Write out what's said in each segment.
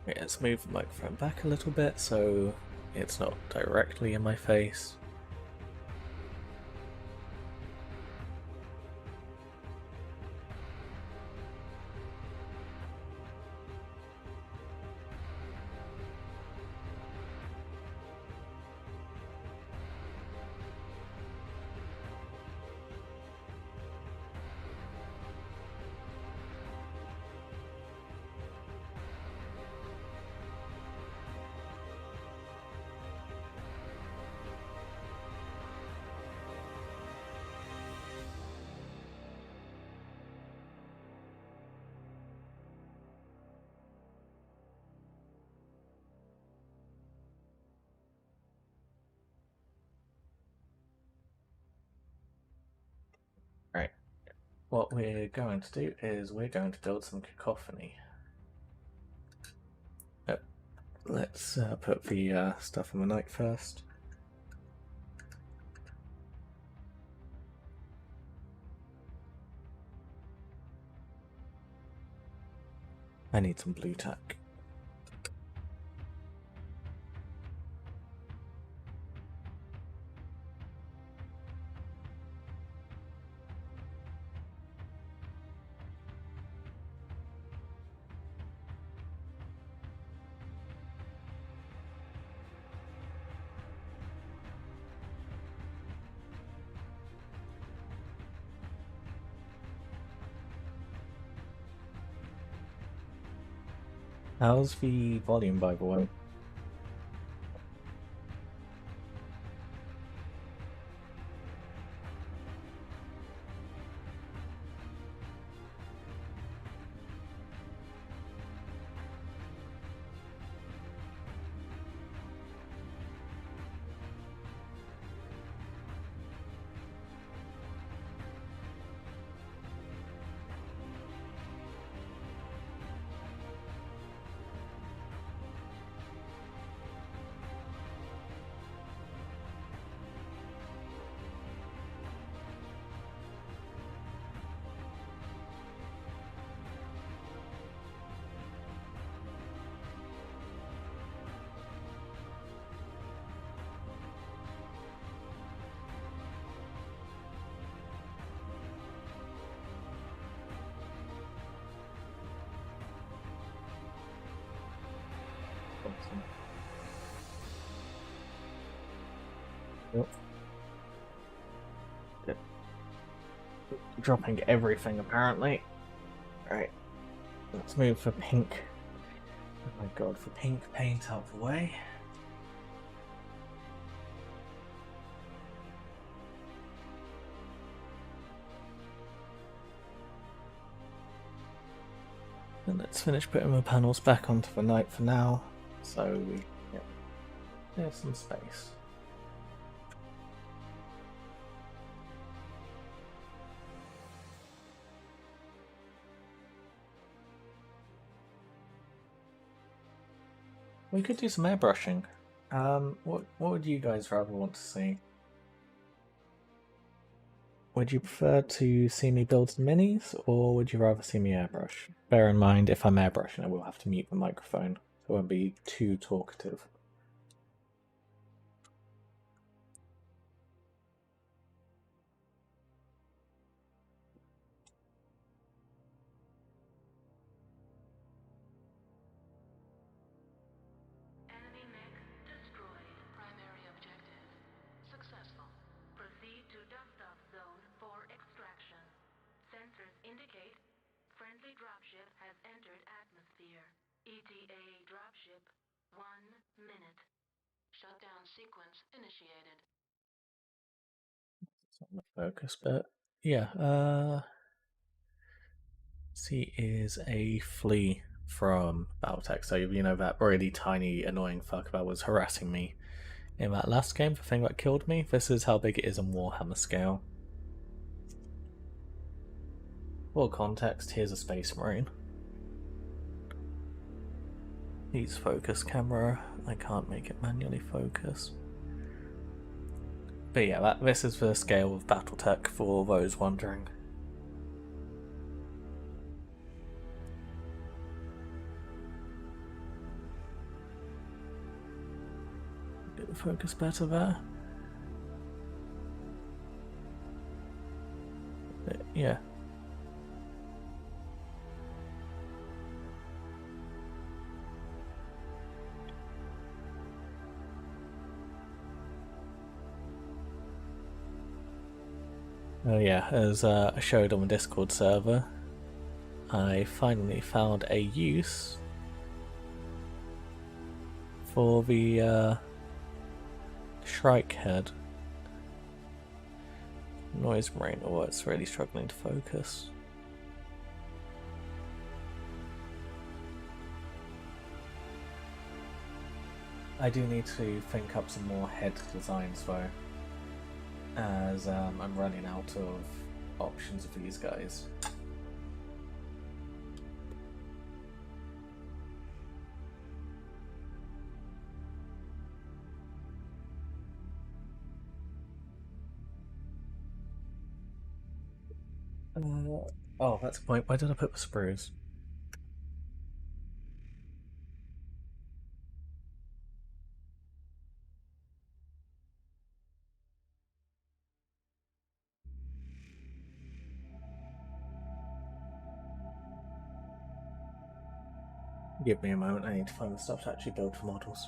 Yeah, let's move the microphone back a little bit so it's not directly in my face. Right. What we're going to do is we're going to build some cacophony. Let's put the stuff on the night first. I need some blue tack. How's the volume, by the way? Yep. Yep. Dropping everything apparently. Right. Let's move for pink. Oh my god, for pink paint out the way. And let's finish putting the panels back onto the night for now. So we there's some space. We could do some airbrushing. What would you guys rather want to see? Would you prefer to see me build some minis, or would you rather see me airbrush? Bear in mind, if I'm airbrushing, I will have to mute the microphone, so I won't be too talkative. It's not the focus, but yeah, C is a flea from Battletech, so you know that really tiny annoying fuck that was harassing me in that last game, the thing that killed me. This is how big it is on Warhammer scale. For context, here's a Space Marine. He's focus camera. I can't make it manually focus. But yeah, this is the scale of Battletech for those wondering. focus better there. But, yeah. Oh yeah, as I showed on the Discord server, I finally found a use for the Shrike head. Noise brain, or it's really struggling to focus. I do need to think up some more head designs though, as I'm running out of options for these guys. Oh, that's the point. Why did I put the sprues? Give me a moment, I need to find the stuff to actually build for models.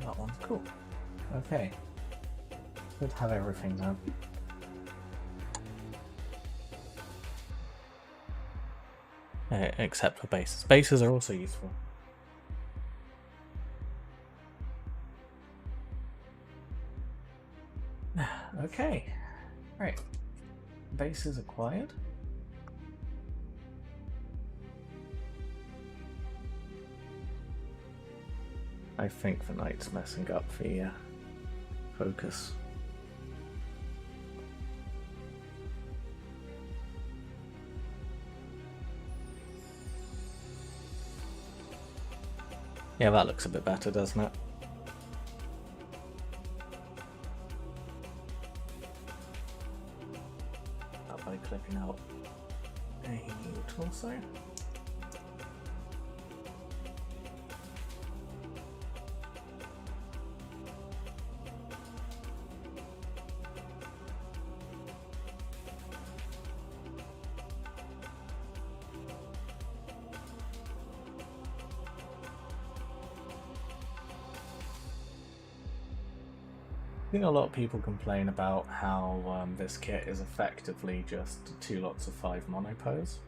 That one's cool. Okay. Good to have everything now. Except for bases. Bases are also useful. Okay. Right. Bases acquired. I think the knight's messing up the focus. Yeah, that looks a bit better, doesn't it? By clipping out a torso. I think a lot of people complain about how this kit is effectively just 2 lots of 5 monopose.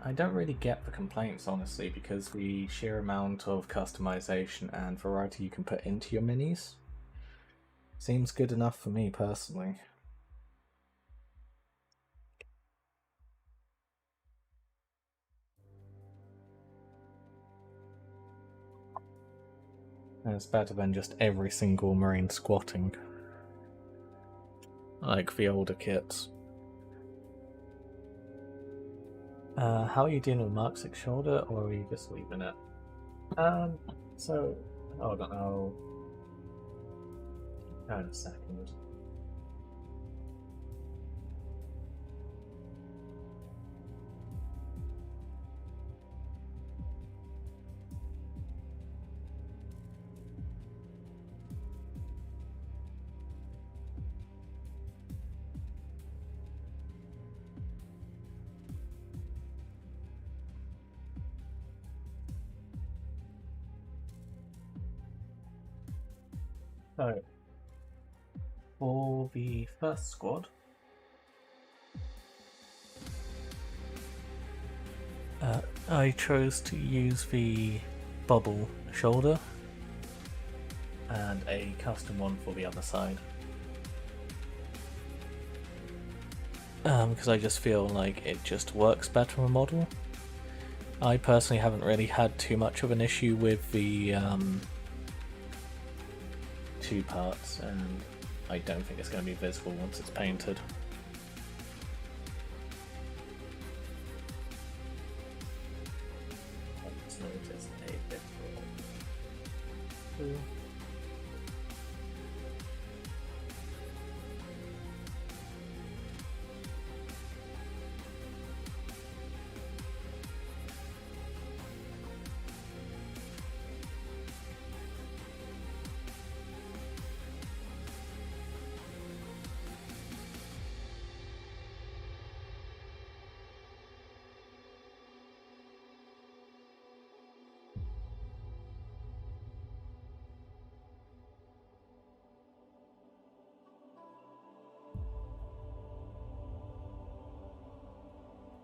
I don't really get the complaints, honestly, because the sheer amount of customization and variety you can put into your minis seems good enough for me personally. And it's better than just every single Marine squatting, like the older kits. How are you dealing with Mark 6 shoulder, or are you just leaving it? So, hold on, I'll go in a second. So, for the first squad, I chose to use the bubble shoulder and a custom one for the other side. Because I just feel like it just works better on a model. I personally haven't really had too much of an issue with the two parts, and I don't think it's going to be visible once it's painted. Let's notice a bit more.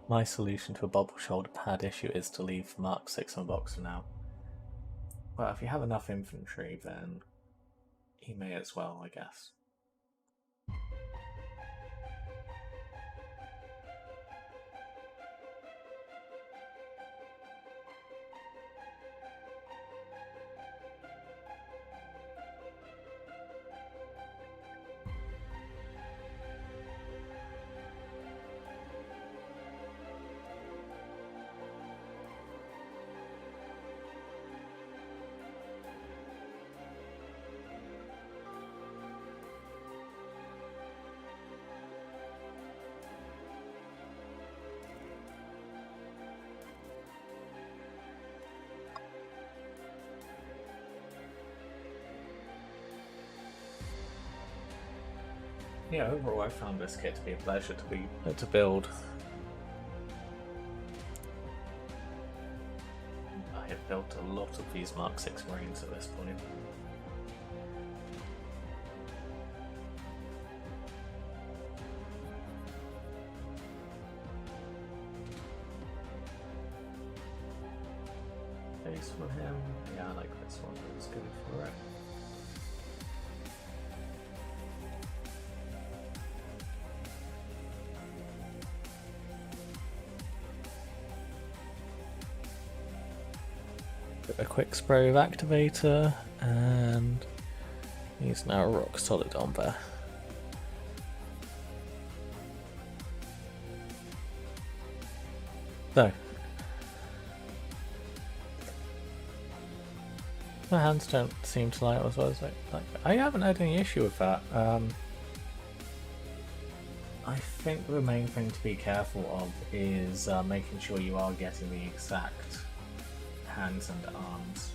My solution to a bubble shoulder pad issue is to leave Mark 6 on the box for now. Well, if you have enough infantry, then you may as well, I guess. Yeah, overall I found this kit to be a pleasure to build. I have built a lot of these Mark 6 Marines at this point. Base for him. Yeah, I like this one. It's good for it. A quick spray of activator, and he's now rock solid on there. So, my hands don't seem to light as well as I haven't had any issue with that. I think the main thing to be careful of is making sure you are getting the exact hands and arms,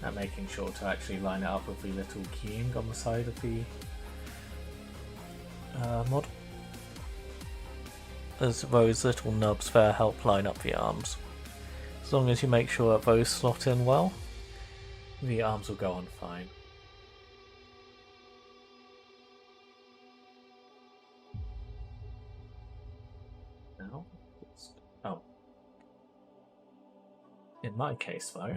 and making sure to actually line it up with the little keying on the side of the mod. As those little nubs there help line up the arms. As long as you make sure that those slot in well, the arms will go on fine. Now, oh, In my case, though,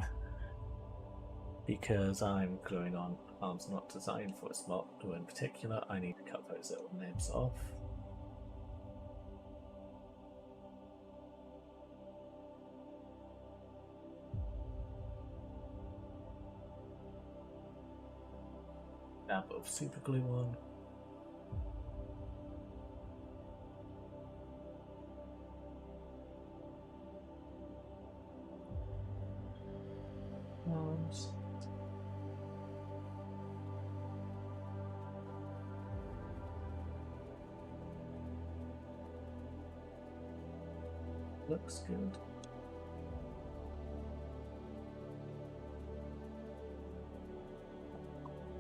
because I'm gluing on arms not designed for a spot glue in particular, I need to cut those little nibs off. Dab of super glue on. Arms. Looks good.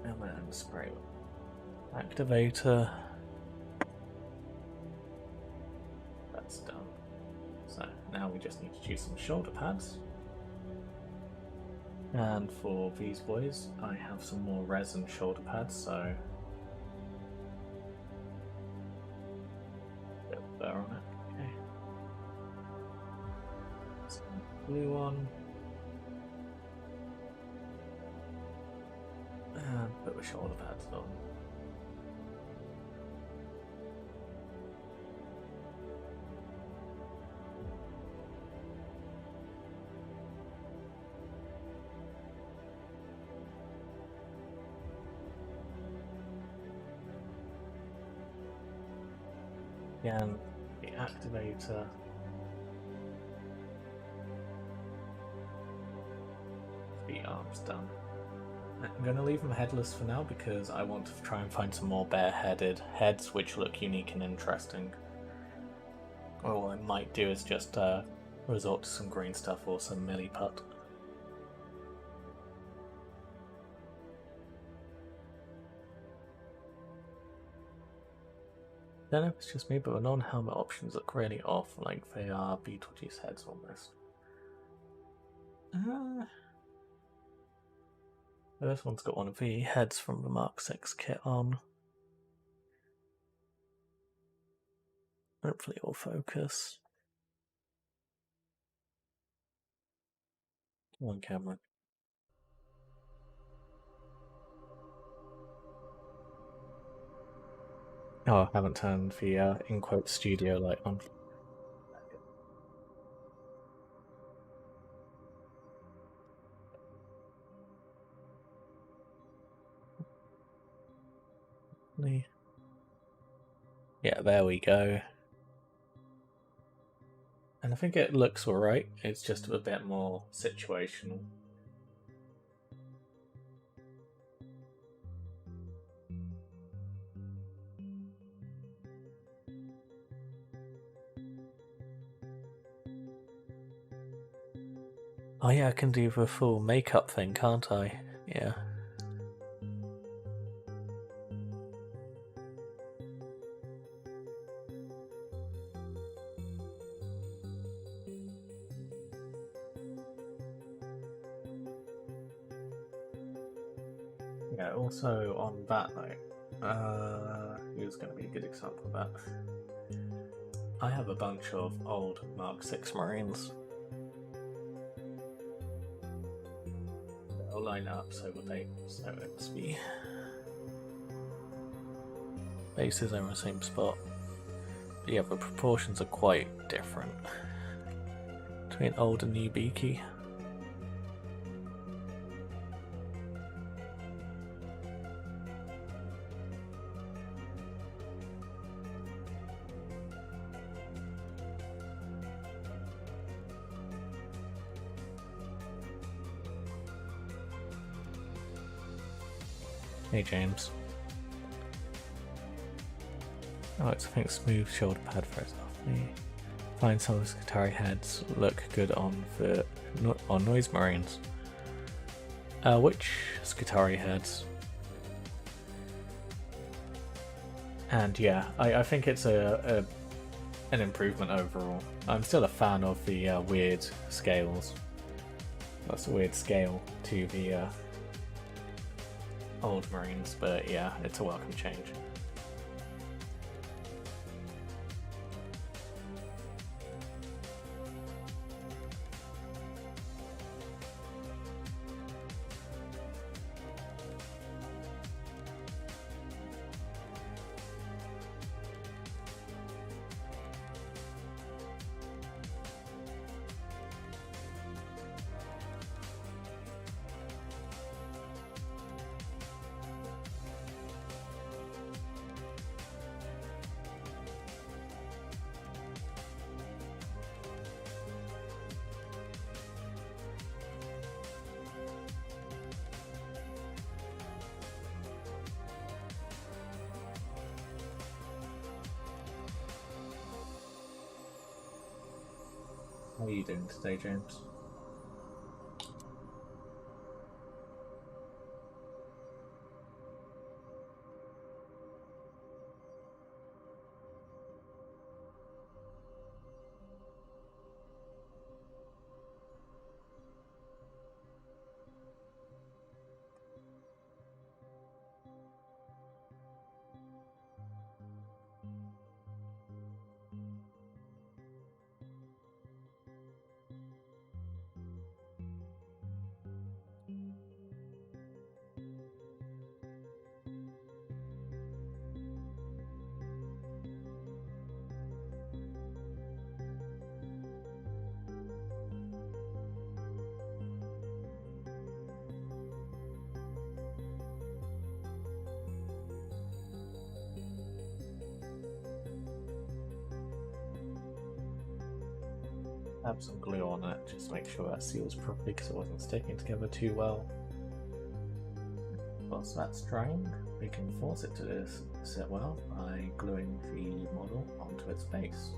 And then spray activator. That's done. So now we just need to choose some shoulder pads. And for these boys, I have some more resin shoulder pads, so a bit of burr on it. Okay. Some glue on. And put the shoulder pads on. Again, the activator. The arms done. I'm going to leave them headless for now because I want to try and find some more bare-headed heads which look unique and interesting. Or what I might do is just resort to some green stuff or some milliput. Don't know if it's just me, but the non-helmet options look really off, like they are Beetlejuice heads almost. This one's got one of the heads from the Mark 6 kit on. Hopefully it will focus. One camera. Oh, I haven't turned the in quote studio light on. Yeah, there we go. And I think it looks alright, it's just a bit more situational. Oh yeah, I can do the full makeup thing, can't I? Yeah. Yeah, also on that note, here's going to be a good example of that. I have a bunch of old Mark 6 Marines. They'll line up so it's the bases are in the same spot. But yeah, the proportions are quite different between old and new Beaky. Hey James. Oh, it's I think smooth shoulder pad throws off me. Find some of the Skitarii heads look good on Noise Marines. Which Skitarii heads? And yeah, I think it's an improvement overall. I'm still a fan of the weird scales. That's a weird scale to the old Marines, but yeah, it's a welcome change. How are you doing today, James? Have some glue on it, just to make sure that seals properly because it wasn't sticking together too well. Once that's drying, we can force it to sit well by gluing the model onto its base.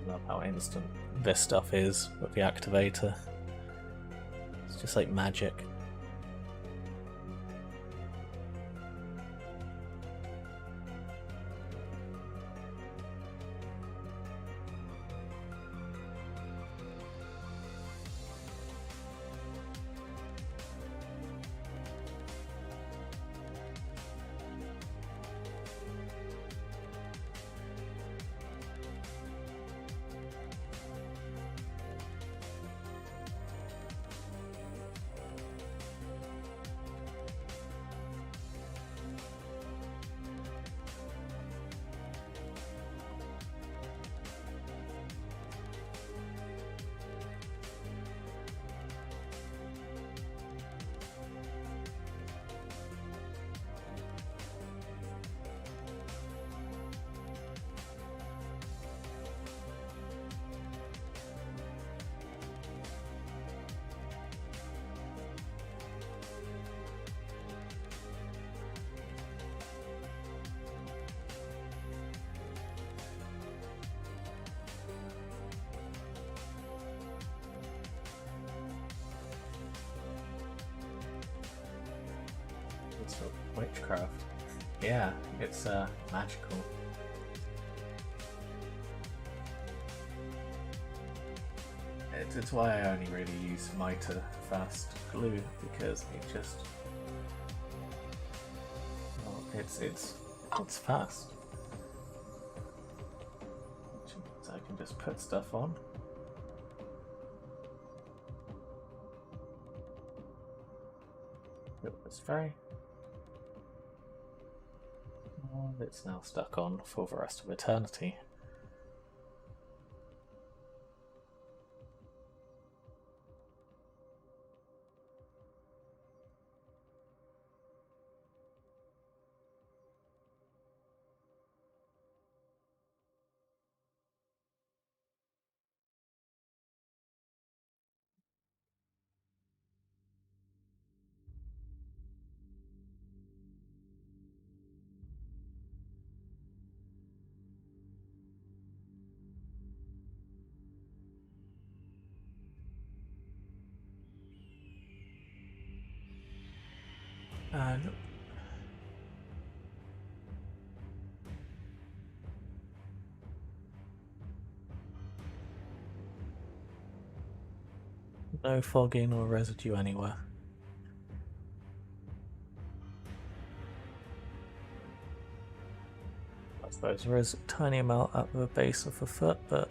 Love how instant this stuff is with the activator. It's just like magic. It's witchcraft. Yeah, it's magical. It's why I only really use mitre fast glue, because it just, well, it's fast. So I can just put stuff on. It's very. Well, it's now stuck on for the rest of eternity. No fogging or residue anywhere. I suppose there is a tiny amount at the base of the foot, but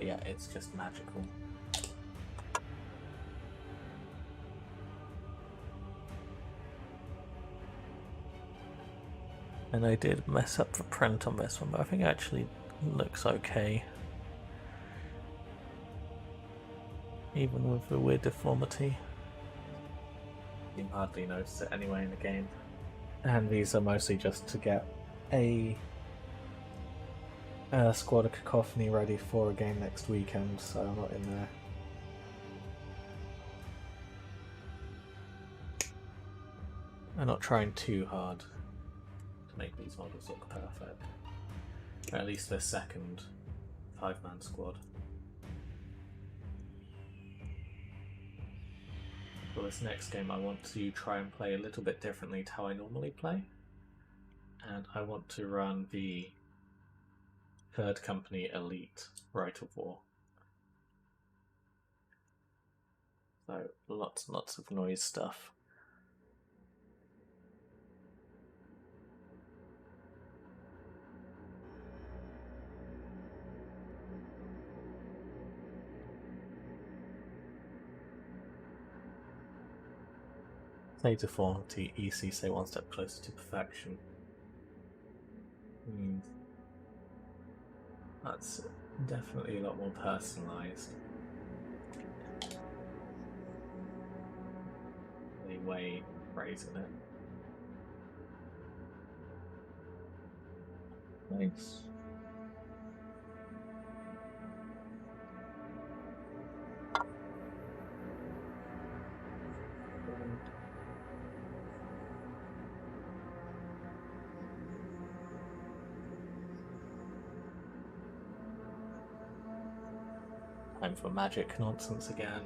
yeah, it's just magical. And I did mess up the print on this one, but I think it actually looks okay. Even with the weird deformity. You hardly notice it anyway in the game. And these are mostly just to get a Squad of Cacophony ready for a game next weekend, so I'm not in there. I'm not trying too hard to make these models look perfect. Or at least the second 5-man squad. For this next game I want to try and play a little bit differently to how I normally play. And I want to run the Third Company Elite Rite of War. So lots and lots of noise stuff. Say deformity, EC say one step closer to perfection. That's definitely a lot more personalised. The way phrasing it. Nice. Time for magic nonsense again.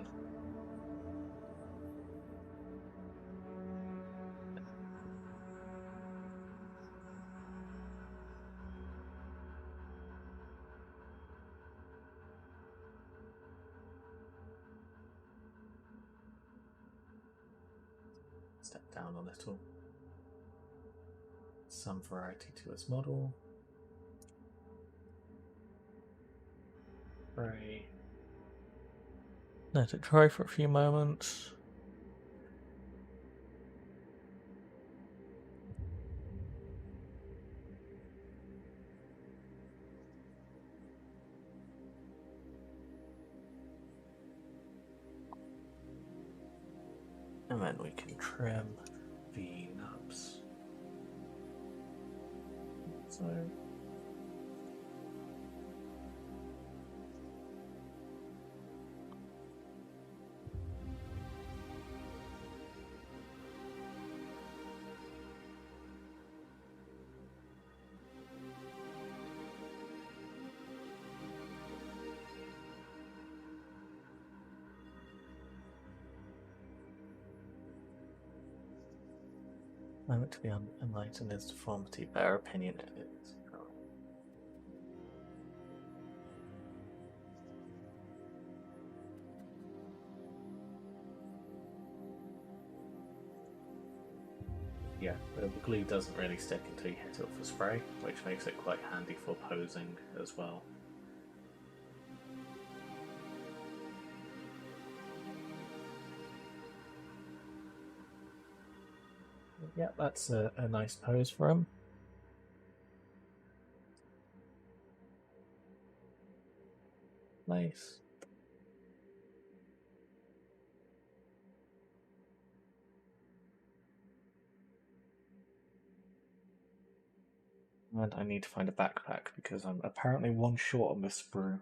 Step down a little. Some variety to this model. Gray. Let it dry for a few moments. And then we can trim the nubs. So moment to be enlightened is deformity, better opinion it is. Yeah, the glue doesn't really stick until you hit it with a spray, which makes it quite handy for posing as well. Yeah, that's a nice pose for him. Nice. And I need to find a backpack because I'm apparently one short on this sprue.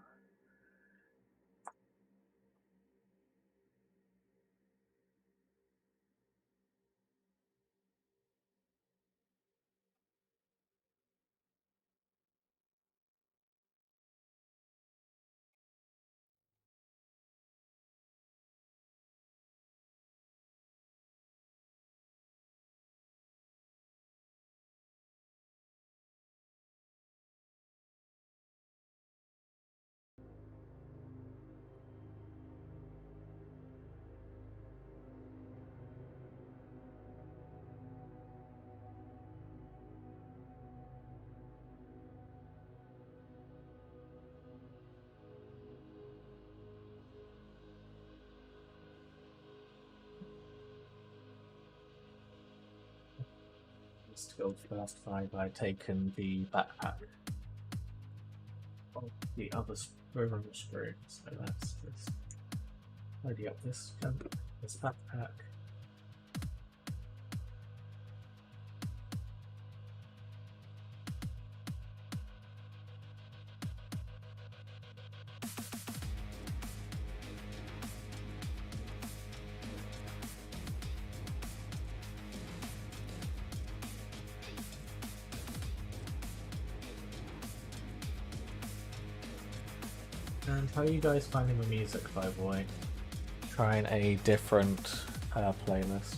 skilled first five, I'd taken the backpack of the other river screw. So let's just tidy up this backpack. And how are you guys finding the music, by the way? Trying a different playlist.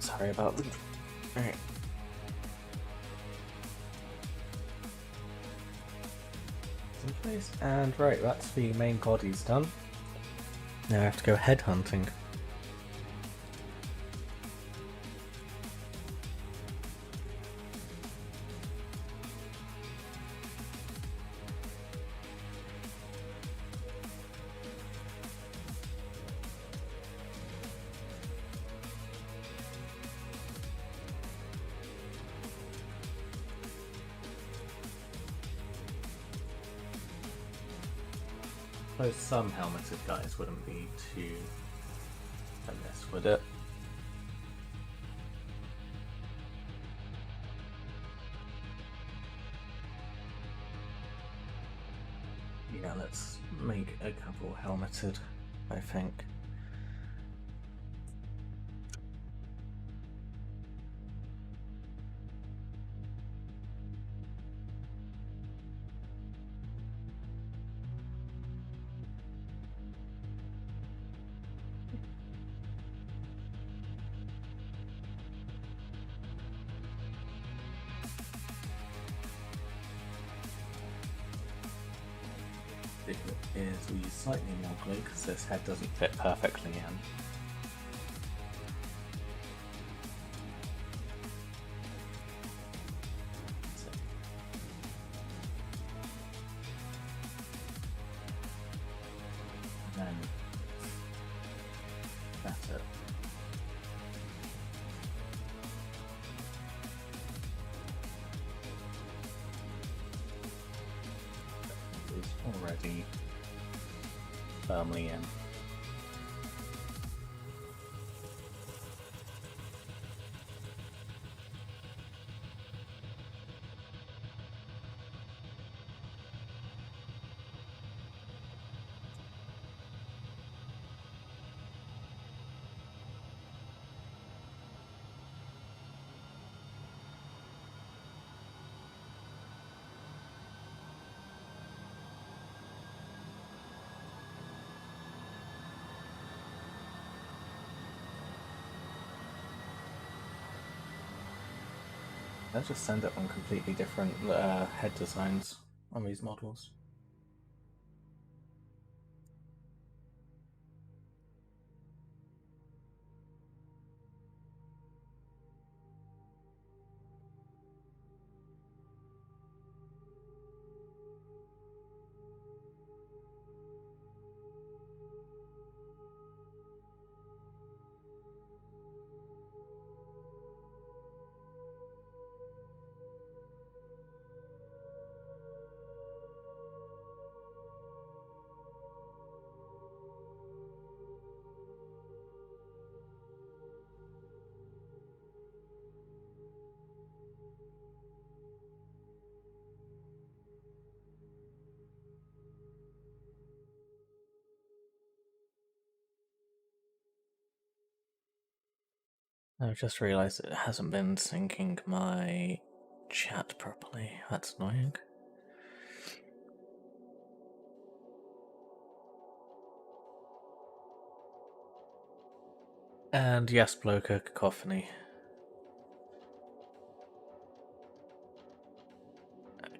Sorry about that. Alright. In place. And right, that's the main bodies done. Now I have to go headhunting. Though some helmeted guys wouldn't be too amiss, would it? Yeah, let's make a couple helmeted, I think. Is we use slightly more glue because this head doesn't fit perfectly in. And then that's it. It's already firmly in. Let's just send it on completely different head designs on these models. I've just realised it hasn't been syncing my chat properly. That's annoying. And yes, Bloker Cacophony.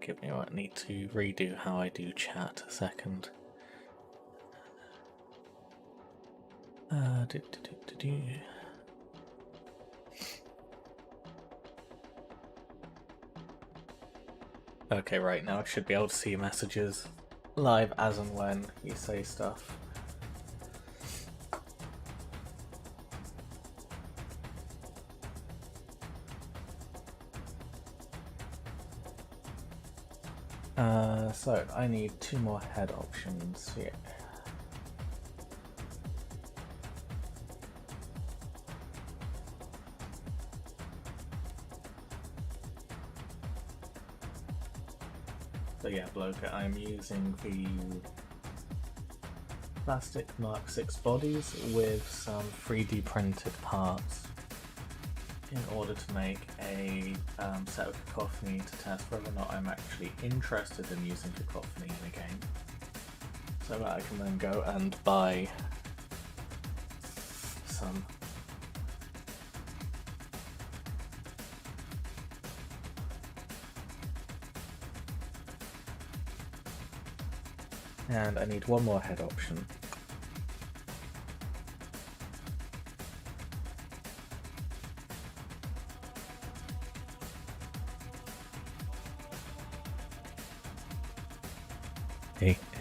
Give me what I need to redo how I do chat a second. Okay, right now I should be able to see messages live as and when you say stuff. So I need 2 more head options here. So yeah, Bloker, I'm using the plastic Mark 6 bodies with some 3D printed parts in order to make a set of Cacophony to test whether or not I'm actually interested in using Cacophony in a game, so that I can then go and buy some. And I need 1 more head option.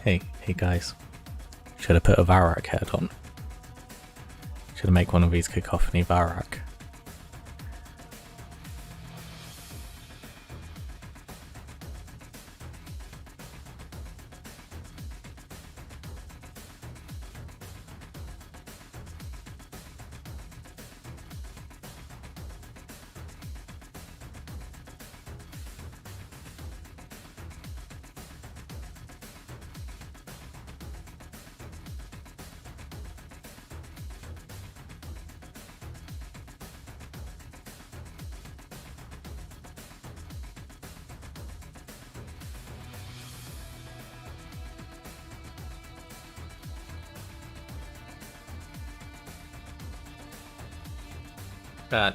Hey guys. Should have put a Varak head on. Should have make one of these Cacophony Varak.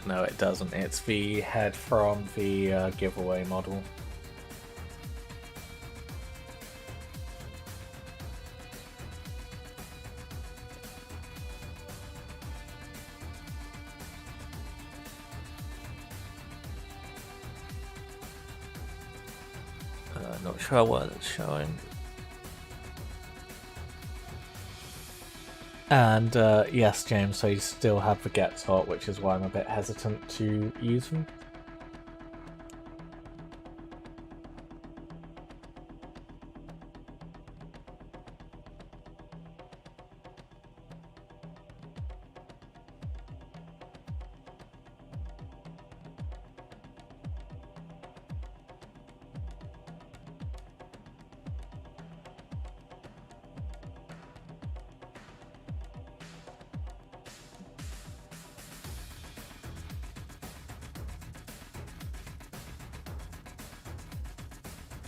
No, it doesn't. It's the head from the giveaway model. Not sure what it's showing. And yes, James, so you still have the Get Hot, which is why I'm a bit hesitant to use them.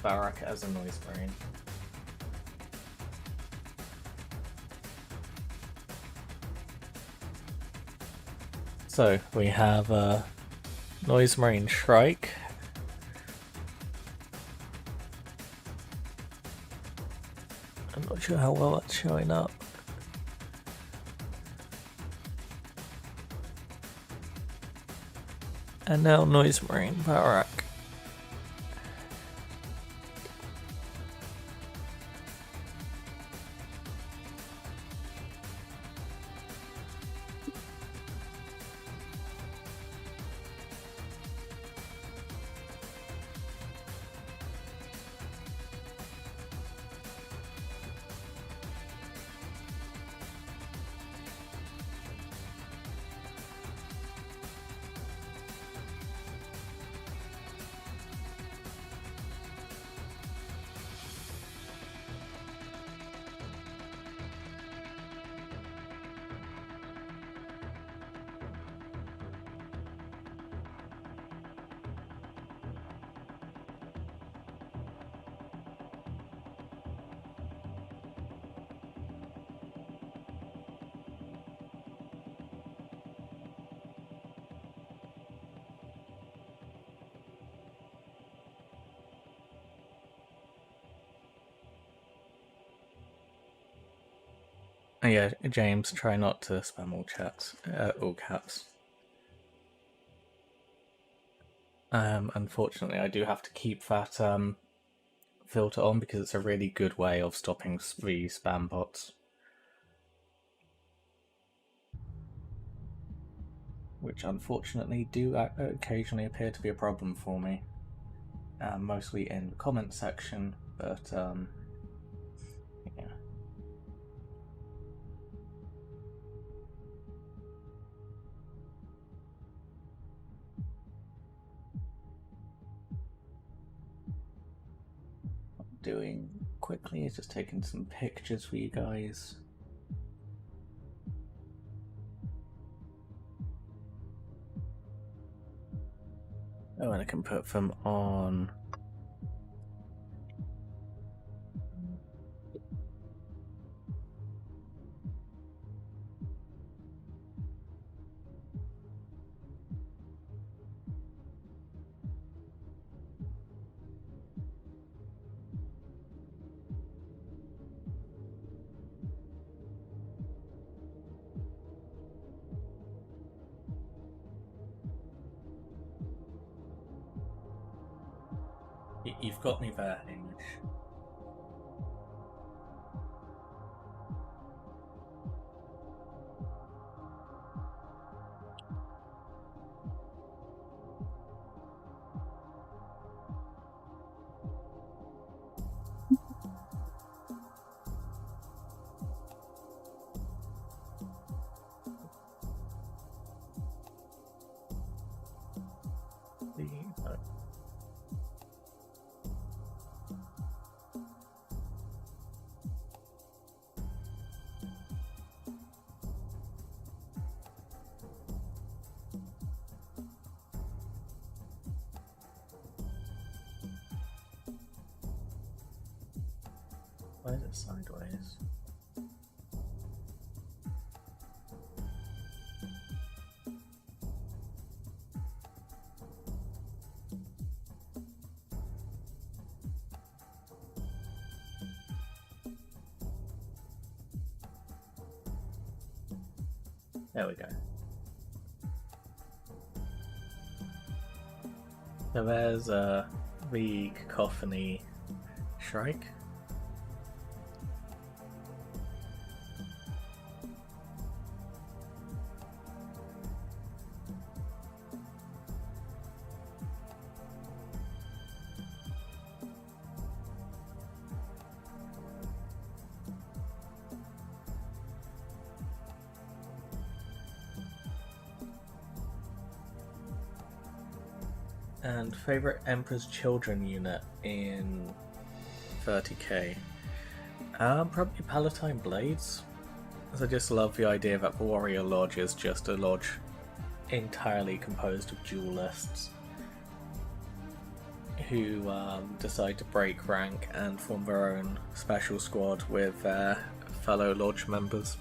Barak as a noise brain. So we have a Noise Marine Shrike. I'm not sure how well that's showing up. And now Noise Marine Barak. Oh, yeah, James, try not to spam all caps. Unfortunately, I do have to keep that filter on because it's a really good way of stopping the spam bots. Which unfortunately do occasionally appear to be a problem for me. Mostly in the comment section, but yeah. What I'm doing quickly is just taking some pictures for you guys. Oh, and I can put them on. You've got me there, Hamish. Why is it sideways? There we go. So there's the cacophony shrike. And favorite Emperor's Children unit in 30k? Probably Palatine Blades. Because I just love the idea that the Warrior Lodge is just a lodge entirely composed of duelists who decide to break rank and form their own special squad with their fellow lodge members.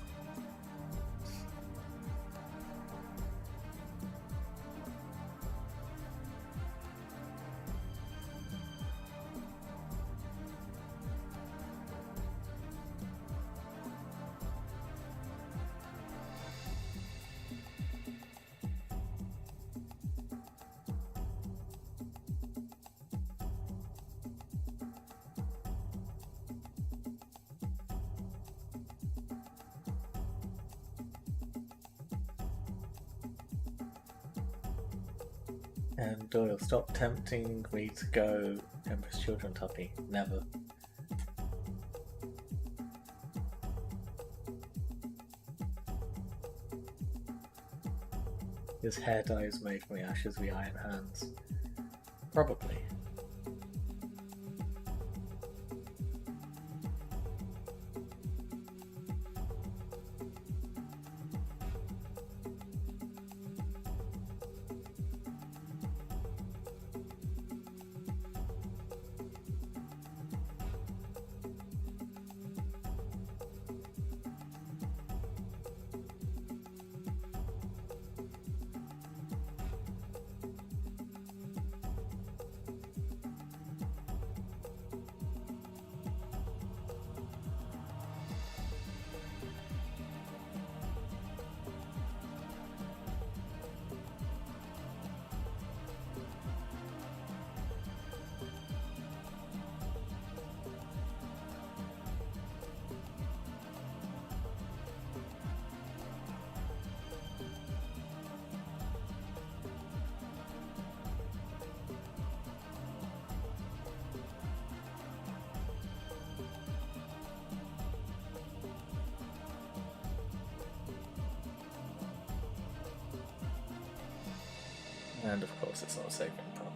And Doyle, stop tempting me to go Emperor's Children, Tuppy. Never. His hair dye is made from the ashes of the Iron Hands. Probably. And of course it's not saving properly.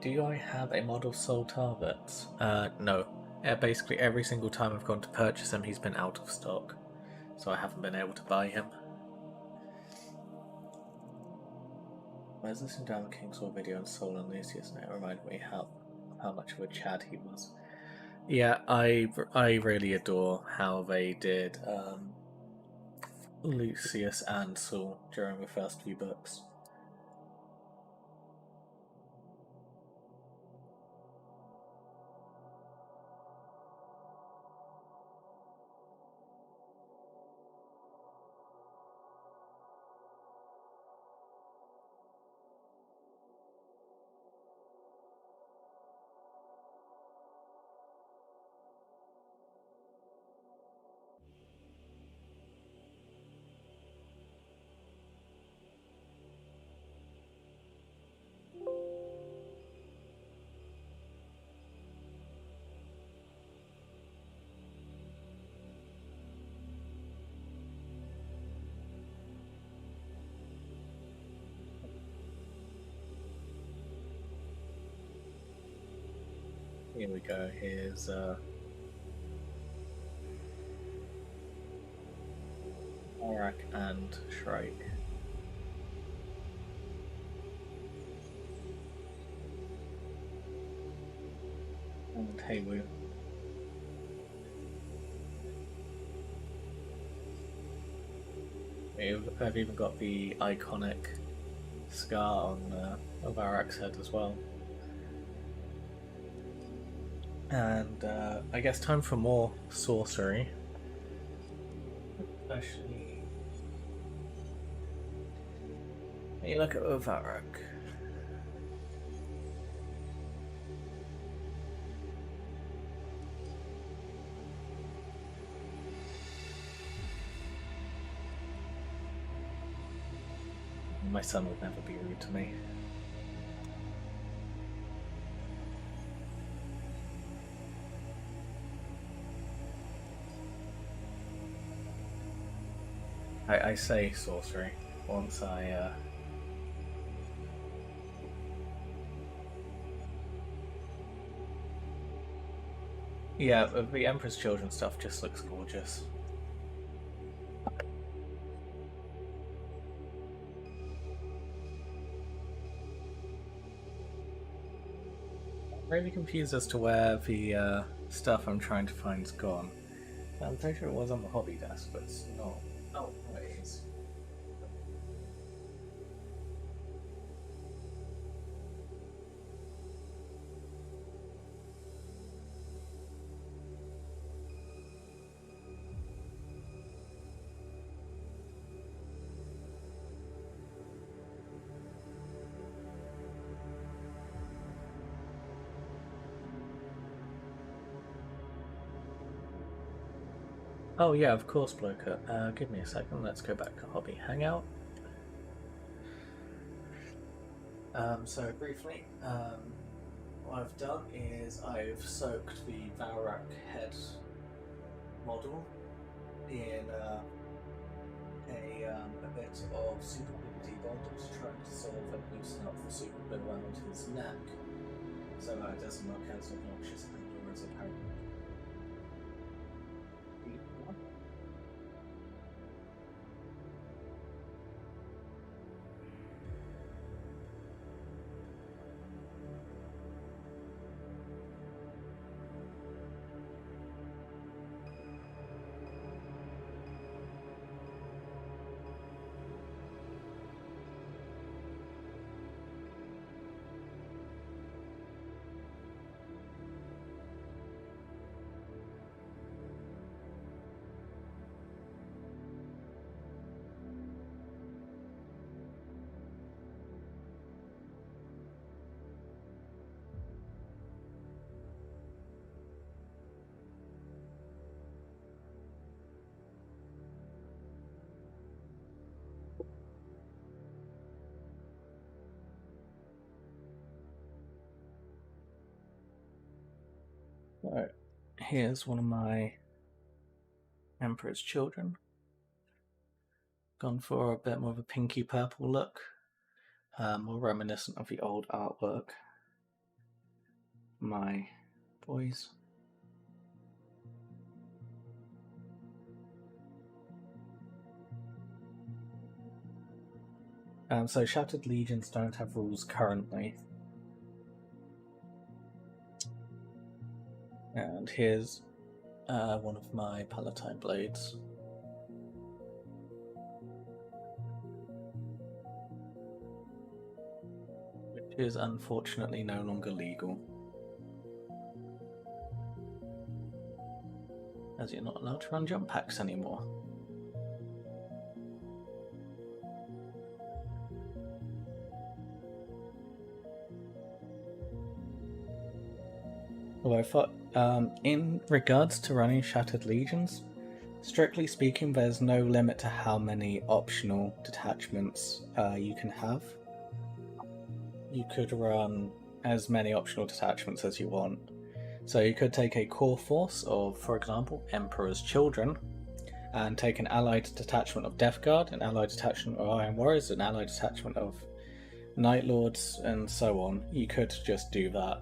Do I have a model sold targets? No. Basically every single time I've gone to purchase him, he's been out of stock. So I haven't been able to buy him. I was listening to the King's War video on Soul and Lucius, and it reminded me how much of a Chad he was. Yeah, I really adore how they did Lucius and Saul during the first few books. Here we go, here's Aurak and Shrike. And Haywu. I've even got the iconic scar on of Aurak's head as well. And I guess time for more sorcery. Especially, you look at Aurak. My son would never be rude to me. I say sorcery once I yeah, the Emperor's Children stuff just looks gorgeous. I'm really confused as to where the stuff I'm trying to find's gone. I'm pretty sure it was on the hobby desk, but it's not. Oh, it is. Oh yeah, of course, Bloker. Give me a second. Let's go back to hobby Hangout. So briefly, what I've done is I've soaked the Valrak head model in a bit of super glue bond to try to dissolve and loosen up the super glue around his neck, so that it doesn't look as obnoxious and as apparent. Alright, Here's one of my Emperor's Children. Gone for a bit more of a pinky purple look, more reminiscent of the old artwork. My boys. So Shattered Legions don't have rules currently. And here's one of my Palatine Blades. Which is unfortunately no longer legal, as you're not allowed to run jump packs anymore. Although I thought, in regards to running Shattered Legions, strictly speaking, there's no limit to how many optional detachments you can have. You could run as many optional detachments as you want. So you could take a core force of, for example, Emperor's Children, and take an allied detachment of Death Guard, an allied detachment of Iron Warriors, an allied detachment of Night Lords, and so on. You could just do that.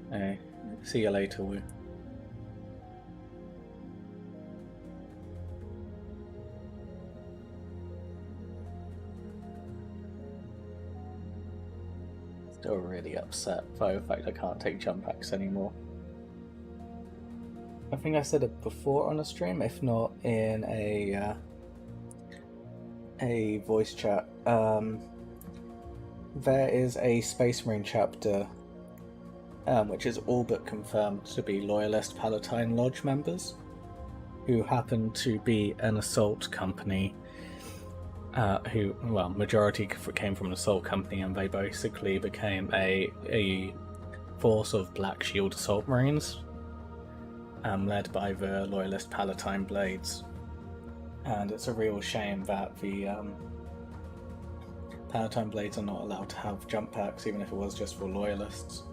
Hey, see you later, Woo. Still really upset by the fact I can't take jump packs anymore. I think I said it before on a stream, if not in a voice chat. There is a Space Marine chapter which is all but confirmed to be Loyalist Palatine Lodge members, who happen to be an assault company, majority came from an assault company, and they basically became a force of Black Shield Assault Marines, led by the Loyalist Palatine Blades. And it's a real shame that the Palatine Blades are not allowed to have jump packs, even if it was just for Loyalists.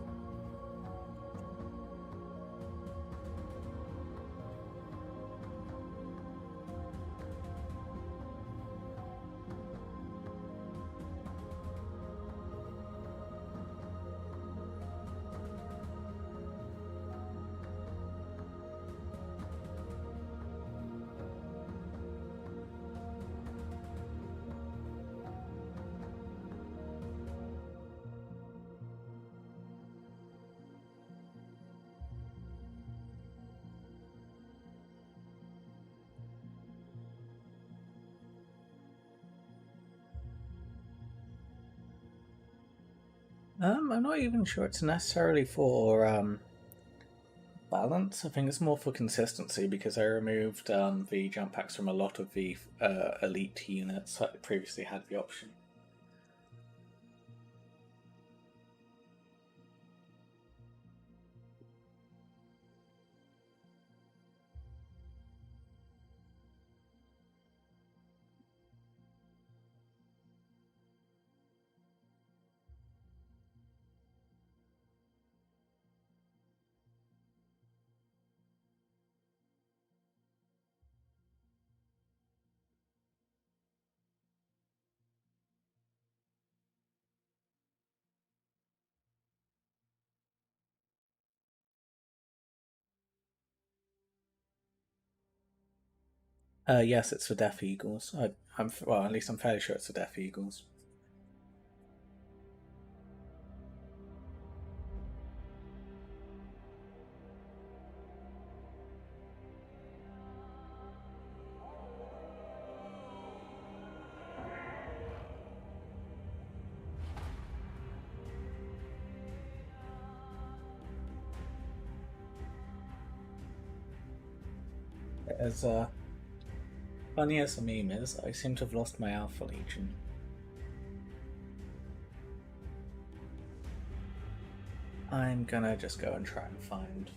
I'm not even sure it's necessarily for balance. I think it's more for consistency, because I removed the jump packs from a lot of the elite units that previously had the option. Yes, it's for Death Eagles. At least I'm fairly sure it's for Death Eagles. As funny as the meme is, I seem to have lost my Alpha Legion. I'm gonna just go and try and find.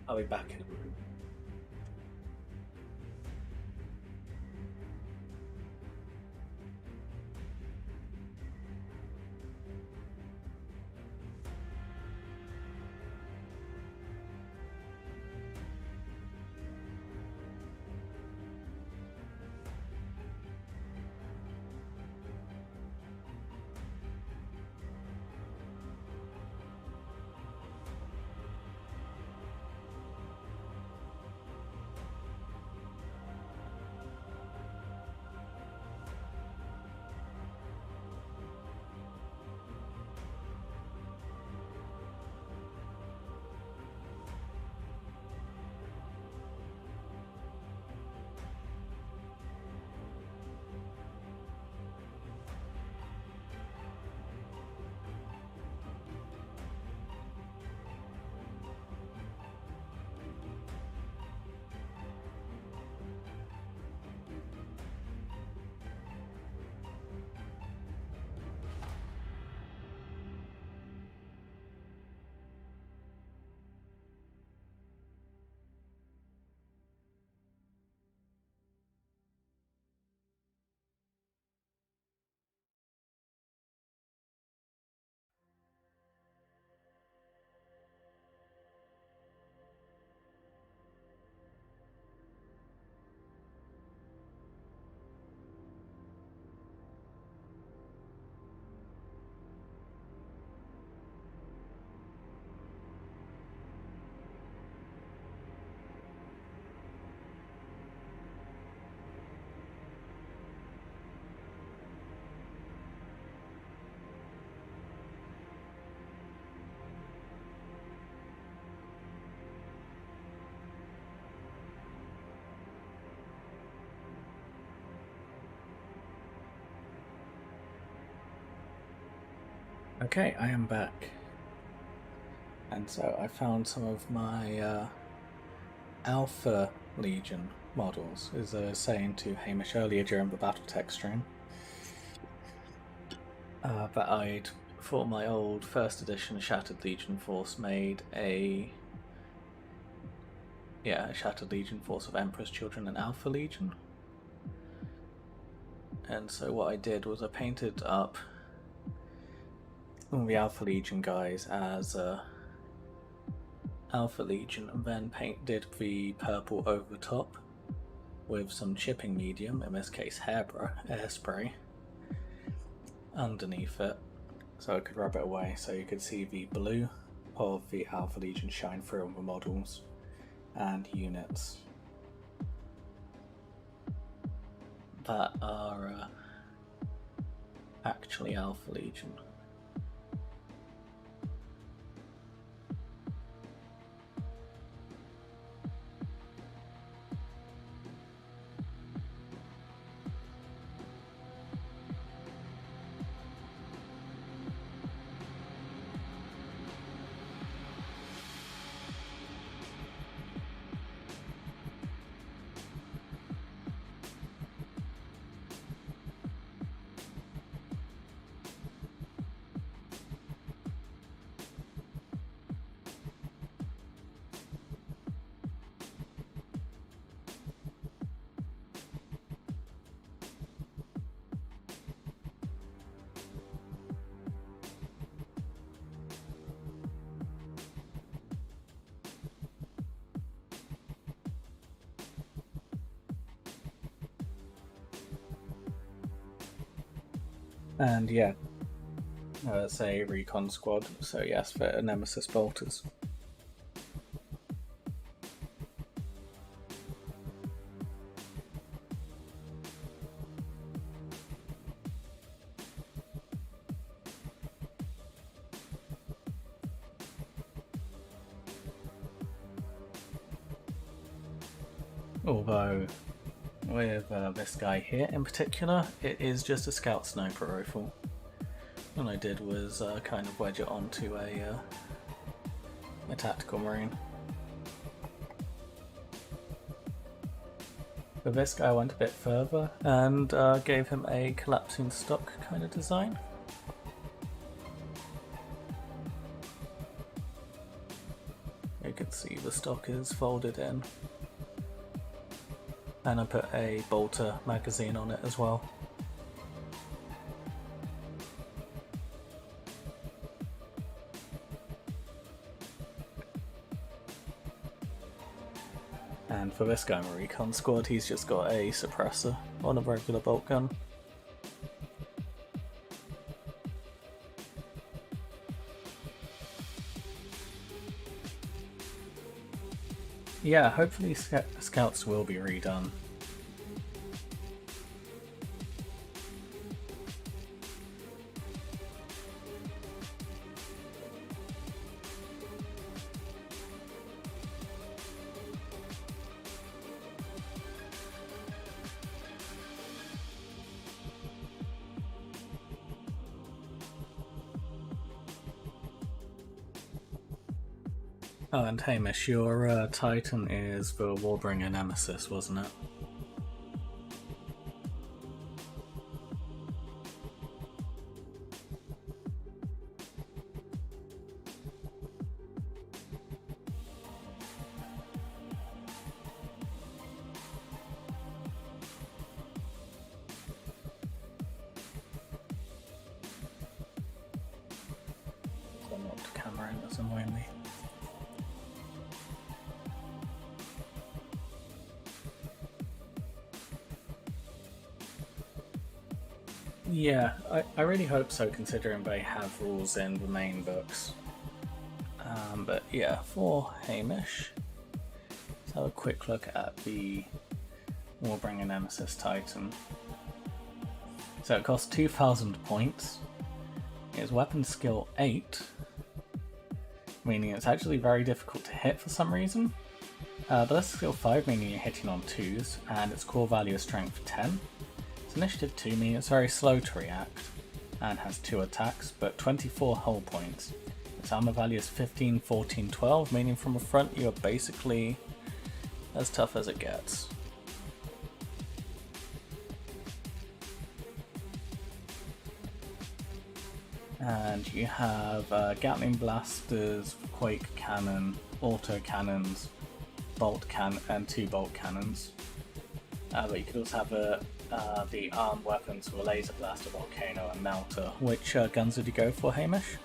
I'll be back in a moment. Okay, I am back. And so I found some of my Alpha Legion models, as I was saying to Hamish earlier during the Battletech stream. But I'd, for my old first edition Shattered Legion Force, made a Shattered Legion Force of Emperor's Children and Alpha Legion. And so what I did was I painted up all the Alpha Legion guys as Alpha Legion, and then did the purple over the top with some chipping medium, in this case hairspray, underneath it, so I could rub it away so you could see the blue of the Alpha Legion shine through on the models and units that are actually Alpha Legion. And yeah, it's a recon squad, so yes, for Nemesis bolters. Although, with this guy here in particular, it is just a scout sniper rifle. What I did was kind of wedge it onto a tactical marine. For this guy I went a bit further and gave him a collapsing stock kind of design. You can see the stock is folded in. And I put a bolter magazine on it as well. And for this guy in the recon squad, he's just got a suppressor on a regular bolt gun. Yeah, hopefully scouts will be redone. Oh, and Hamish, your Titan is the Warbringer Nemesis, wasn't it? I knocked the camera in, that's annoying me. Yeah, I really hope so, considering they have rules in the main books. But yeah, for Hamish, let's have a quick look at the Warbringer Nemesis Titan. So it costs 2,000 points. It's weapon skill 8, meaning it's actually very difficult to hit for some reason. But that's skill 5, meaning you're hitting on 2s, and its core value is strength 10. Initiative 2, meaning it's very slow to react, and has 2 attacks, but 24 hull points. Its armor value is 15, 14, 12, meaning from the front you are basically as tough as it gets. And you have Gatling blasters, Quake cannon, auto cannons, bolt cannon, and 2 bolt cannons. But you could also have the armed weapons for laser blaster, volcano, and melter. Which guns would you go for, Hamish?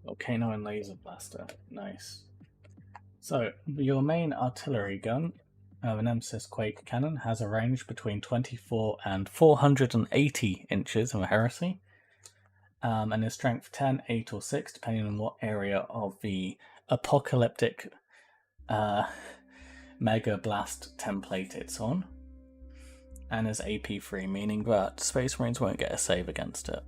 Volcano and laser blaster, nice. So, your main artillery gun, the Nemesis Quake Cannon, has a range between 24 and 480 inches of heresy, and is strength 10, 8, or 6, depending on what area of the apocalyptic Mega Blast template it's on, and is AP free, meaning that Space Marines won't get a save against it.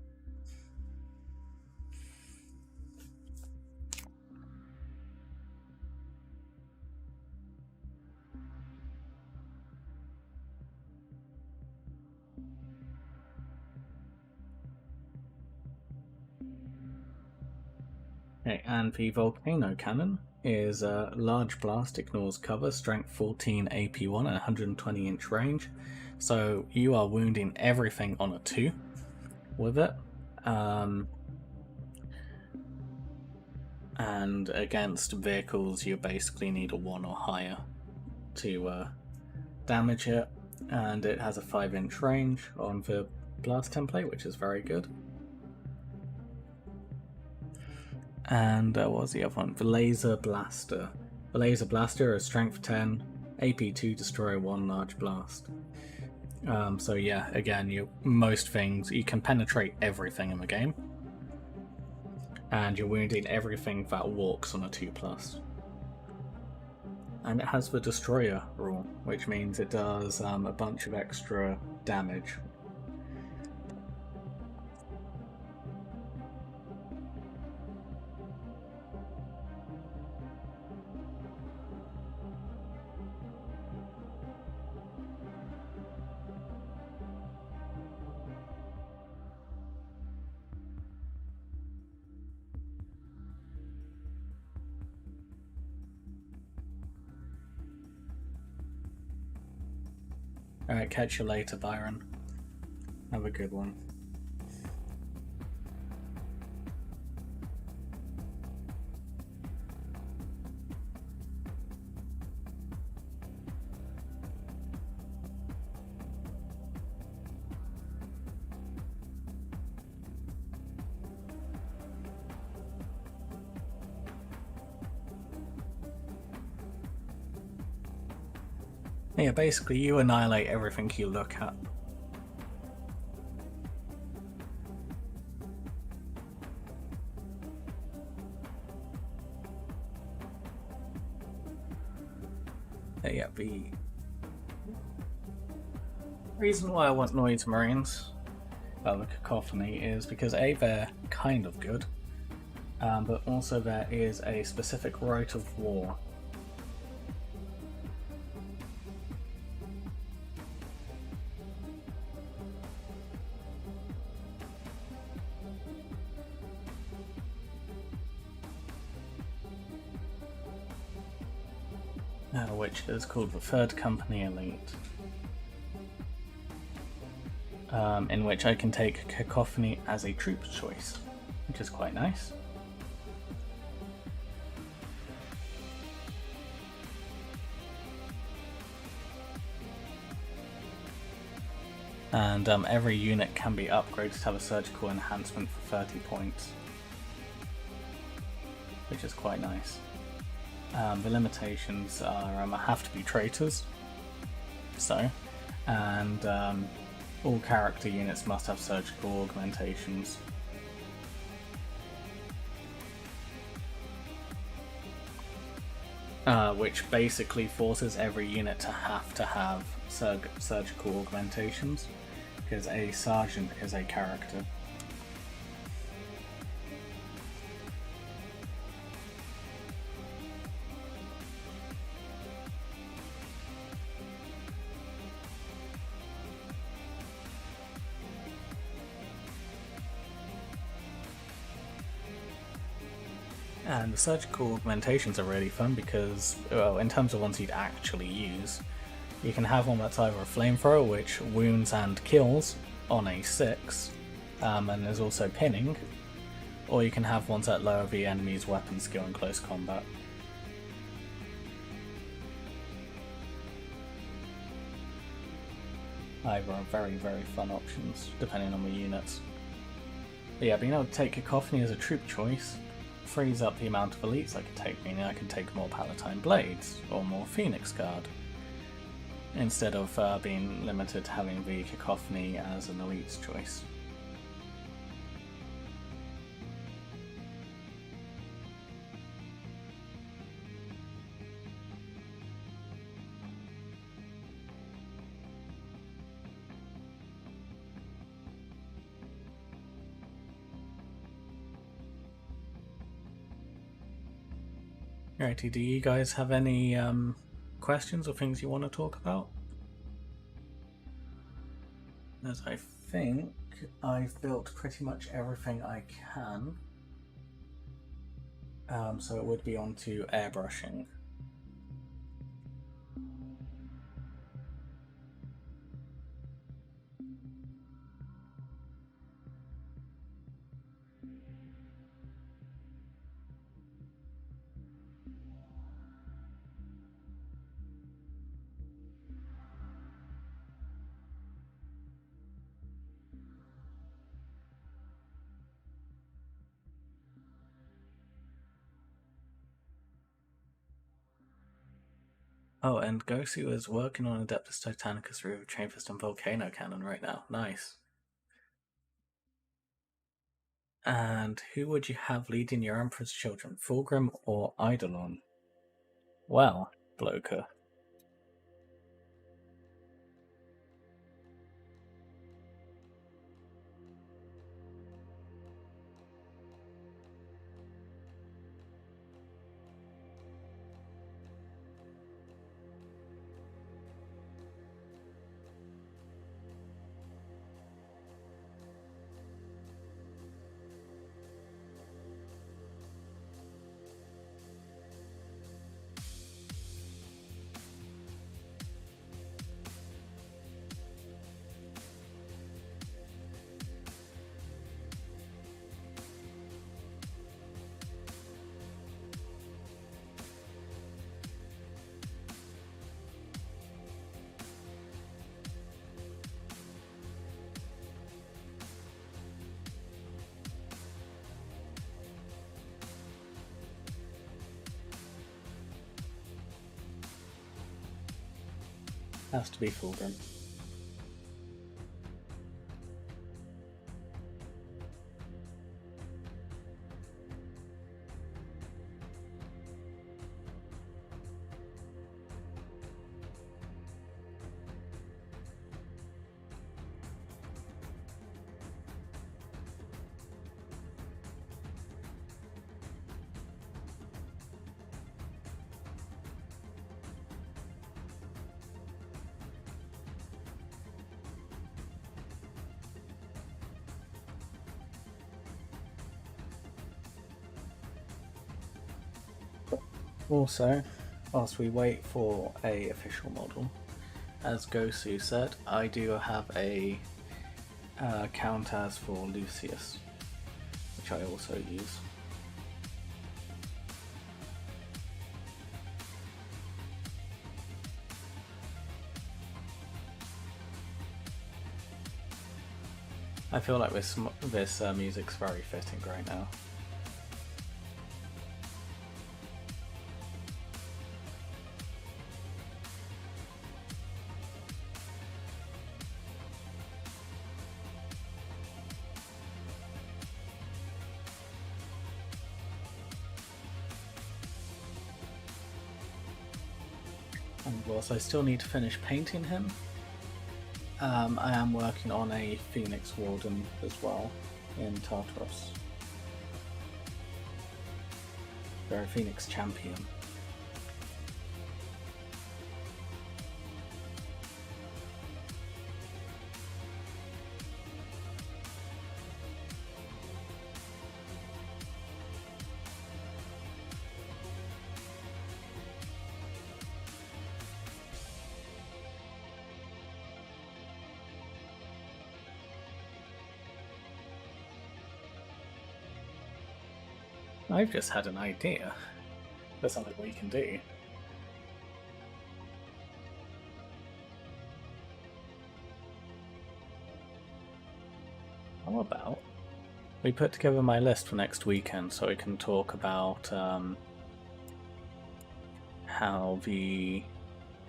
Okay, and the Volcano Cannon is a large blast, ignores cover, strength 14, AP1, and 120 inch range. So you are wounding everything on a 2 with it. And against vehicles, you basically need a 1 or higher to damage it. And it has a 5 inch range on the blast template, which is very good. And what was the other one? The Laser Blaster. The Laser Blaster is strength 10, AP2, destroy 1 large blast. So yeah, again, most things, you can penetrate everything in the game. and you're wounding everything that walks on a 2+. And it has the Destroyer rule, which means it does a bunch of extra damage. Alright, catch you later, Byron. Have a good one. Yeah, basically you annihilate everything you look at. Yeah, the reason why I want Noise Marines, the Cacophony, is because A, they're kind of good, but also there is a specific rite of war. Which is called the Third Company Elite, in which I can take Cacophony as a troop choice, which is quite nice. And every unit can be upgraded to have a surgical enhancement for 30 points, which is quite nice. The limitations are have to be traitors, and all character units must have surgical augmentations. Which basically forces every unit to have surgical augmentations, because a sergeant is a character. And the surgical augmentations are really fun because, well, in terms of ones you'd actually use, you can have one that's either a flamethrower, which wounds and kills on a 6, and there's also pinning, or you can have ones that lower the enemy's weapon skill in close combat. Either are very, very fun options, depending on the units. But yeah, being able to take Cacophony as a troop choice frees up the amount of elites I can take, meaning I can take more Palatine Blades, or more Phoenix Guard, instead of being limited to having the Cacophony as an elite's choice. Alrighty, do you guys have any questions or things you want to talk about? As I think I've built pretty much everything I can, so it would be on to airbrushing. Oh, and Gosu is working on Adeptus Titanicus with Chainfist and Volcano Cannon right now. Nice. And who would you have leading your Emperor's children, Fulgrim or Eidolon? Well, Bloker. Has to be Fulgrim. Also, whilst we wait for a official model, as Gosu said, I do have a counters for Lucius, which I also use. I feel like this music's very fitting right now. And whilst I still need to finish painting him, I am working on a Phoenix Warden as well in Tartarus. They're a Phoenix Champion. I've just had an idea for something we can do. How about we put together my list for next weekend so we can talk about how the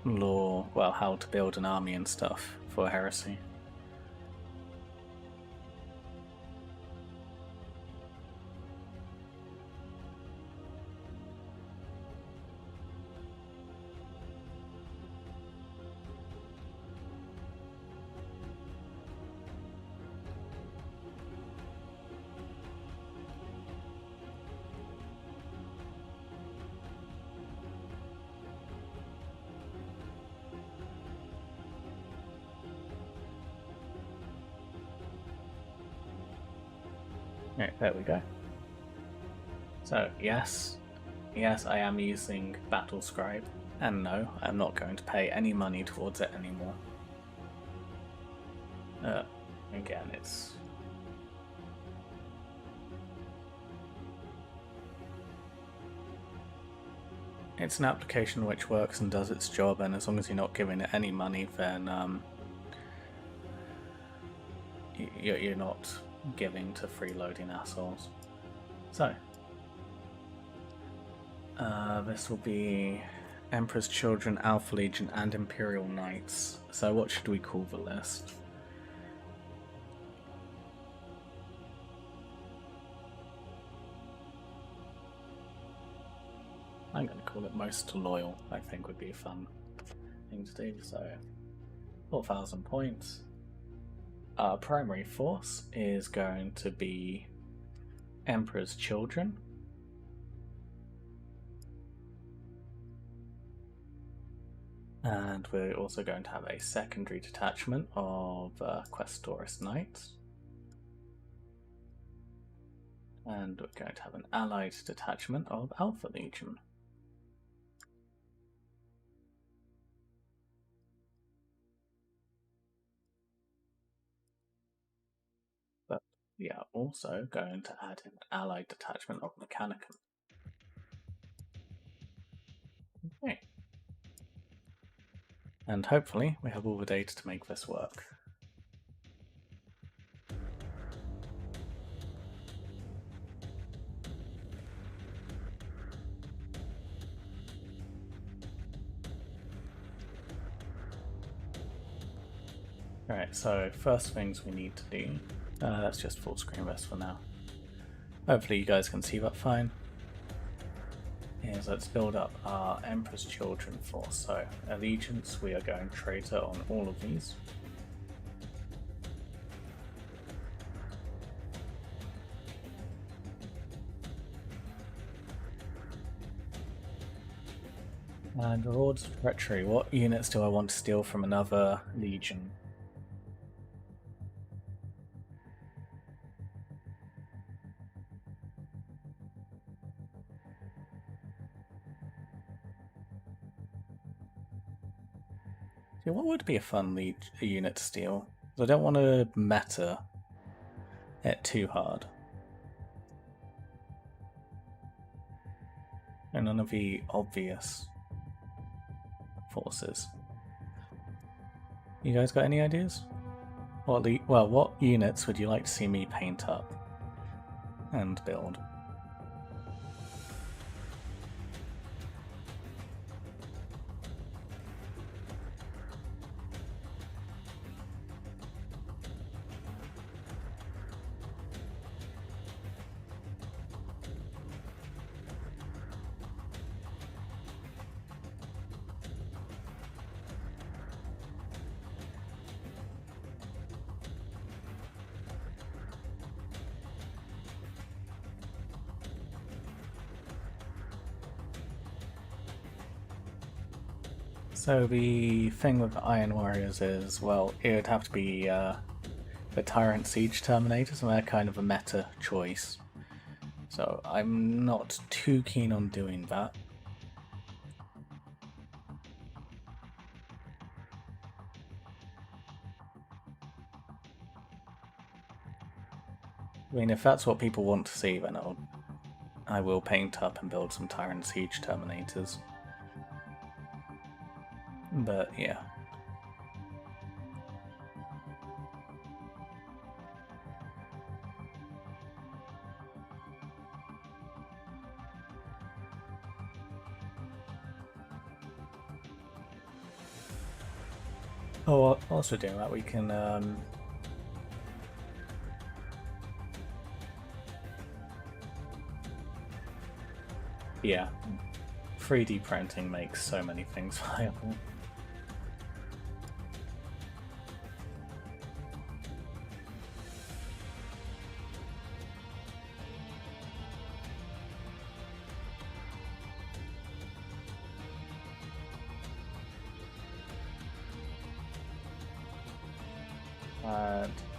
lore, well, how to build an army and stuff for Heresy. Right, there we go. So, yes, I am using Battle Scribe, and no, I'm not going to pay any money towards it anymore. Again, it's an application which works and does its job, and as long as you're not giving it any money, then you're not giving to freeloading assholes. So, this will be Emperor's Children, Alpha Legion, and Imperial Knights. So what should we call the list? I'm going to call it most loyal, I think would be a fun thing to do. So 4,000 points. Our primary force is going to be Emperor's Children. And we're also going to have a secondary detachment of Questoris Knights. And we're going to have an allied detachment of Alpha Legion. But we are also going to add an allied detachment of Mechanicum. Okay. And hopefully we have all the data to make this work. Alright, so first things we need to do, let's just full screen this for now. Hopefully you guys can see that fine. Is let's build up our Emperor's Children force. So allegiance, we are going traitor on all of these. And rewards of treachery. What units do I want to steal from another legion? See, what would be a fun unit to steal? Because I don't want to meta it too hard. And none of the obvious forces. You guys got any ideas? What units would you like to see me paint up and build? So the thing with the Iron Warriors is, well, it would have to be the Tyrant Siege Terminators, and they're kind of a meta choice. So I'm not too keen on doing that. I mean, if that's what people want to see, then I will paint up and build some Tyrant Siege Terminators. But yeah. Oh, also doing that, we can yeah, 3D printing makes so many things viable.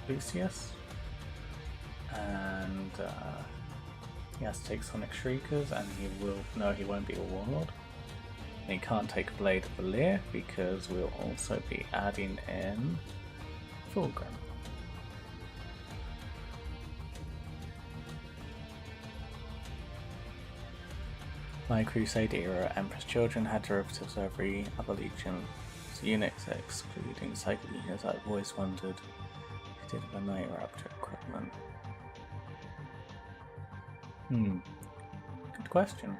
Lucius, and he has to take Sonic Shriekers, and he won't be a Warlord. And he can't take Blade of Valir because we'll also be adding in Fulgrim. My Crusade era Empress Children had derivatives of every other legion. Units excluding cycle units, I've always wondered if did the Knight Raptor equipment. Good question.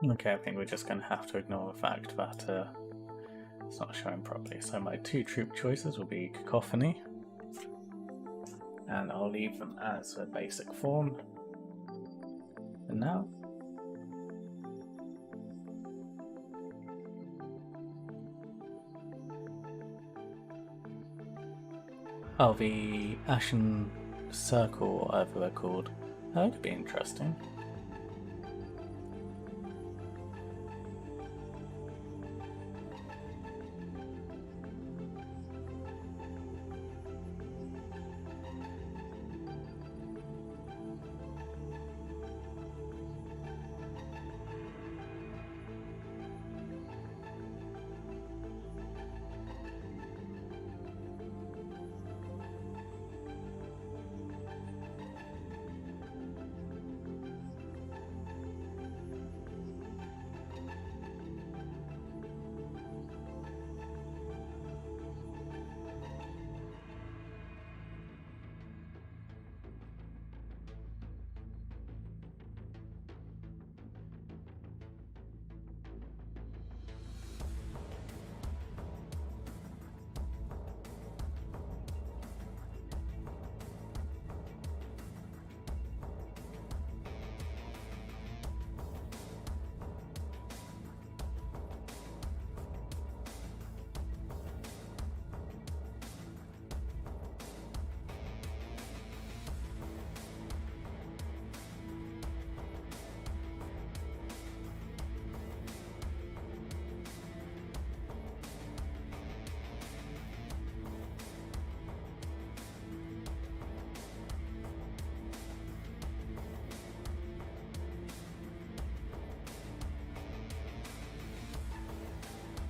Okay, I think we're just going to have to ignore the fact that it's not showing properly. So my 2 troop choices will be Cacophony, and I'll leave them as a basic form. And now, oh, the Ashen Circle, whatever they're called. That could be interesting.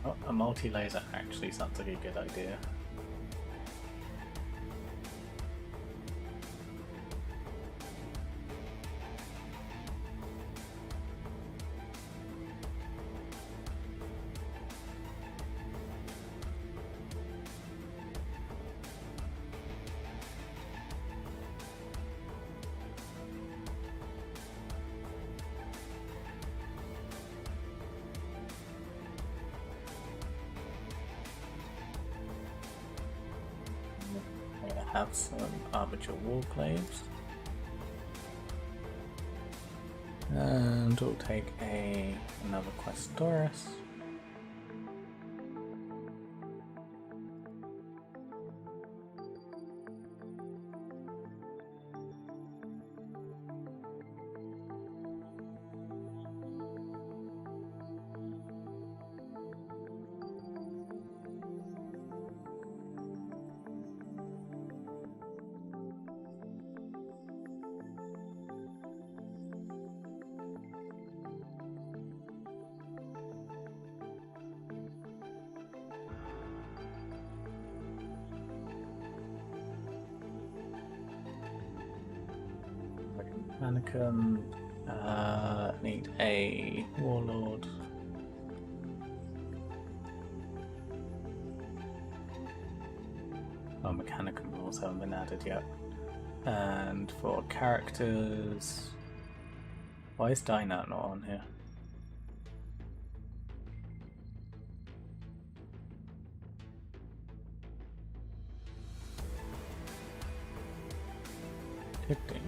Oh, a multi-laser actually sounds like a good idea. Have some armature warclaves, and we'll take another Questoris. Mannequin, need a warlord. Oh, mechanical rules haven't been added yet. And for characters, why is Dynat not on here? Addicting.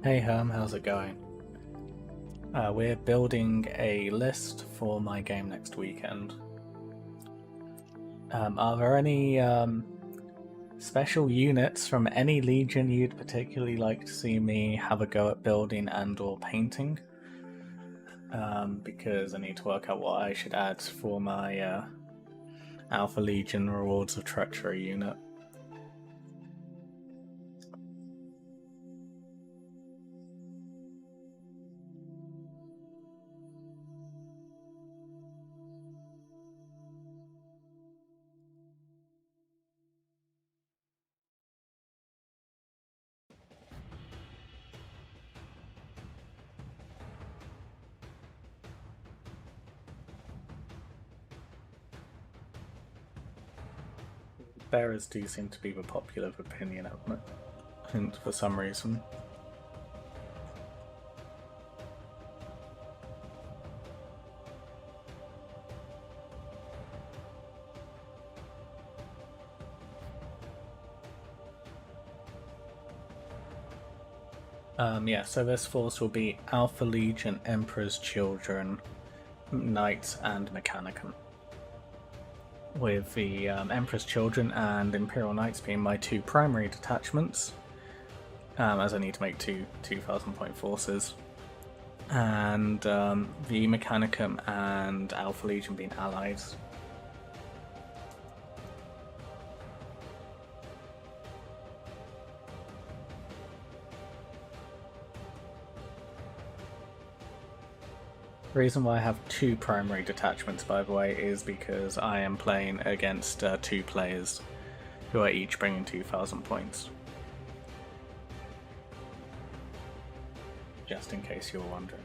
Hey Herm, how's it going? We're building a list for my game next weekend. Are there any special units from any legion you'd particularly like to see me have a go at building and or painting. Because I need to work out what I should add for my Alpha Legion Rewards of Treachery unit. Bearers do seem to be the popular opinion at the moment, for some reason. Yeah, so this force will be Alpha Legion, Emperor's Children, Knights, and Mechanicum. With the Emperor's Children and Imperial Knights being my two primary detachments, as I need to make two 2,000 point forces, and the Mechanicum and Alpha Legion being allies. The reason why I have two primary detachments, by the way, is because I am playing against two players who are each bringing 2,000 points. Just in case you're wondering.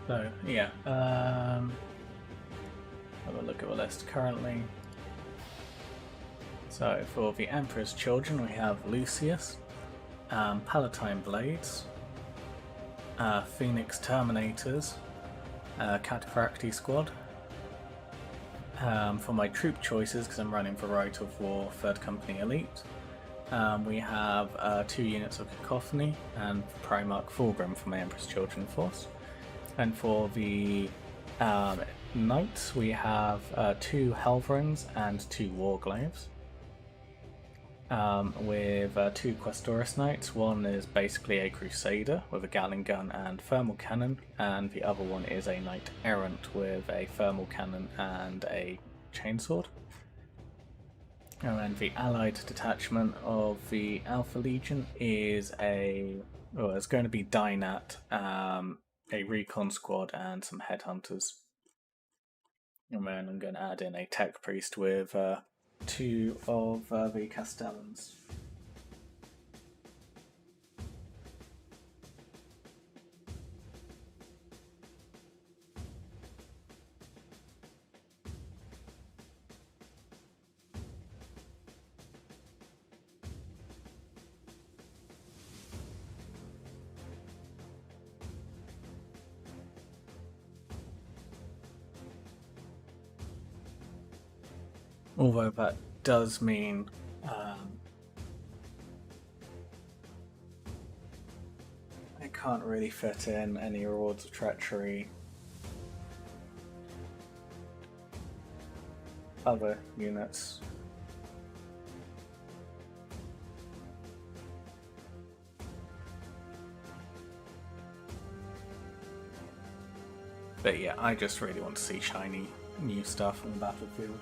So, yeah, have a look at the list currently. So, for the Emperor's Children, we have Lucius, Palatine Blades, Phoenix Terminators, Cataphracti Squad. For my troop choices, because I'm running for Rite of War 3rd Company Elite, we have 2 units of Cacophony and Primarch Fulgrim for my Emperor's Children force. And for the Knights, we have 2 Helverins and 2 Warglaves. With 2 Questoris Knights. One is basically a Crusader with a Gatling gun and thermal cannon, and the other one is a Knight Errant with a thermal cannon and a chainsword. And then the allied detachment of the Alpha Legion is it's going to be Dynat, a recon squad, and some headhunters. And then I'm going to add in a tech priest with 2 of the Castellans. Although that does mean I can't really fit in any rewards of treachery. Other units. But yeah, I just really want to see shiny new stuff on the battlefield.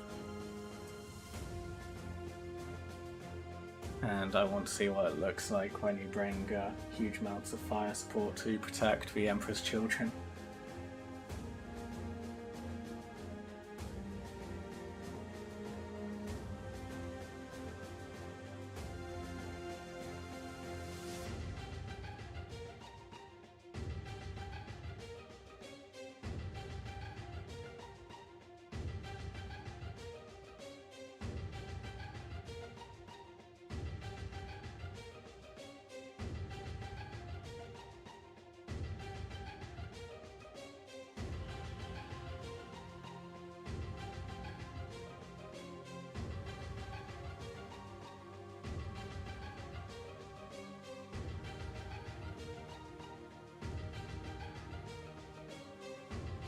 And I want to see what it looks like when you bring huge amounts of fire support to protect the Emperor's children.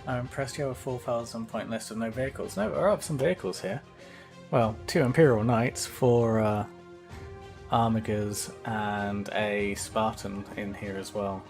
I'm impressed you have a 4,000 point list of no vehicles. No, there are some vehicles here. Well, 2 Imperial Knights, 4 Armigers, and a Spartan in here as well.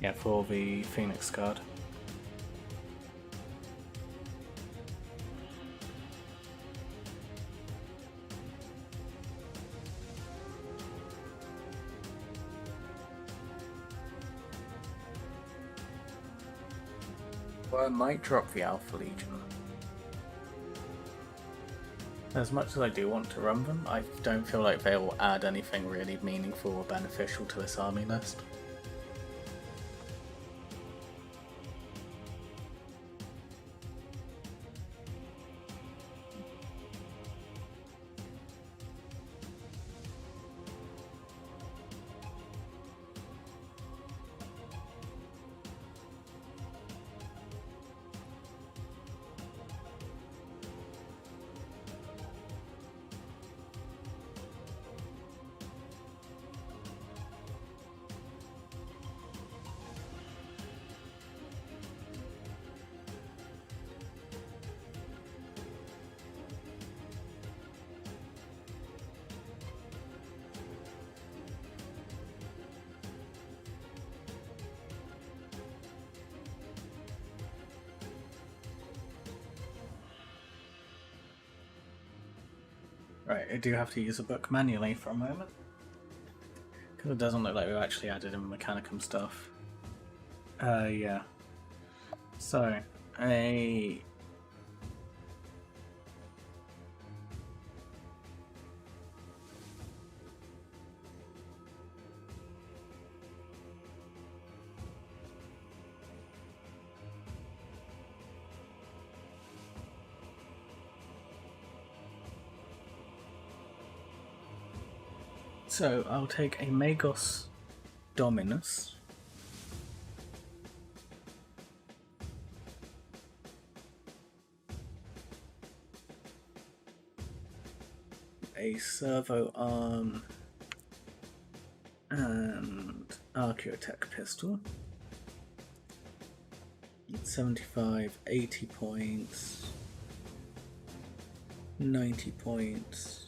Yeah, for the Phoenix Guard. Well, I might drop the Alpha Legion. As much as I do want to run them, I don't feel like they will add anything really meaningful or beneficial to this army list. Right, I do have to use a book manually for a moment, because it doesn't look like we've actually added in Mechanicum stuff. Yeah. So, a So I'll take a Magos Dominus. A Servo Arm and Archaeotech Pistol. 75, 80 points, 90 points.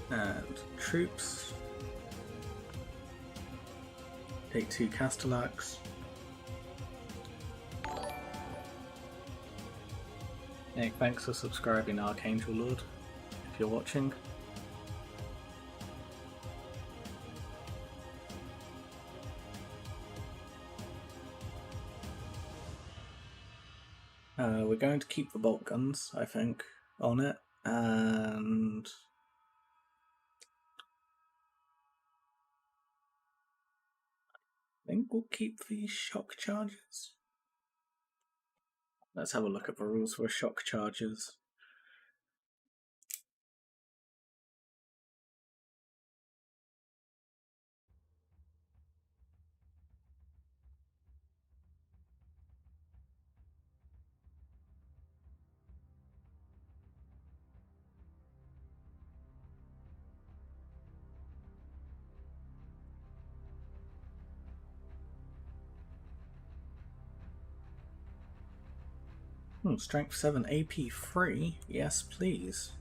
And troops. Take 2 Castellax. Hey, thanks for subscribing, Archangel Lord. you're watching. We're going to keep the bolt guns, I think, on it, and I think we'll keep the shock charges. Let's have a look at the rules for shock charges. Strength 7, AP 3. Yes, please.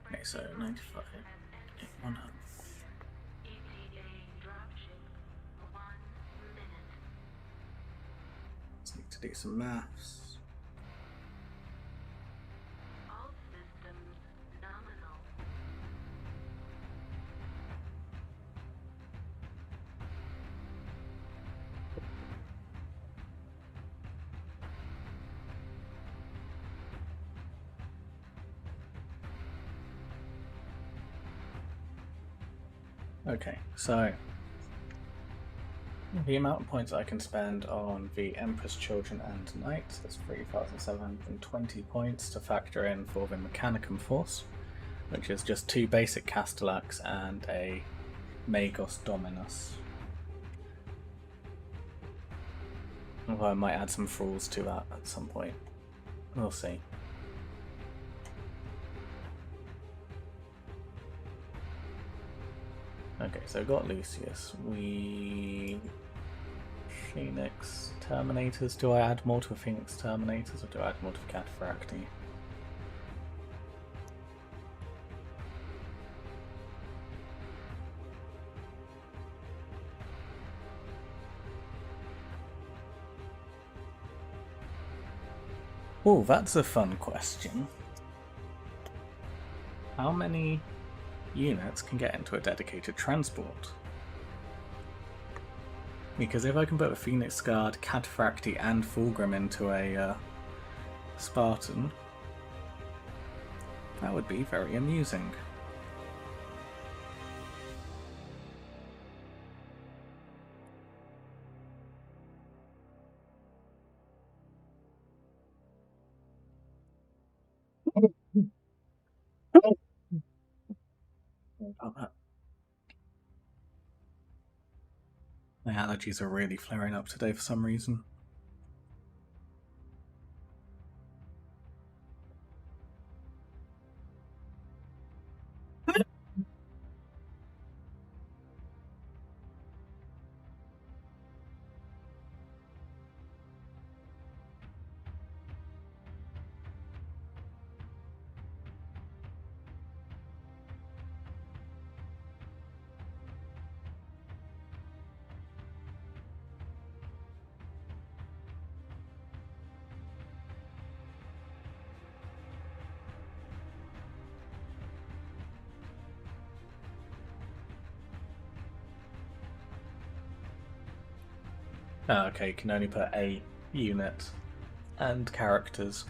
Okay, so 95. 100. Just need to do some maths. Okay, so the amount of points I can spend on the Emperor's Children and Knights is 3,720 points to factor in for the Mechanicum Force, which is just 2 basic Castellax and a Magos Dominus. Although I might add some thralls to that at some point. We'll see. Okay, so we've got Lucius. Phoenix Terminators. Do I add more to Phoenix Terminators or do I add more to Cataphracti? Oh, that's a fun question. How many units can get into a dedicated transport? Because if I can put a Phoenix Guard, Cataphracti and Fulgrim into a Spartan, that would be very amusing. My allergies are really flaring up today for some reason. Oh, okay, you can only put a unit and characters.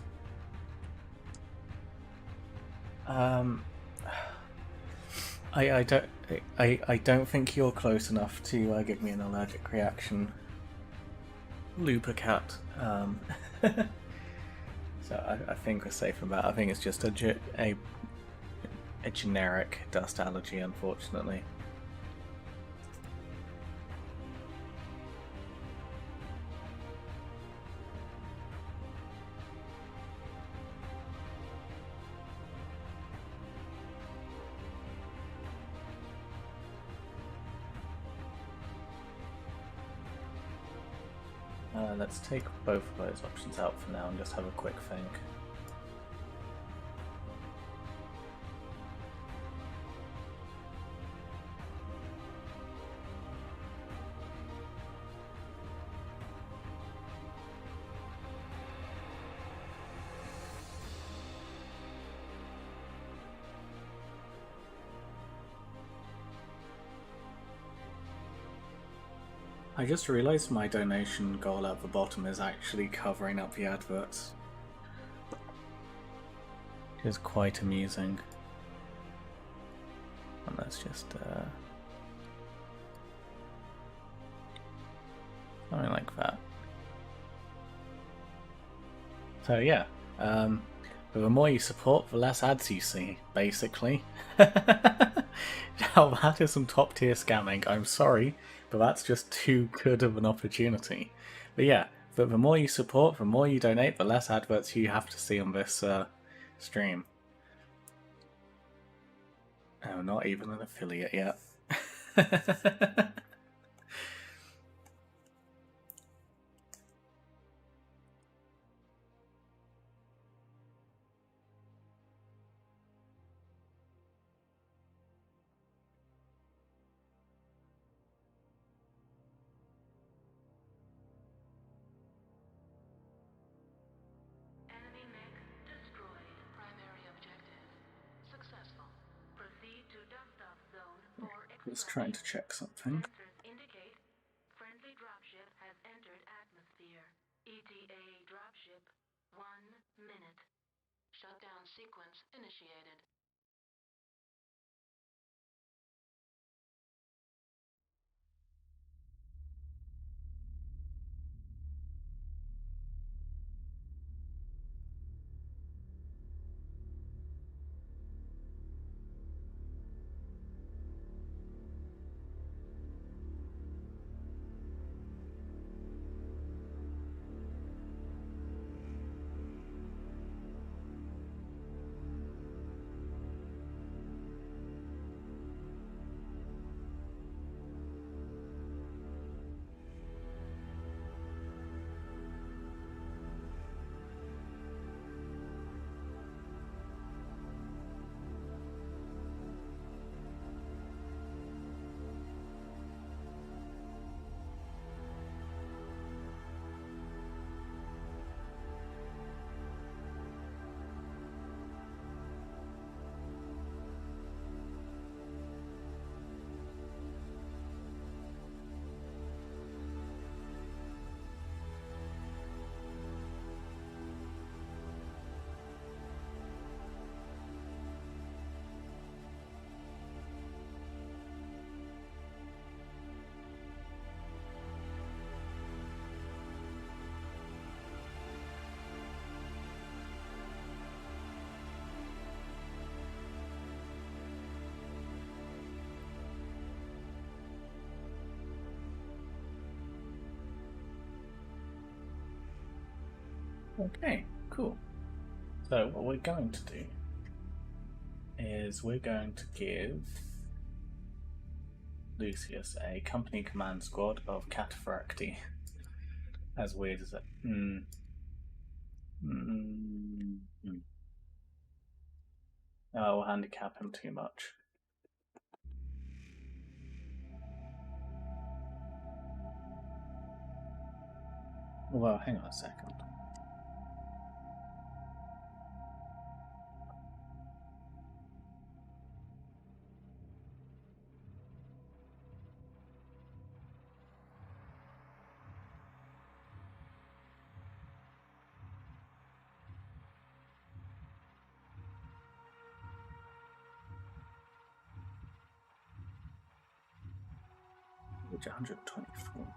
I don't think you're close enough to give me an allergic reaction, Lupercat. So I think we're safe from that. I think it's just a generic dust allergy, unfortunately. Let's take both of those options out for now and just have a quick think. I just realised my donation goal at the bottom is actually covering up the adverts. Which is quite amusing. And let's just something like that. So yeah, the more you support, the less ads you see, basically. Now that is some top tier scamming, I'm sorry, but that's just too good of an opportunity. But yeah, the more you support, the more you donate, the less adverts you have to see on this stream. Oh, not even an affiliate yet. Just trying to check something. Friendly dropship has entered atmosphere. ETA dropship 1 minute. Shutdown sequence initiated. Okay, cool. So what we're going to do is we're going to give Lucius a company command squad of Cataphracti. As weird as it. I'll handicap him too much. Well, hang on a second. Which 124.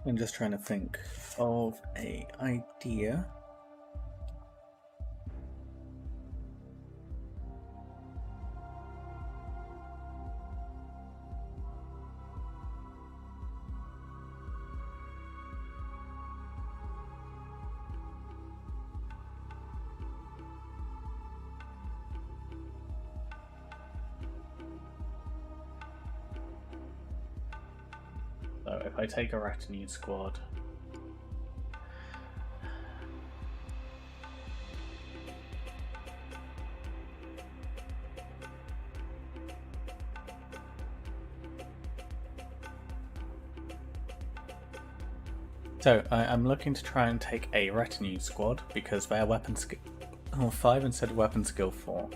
I'm just trying to think of an idea. So if I take a retinue squad, so I'm looking to try and take a retinue squad because their weapon skill 5 instead of weapon skill 4.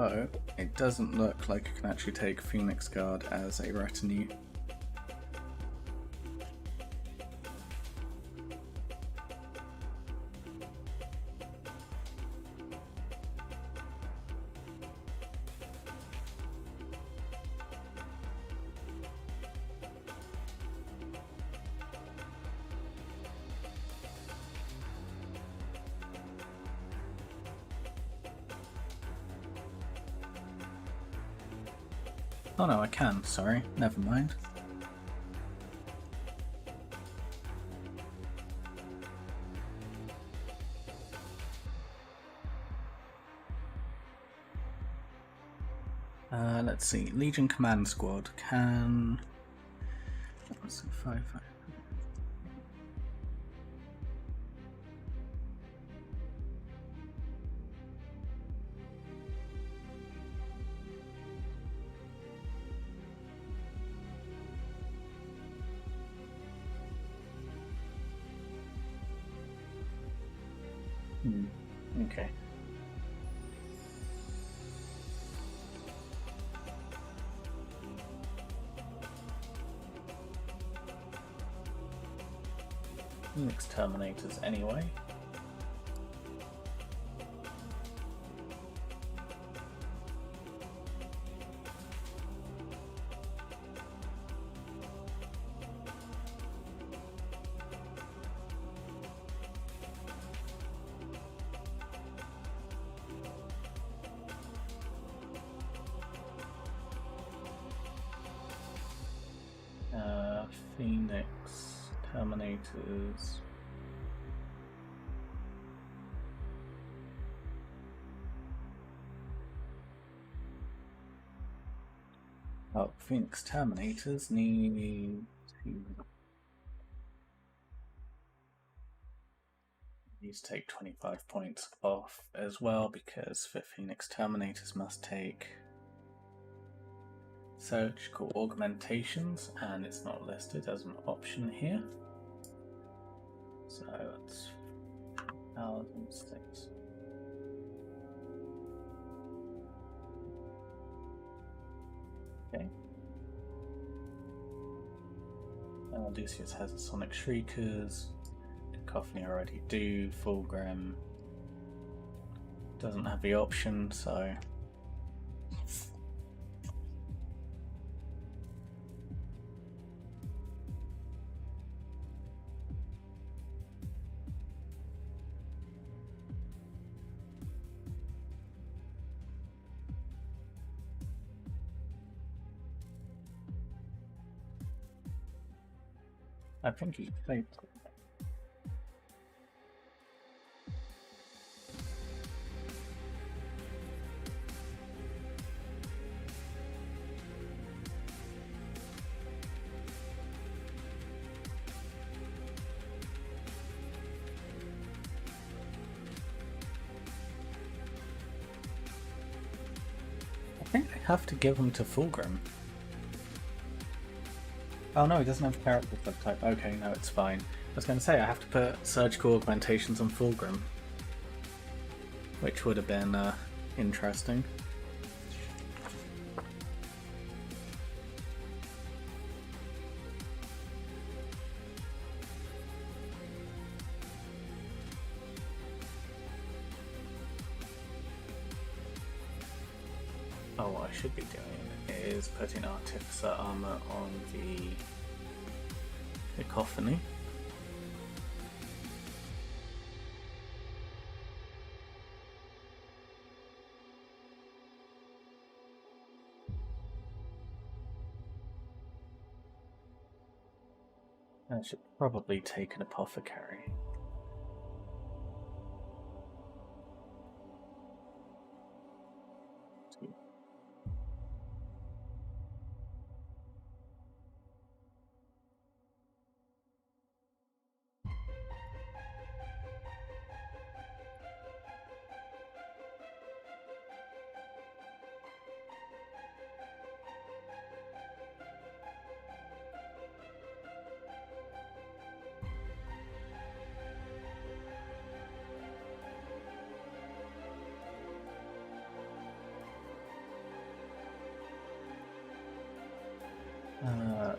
Although, it doesn't look like I can actually take Phoenix Guard as a retinue. Oh no, I can, sorry, never mind. Let's see, Legion Command Squad can... Let's see, 5. Okay. Phoenix Terminators anyway. Phoenix Terminators. Oh, Phoenix Terminators need to take 25 points off as well, because for Phoenix Terminators must take surgical augmentations, and it's not listed as an option here. So that's 1,006. Okay. Lucius has a Sonic Shriekers. Cacophony already do. Fulgrim doesn't have the option, so. I think he played. I think I have to give him to Fulgrim. Oh no, he doesn't have character subtype. Okay, no, it's fine. I was going to say I have to put surgical augmentations on Fulgrim, which would have been interesting. Oh, what I should be doing is putting Artificer armor on the Cacophony. I should probably take an Apothecary. The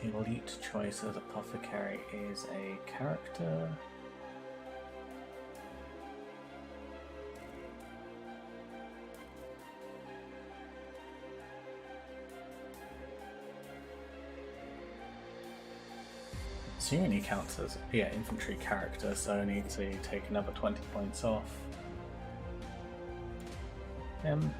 elite choice as apothecary is a character. So he only counts as infantry character, so I need to take another 20 points off him.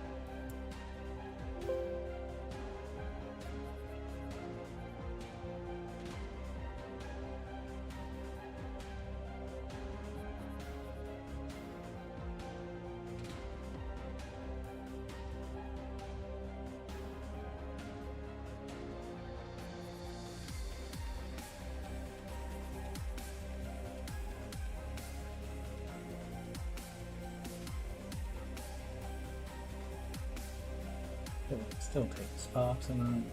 Still take Spartan,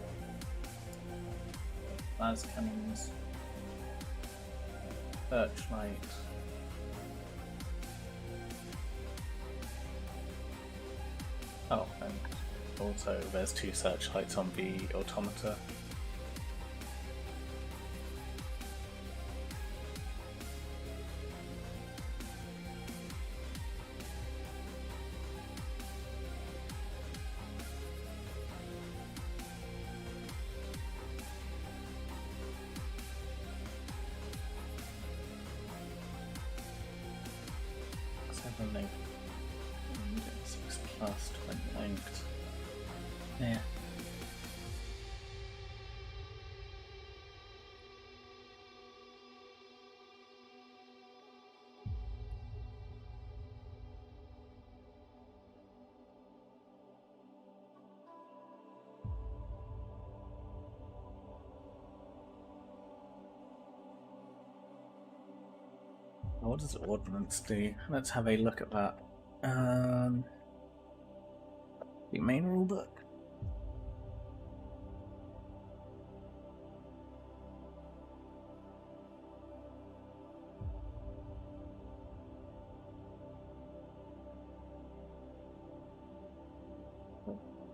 las cannons, searchlight. Oh, and also there's 2 searchlights on the automata. Like 6 plus 20 linked. Yeah. What does ordnance do? Let's have a look at that. The main rulebook.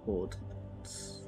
Ordnance.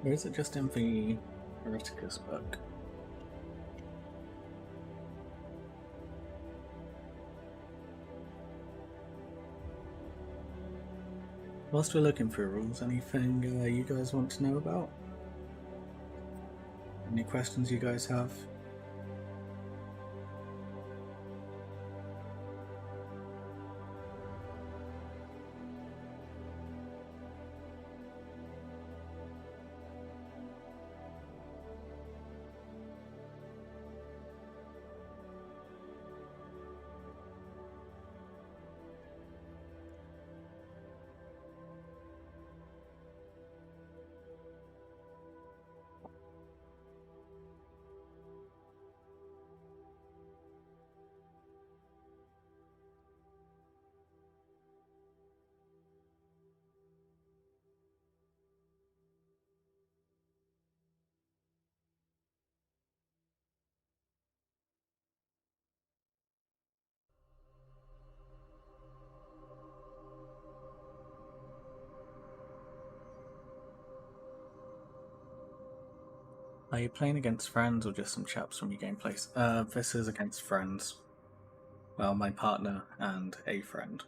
Or is it just in the Hereticus book? Whilst we're looking for rules, anything you guys want to know about? Any questions you guys have? Are you playing against friends or just some chaps from your gameplay? This is against friends. Well, my partner and a friend.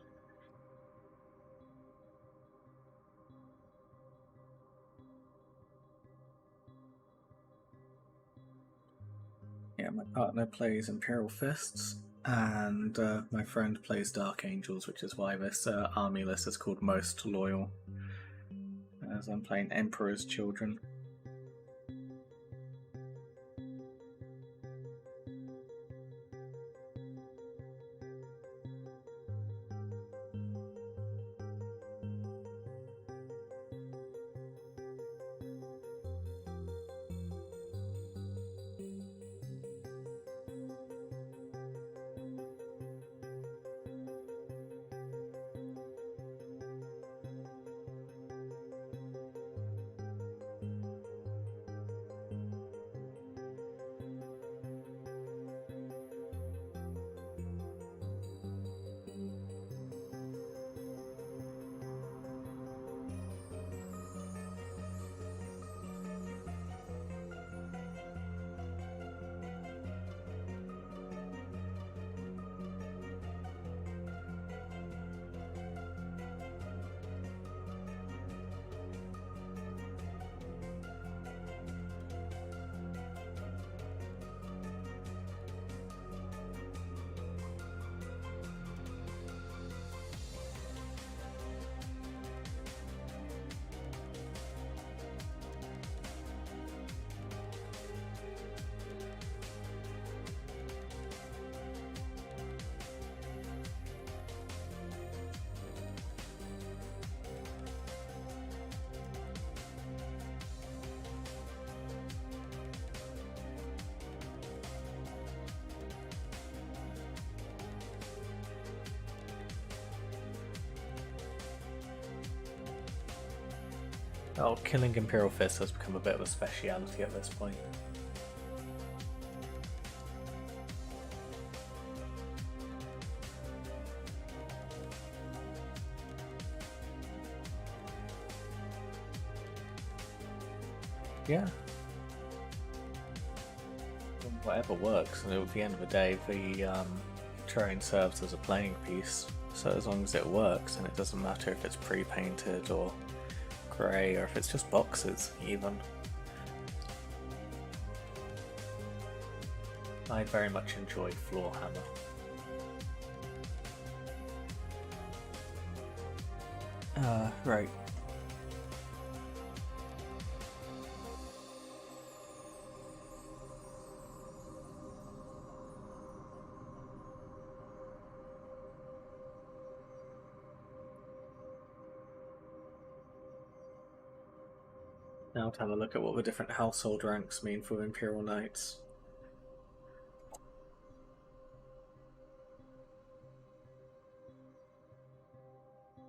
Yeah, my partner plays Imperial Fists. And my friend plays Dark Angels, which is why this army list is called Most Loyal, as I'm playing Emperor's Children. Oh, killing Imperial Fists has become a bit of a speciality at this point. Yeah. Whatever works, and at the end of the day, the terrain serves as a playing piece, so as long as it works, and it doesn't matter if it's pre-painted or grey, or if it's just boxes, even. I very much enjoy Floor Hammer. Right. Now to have a look at what the different household ranks mean for Imperial Knights.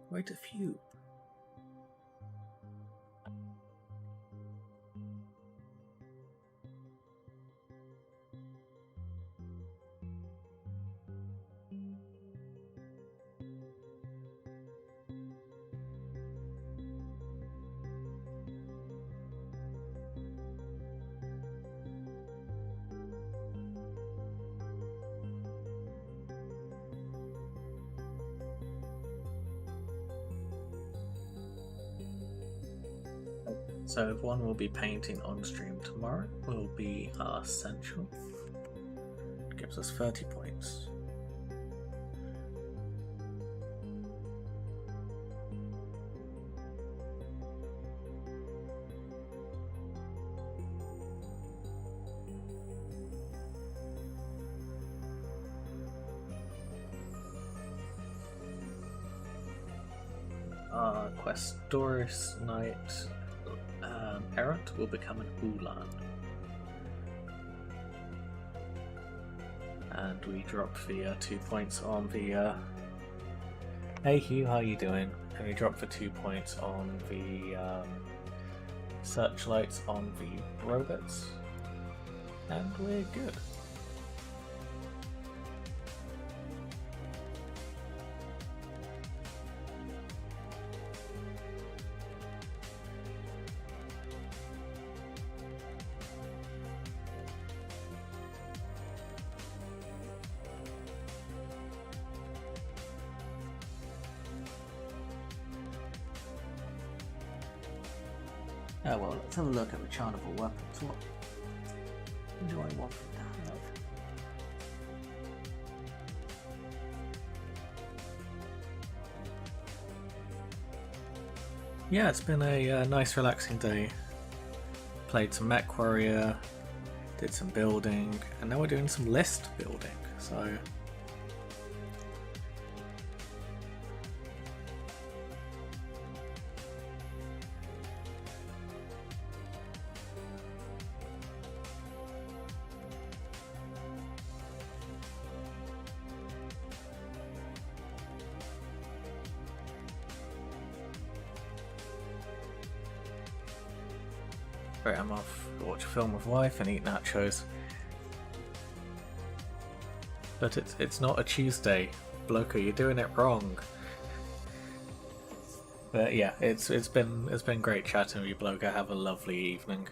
Wait a few. So one we'll be painting on stream tomorrow will be our Central. It gives us 30 points. Our Questoris Knight Errant will become an Ulan. And we drop the 2 points on the Hey Hugh, how you doing? And we drop the 2 points on the searchlights on the robots. And we're good. Oh well, let's have a look at the chart of weapons. What do I want them to have? Yeah, it's been a nice relaxing day. Played some Mech Warrior, did some building, and now we're doing some list building, so... Right, I'm off to watch a film with wife and eat nachos. But it's not a Tuesday, Bloco, you're doing it wrong. But yeah, it's been great chatting with you, Bloco. Have a lovely evening.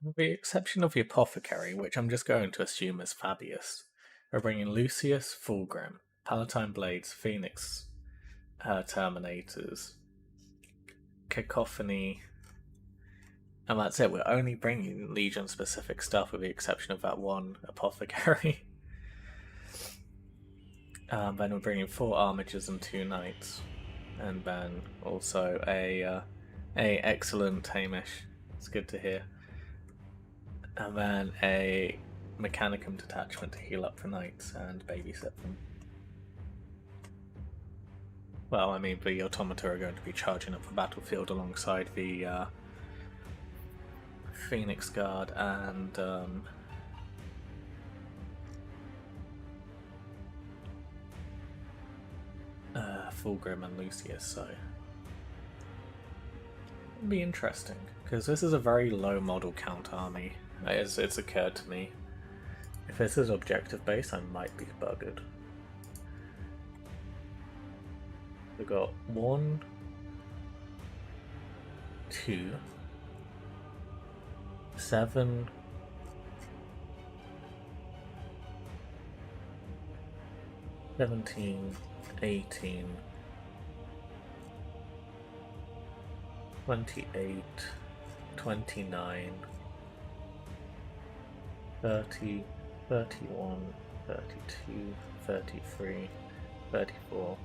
With the exception of the apothecary, which I'm just going to assume is Fabius, we're bringing Lucius, Fulgrim, Palatine Blades, Phoenix, Terminators, Cacophony, and that's it. We're only bringing Legion-specific stuff with the exception of that one apothecary. Then we're bringing 4 Armigers and 2 Knights, and then also a excellent Hamish. It's good to hear. And then a Mechanicum detachment to heal up for Knights and babysit them. Well, I mean, the Automata are going to be charging up the battlefield alongside the Phoenix Guard and Fulgrim and Lucius, so it'll be interesting, because this is a very low model count army. It's occurred to me. If this is objective based, I might be buggered. We've got 1, 2, 7, 17, 18, 28, 29, 30, 31, 32, 33, 34,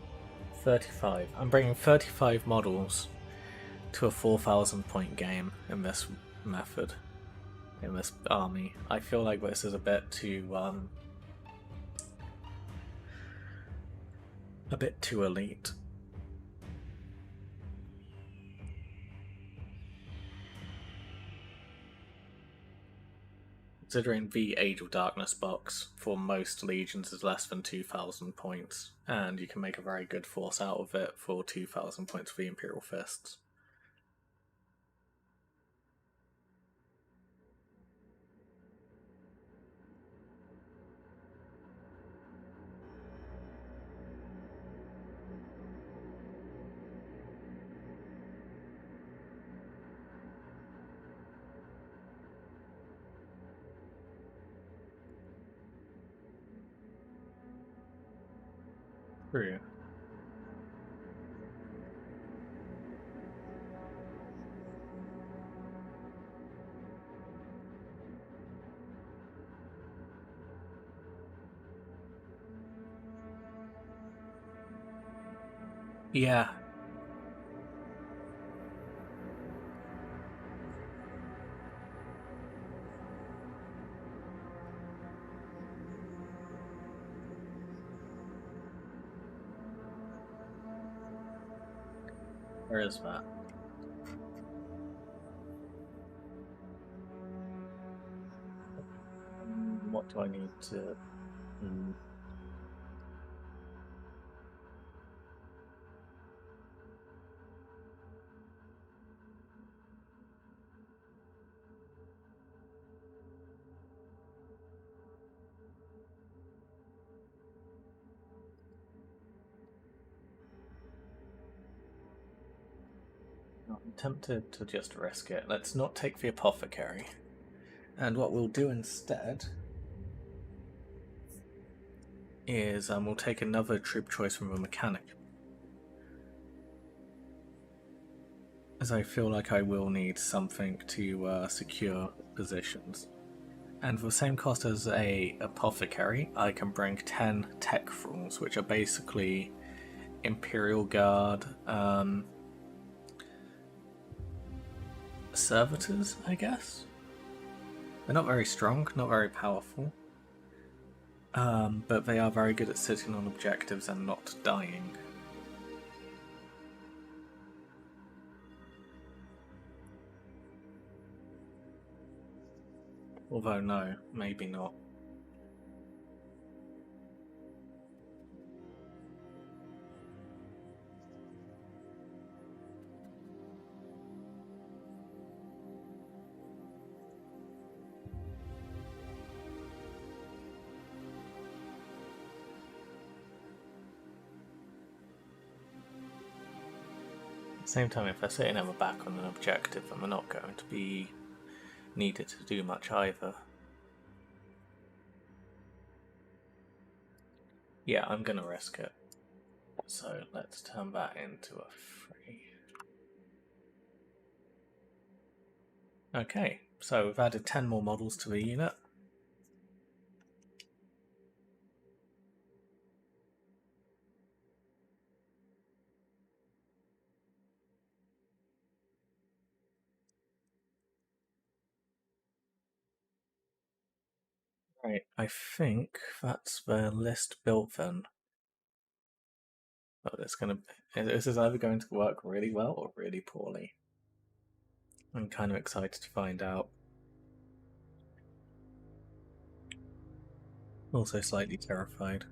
35. I'm bringing 35 models to a 4,000 point game in this method, in this army. I feel like this is a bit too elite. Considering the Age of Darkness box for most legions is less than 2,000 points, and you can make a very good force out of it for 2,000 points for the Imperial Fists. True. Yeah. Where is that? What do I need to... I'm tempted to just risk it. Let's not take the apothecary. And what we'll do instead is we'll take another troop choice from a mechanic. As I feel like I will need something to secure positions. And for the same cost as a apothecary, I can bring 10 tech thralls, which are basically Imperial Guard servitors, I guess. They're not very strong, not very powerful, but they are very good at sitting on objectives and not dying. Although no, maybe not. At the same time, if they're sitting at the back on an objective, then we're not going to be needed to do much either. Yeah, I'm gonna risk it. So let's turn that into a 3. Okay, so we've added 10 more models to the unit. Right, I think that's the list built then. But this is either going to work really well or really poorly. I'm kind of excited to find out. Also slightly terrified.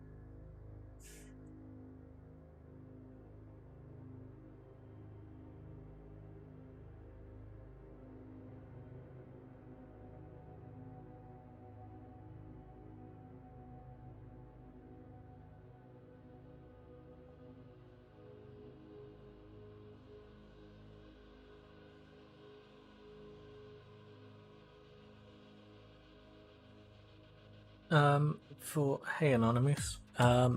Hey Anonymous,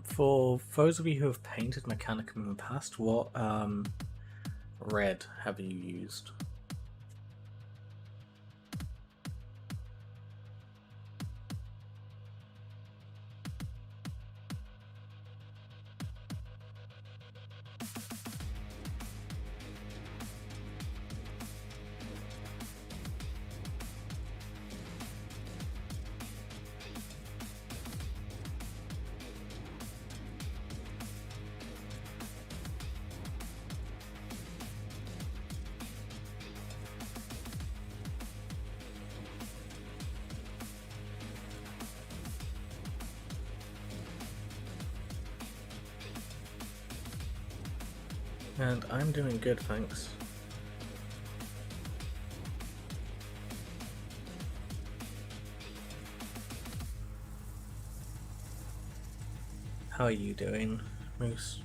for those of you who have painted Mechanicum in the past, what red have you used? And I'm doing good, thanks. How are you doing, Moose?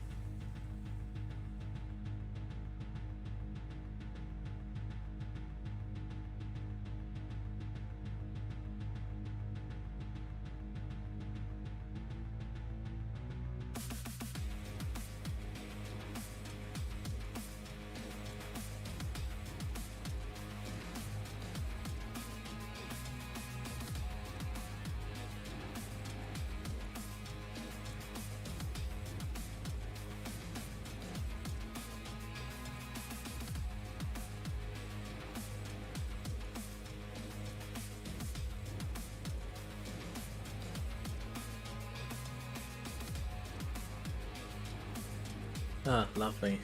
Ah, lovely.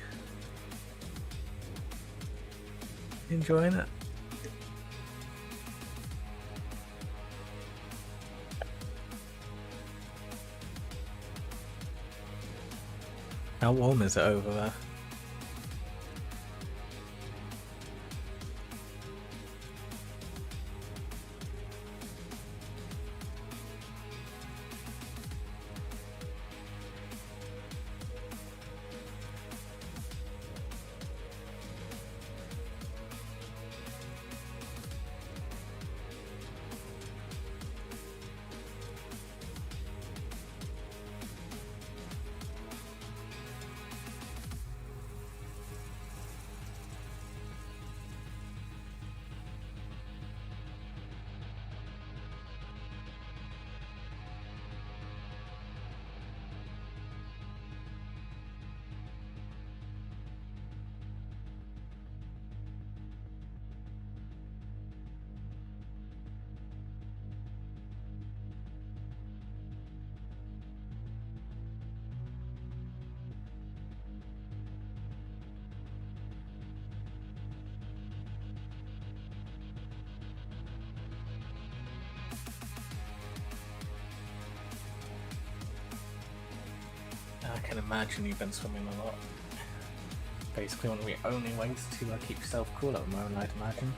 Enjoying it? How warm is it over there? I can imagine you've been swimming a lot. Basically one of the only ways to keep yourself cool at the moment, I'd imagine.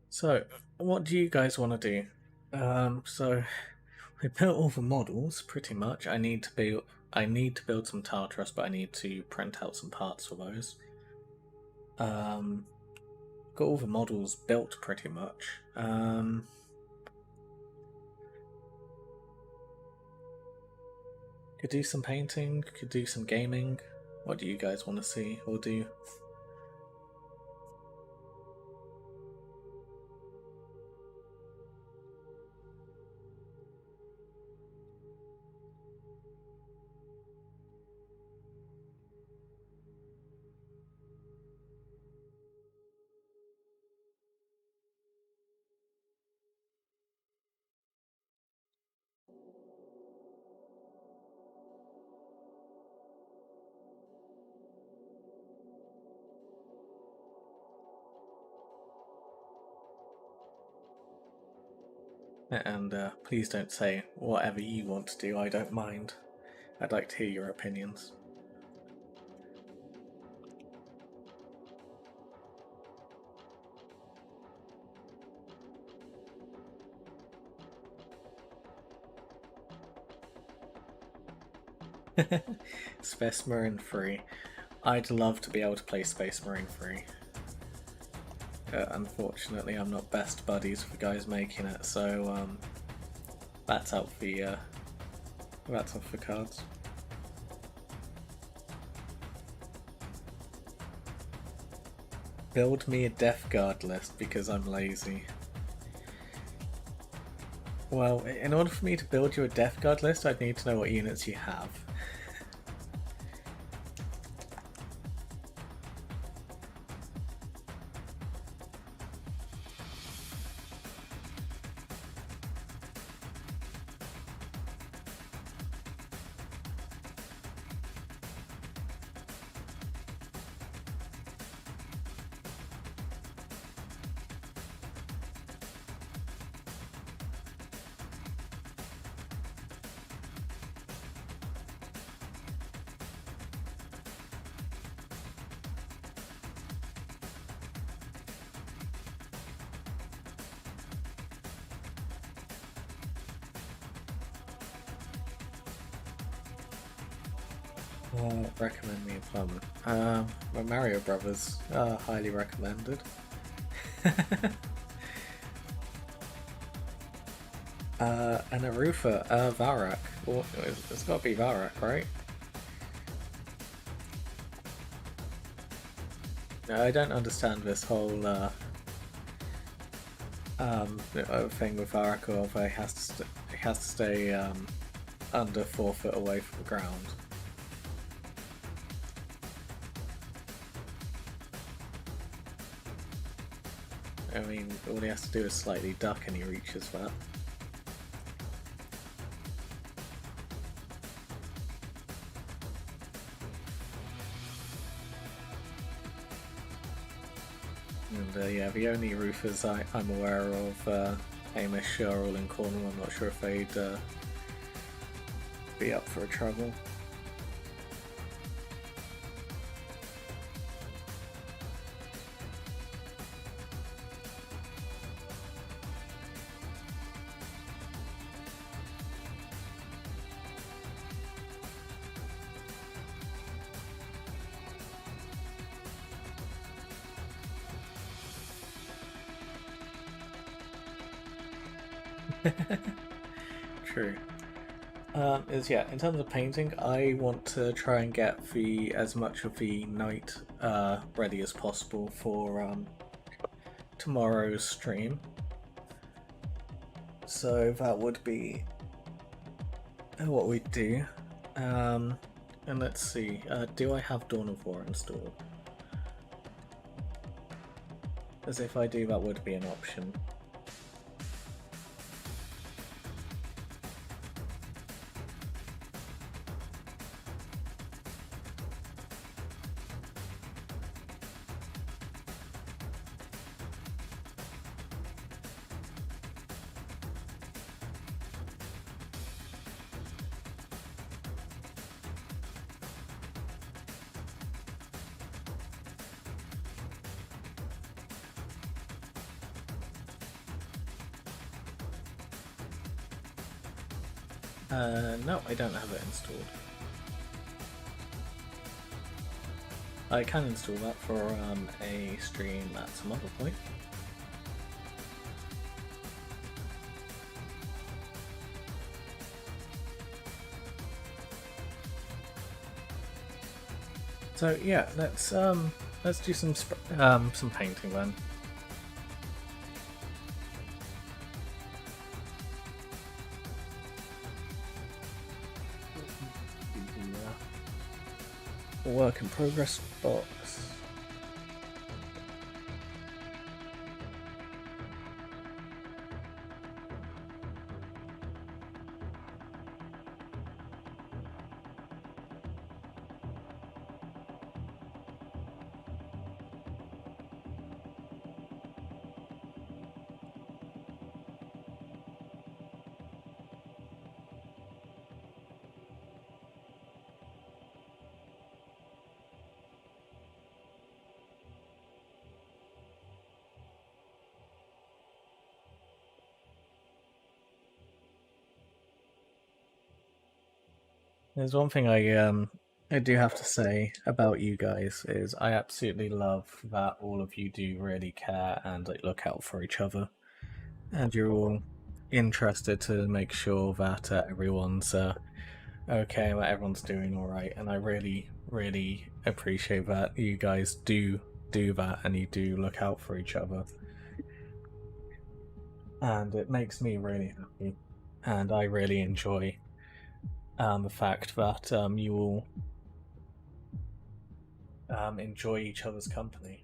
So, what do you guys want to do? So we built all the models pretty much. I need to build some tile truss, but I need to print out some parts for those. Got all the models built pretty much. Could do some painting, could do some gaming. What do you guys want to see or do? And please don't say whatever you want to do, I don't mind. I'd like to hear your opinions. Space Marine free. I'd love to be able to play Space Marine free. Unfortunately, I'm not best buddies with the guys making it, so that's out for that's off the cards. Build me a Death Guard list because I'm lazy. Well, in order for me to build you a Death Guard list, I'd need to know what units you have. Recommend me a plum. My Mario Brothers are highly recommended. And a Rufa, Varak. Well, it's got to be Varak, right? No, I don't understand this whole thing with Varak, or if he has to stay under 4 foot away from the ground. I mean, all he has to do is slightly duck and he reaches that. And yeah, the only roofers I'm aware of, Hamish, Sherrill and Cornwall. I'm not sure if they'd be up for a trouble. True. In terms of painting, I want to try and get as much of the night ready as possible for tomorrow's stream. So that would be what we do. And let's see, do I have Dawn of War installed? As if I do, that would be an option. No, I don't have it installed. I can install that for a stream at some other point. So yeah, let's do some painting then. Work in progress box. There's one thing I do have to say about you guys is I absolutely love that all of you do really care and like look out for each other, and you're all interested to make sure that everyone's okay, that everyone's doing all right, and I really appreciate that you guys do that and you do look out for each other, and it makes me really happy, and I really enjoy the fact that you all enjoy each other's company.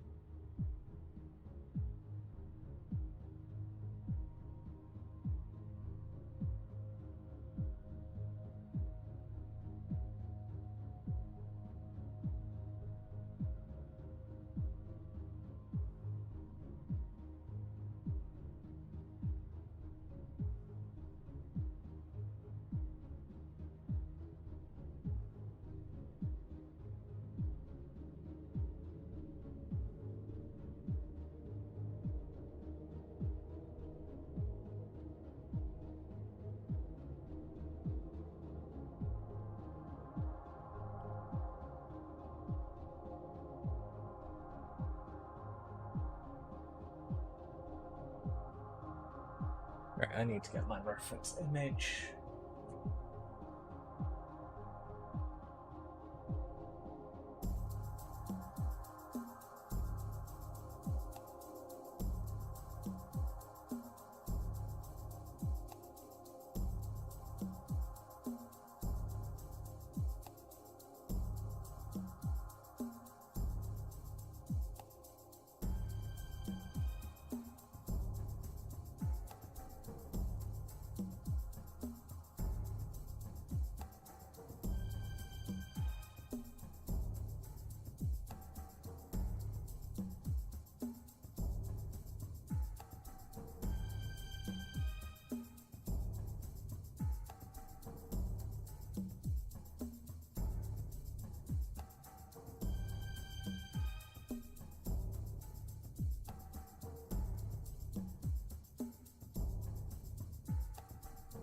Right, I need to get my reference image.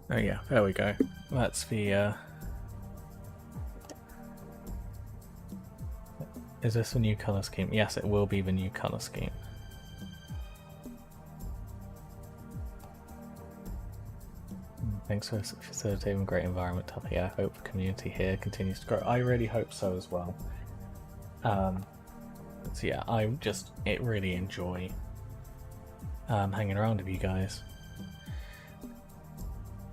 Oh yeah, there we go. That's the Is this a new colour scheme? Yes, it will be the new colour scheme. Thanks for facilitating a great environment, Tuppy. I hope the community here continues to grow. I really hope so as well. So yeah, really enjoy hanging around with you guys.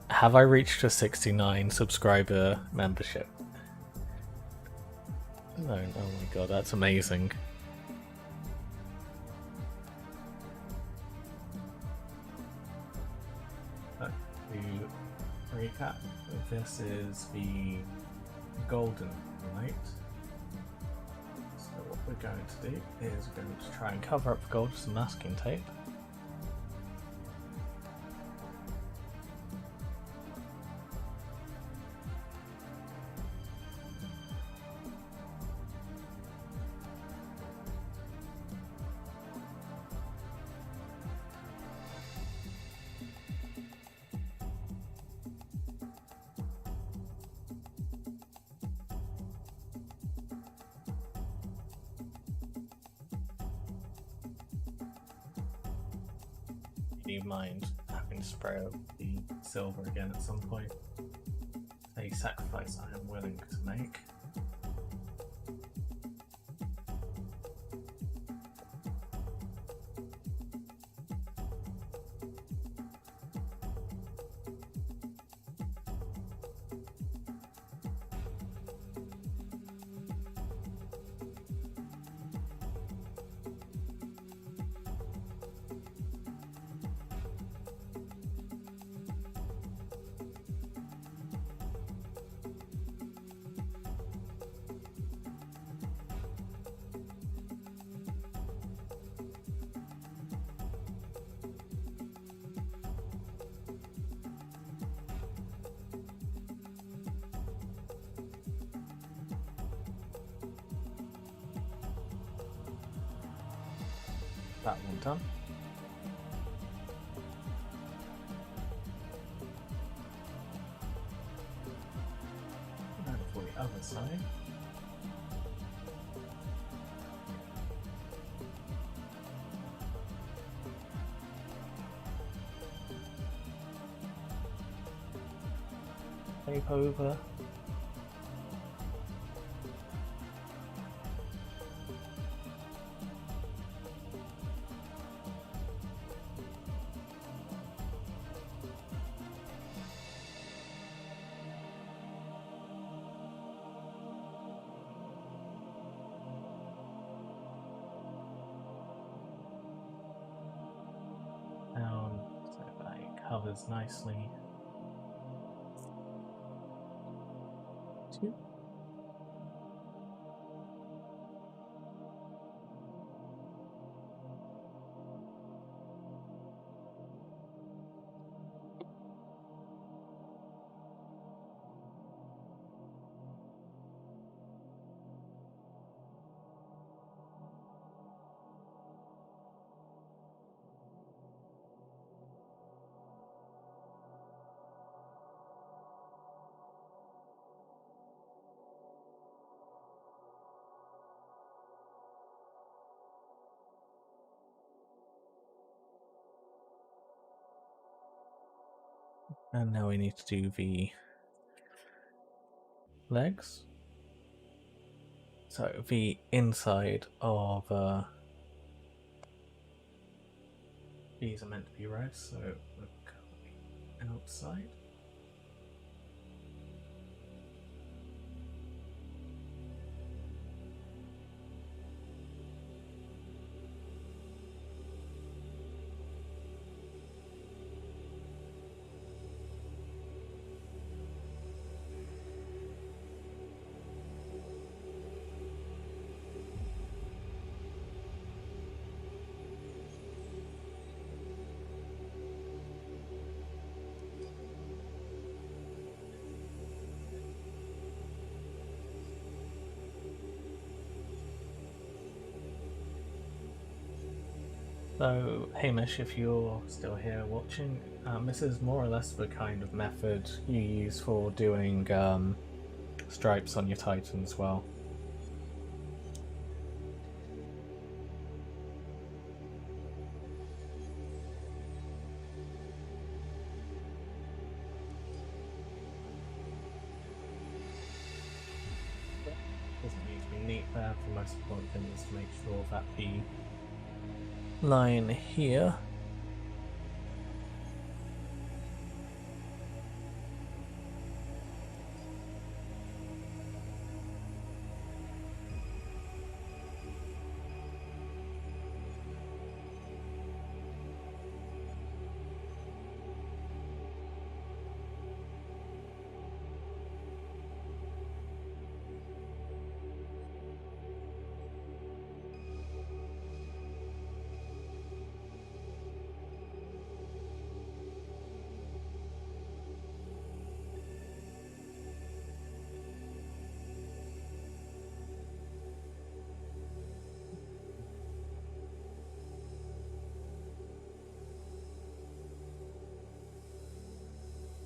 Have I reached a 69 subscriber membership? No, oh my god, that's amazing. To recap, this is the golden light. So what we're going to do is we're going to try and cover up the gold with some masking tape. Do you mind having to spray out the silver again at some point? A sacrifice I am willing to make. That one done. And for the other side. Tape over. Down so that it covers nicely. Two. And now we need to do the legs. So the inside of these are meant to be red, so we'll cover the outside. So, Hamish, if you're still here watching, this is more or less the kind of method you use for doing stripes on your Titan as well. neat there. The most important thing is to make sure that the line here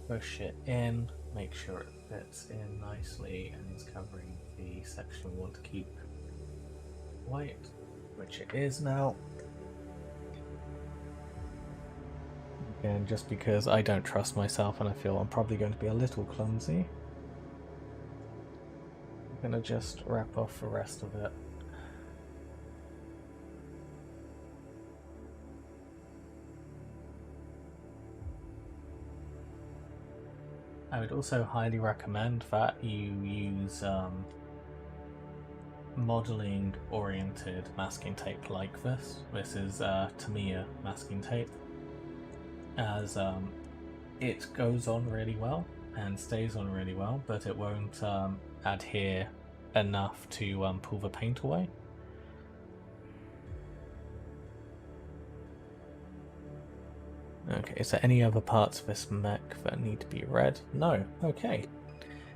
push it in, make sure it fits in nicely and is covering the section we want to keep white, which it is now. Again, just because I don't trust myself and I feel I'm probably going to be a little clumsy, I'm going to just wrap off the rest of it. I would also highly recommend that you use modeling oriented masking tape like this. This is Tamiya masking tape, as it goes on really well and stays on really well, but it won't adhere enough to pull the paint away. Okay, is there any other parts of this mech that need to be red? No. Okay.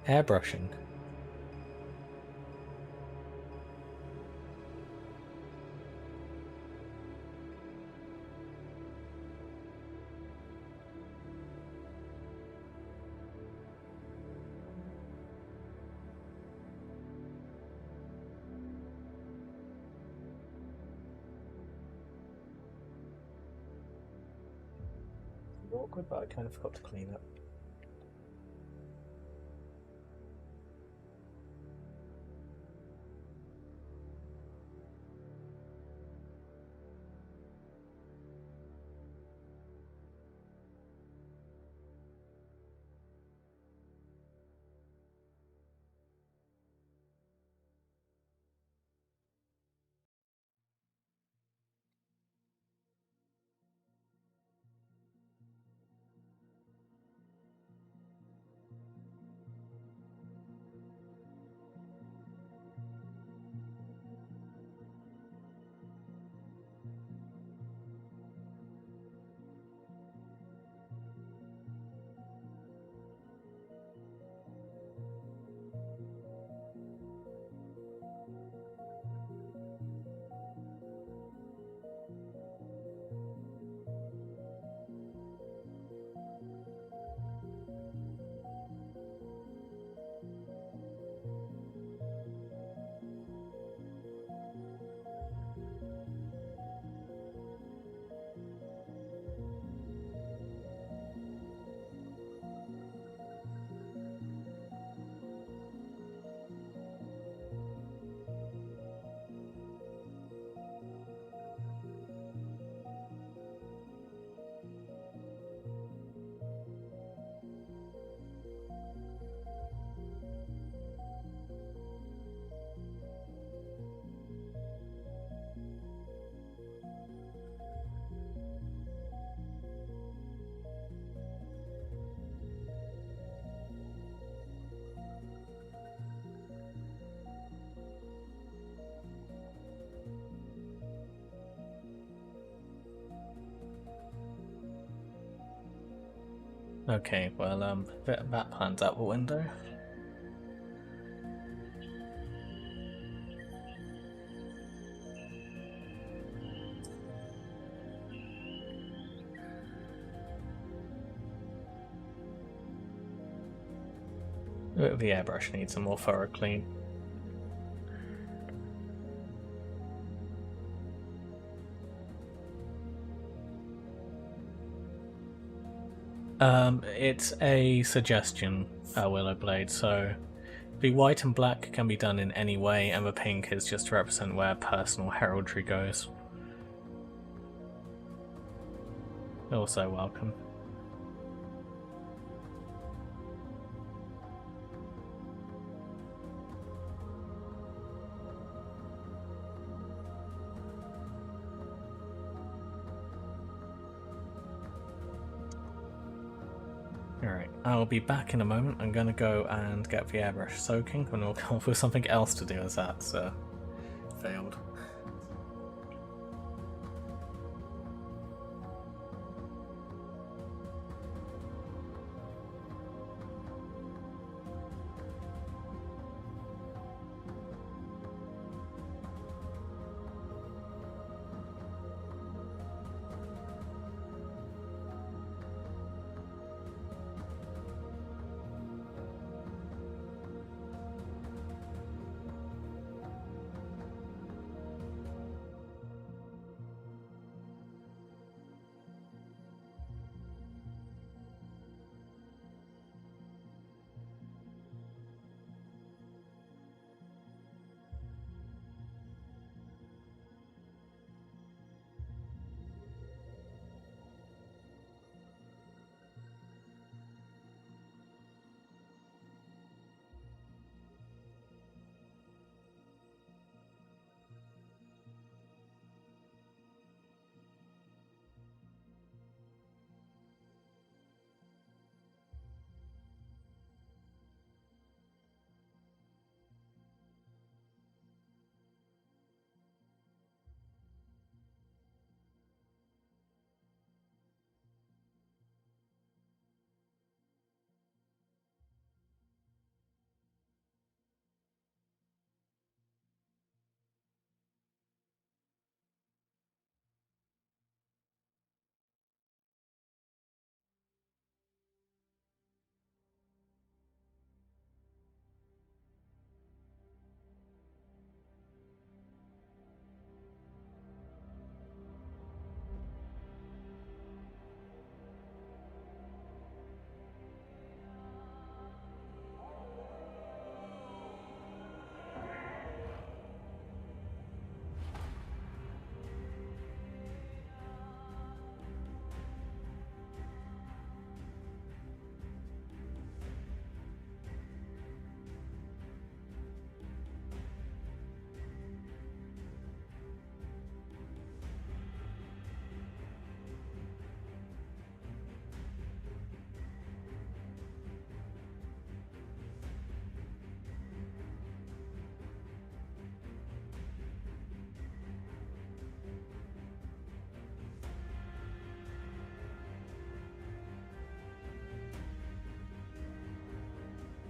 Airbrushing. Awkward, but I kind of forgot to clean it. Okay, well, that plan's out the window. The airbrush needs some more thorough clean. It's a suggestion, Willowblade, so The white and black can be done in any way, and the pink is just to represent where personal heraldry goes. Also welcome. Alright, I'll be back in a moment. I'm gonna go and get the airbrush soaking, and we'll come up with something else to do as that's failed.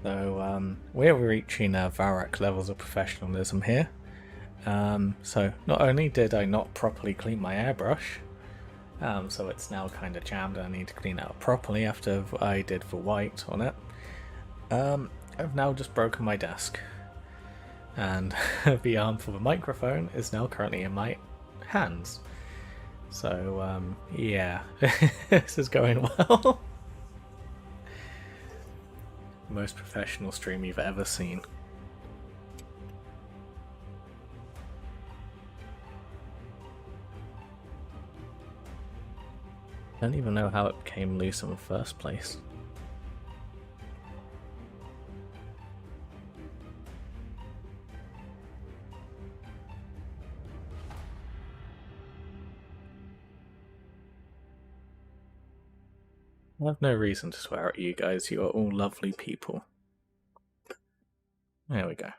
So we're reaching Varak levels of professionalism here. So not only did I not properly clean my airbrush, so it's now kind of jammed and I need to clean it up properly after I did the white on it. I've now just broken my desk, and the arm for the microphone is now currently in my hands. So yeah, this is going well. Most professional stream you've ever seen. I don't even know how it became loose in the first place. I have no reason to swear at you guys, you are all lovely people. There we go.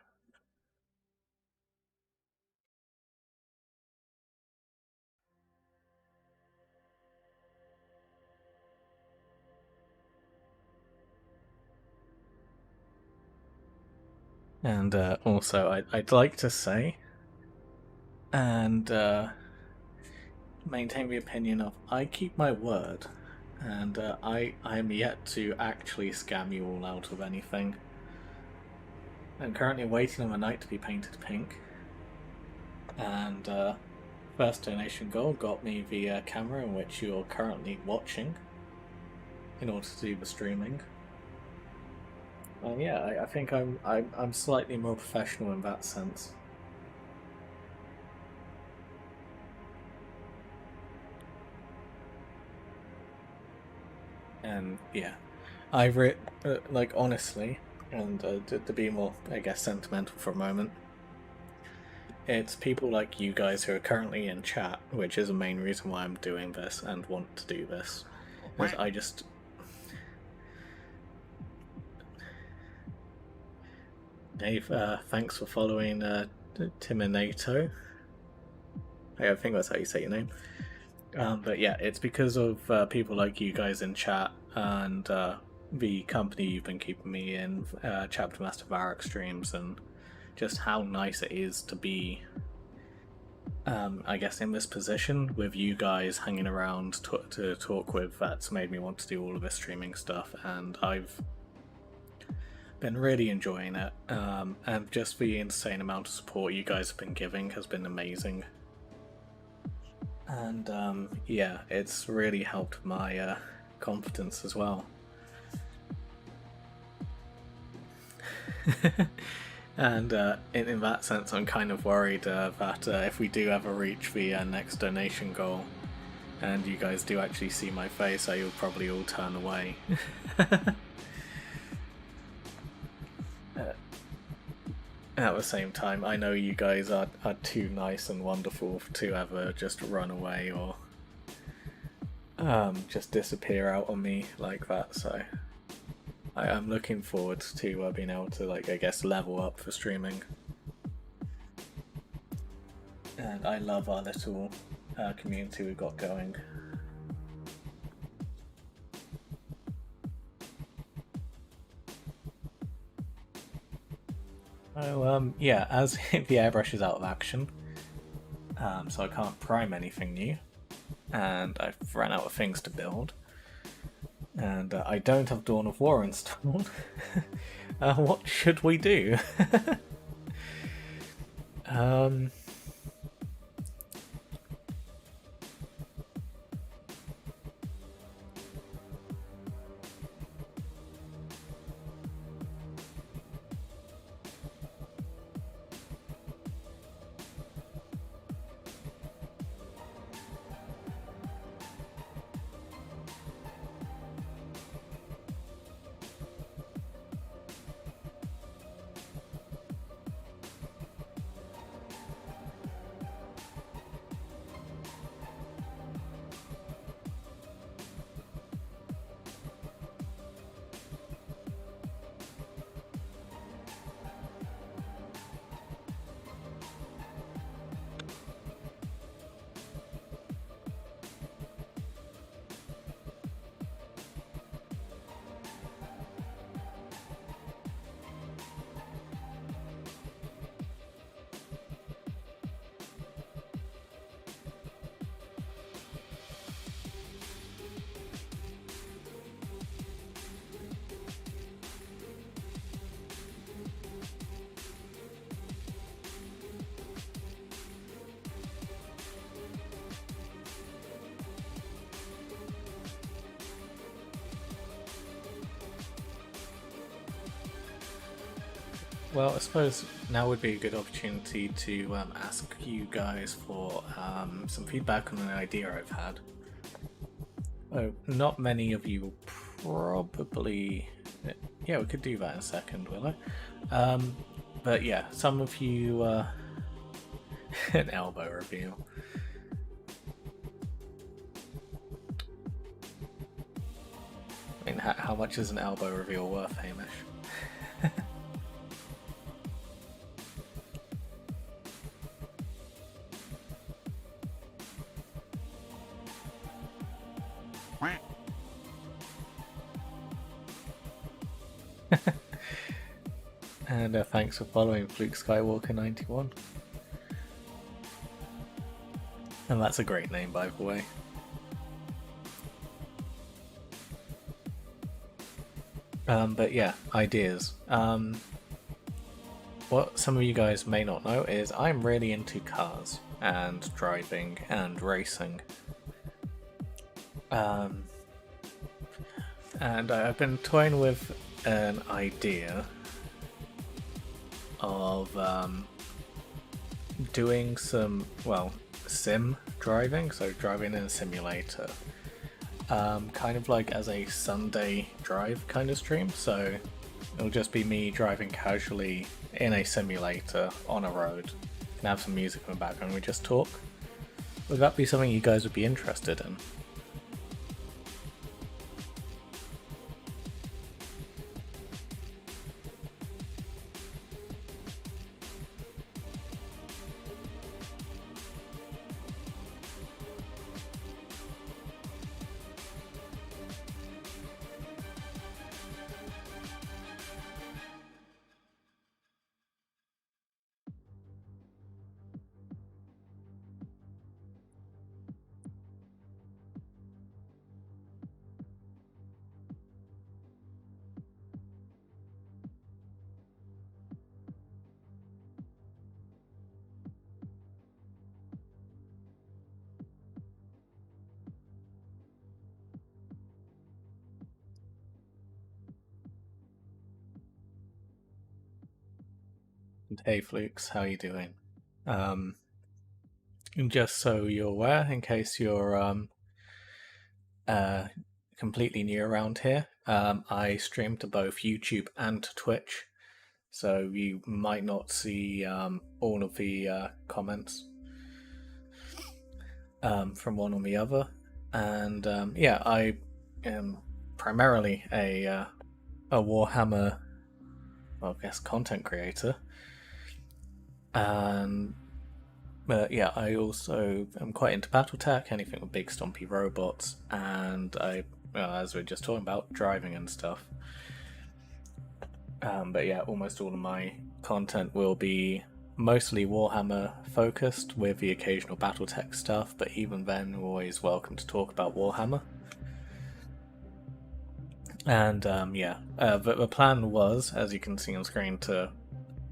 And also, I'd like to say, and maintain the opinion of, I keep my word. And I am yet to actually scam you all out of anything. I'm currently waiting on the night to be painted pink. And first donation goal got me the camera in which you're currently watching in order to do the streaming. And yeah, I think I'm slightly more professional in that sense. And yeah, like honestly, and to be more, I guess, sentimental for a moment, it's people like you guys who are currently in chat, which is the main reason why I'm doing this and want to do this. Because I just. Dave, thanks for following Timinato. I think that's how you say your name. But yeah, it's because of people like you guys in chat and the company you've been keeping me in, Chapter Master Varric streams, and just how nice it is to be, I guess, in this position with you guys hanging around to talk with. That's made me want to do all of this streaming stuff, and I've been really enjoying it. And just the insane amount of support you guys have been giving has been amazing. And yeah, it's really helped my confidence as well. And in that sense, I'm kind of worried that if we do ever reach the next donation goal, and you guys do actually see my face, you'll probably all turn away. At the same time, I know you guys are too nice and wonderful to ever just run away or just disappear out on me like that, so I'm looking forward to being able to, like, I guess, level up for streaming. And I love our little community we've got going. So, yeah, as the airbrush is out of action, so I can't prime anything new, and I've run out of things to build, and I don't have Dawn of War installed. What should we do? Well, I suppose now would be a good opportunity to ask you guys for some feedback on an idea I've had. Oh, not many of you probably... Yeah, we could do that in a second, will I? But yeah, some of you... an elbow reveal. I mean, how much is an elbow reveal worth, Hamish? And thanks for following Fluke Skywalker 91. And that's a great name, by the way. But yeah, ideas. What some of you guys may not know is I'm really into cars and driving and racing. And I've been toying with an idea of doing some, well, sim driving, so driving in a simulator, kind of like as a Sunday drive kind of stream. So it'll just be me driving casually in a simulator on a road, and have some music in the background and we just talk. Would that be something you guys would be interested in? Hey Flukes, how you doing? Just so you're aware, in case you're completely new around here, I stream to both YouTube and Twitch, so you might not see all of the comments from one or the other. And yeah, I am primarily a Warhammer, well, I guess, content creator. And yeah, I also am quite into BattleTech, anything with big stompy robots, and I, as we are just talking about, driving and stuff. But yeah, almost all of my content will be mostly Warhammer focused, with the occasional BattleTech stuff, but even then we're always welcome to talk about Warhammer. And yeah, the plan was, as you can see on screen, to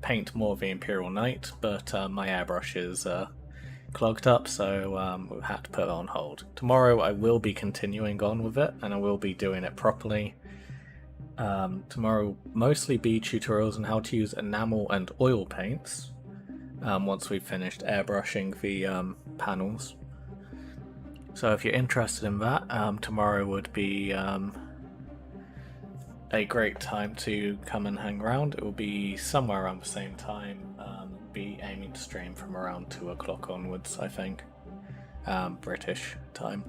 paint more of the Imperial Knight, but my airbrush is clogged up, so we've had to put it on hold. Tomorrow I will be continuing on with it, and I will be doing it properly. Tomorrow will mostly be tutorials on how to use enamel and oil paints, once we've finished airbrushing the panels. So if you're interested in that, tomorrow would be a great time to come and hang around. It will be somewhere around the same time. Be aiming to stream from around 2 o'clock onwards, I think, British time.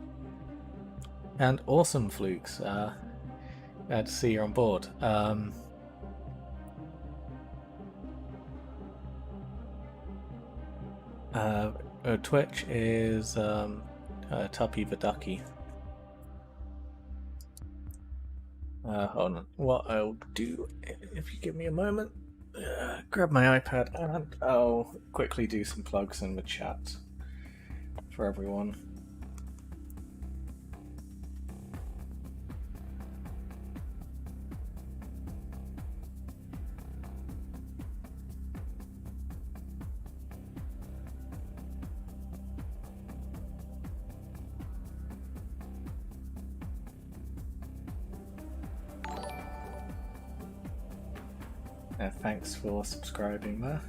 And awesome, Flukes. Glad to see you're on board. Twitch is Tuppy the Ducky. Hold on. What I'll do, if you give me a moment, grab my iPad and I'll quickly do some plugs in the chat for everyone. Thanks for subscribing there,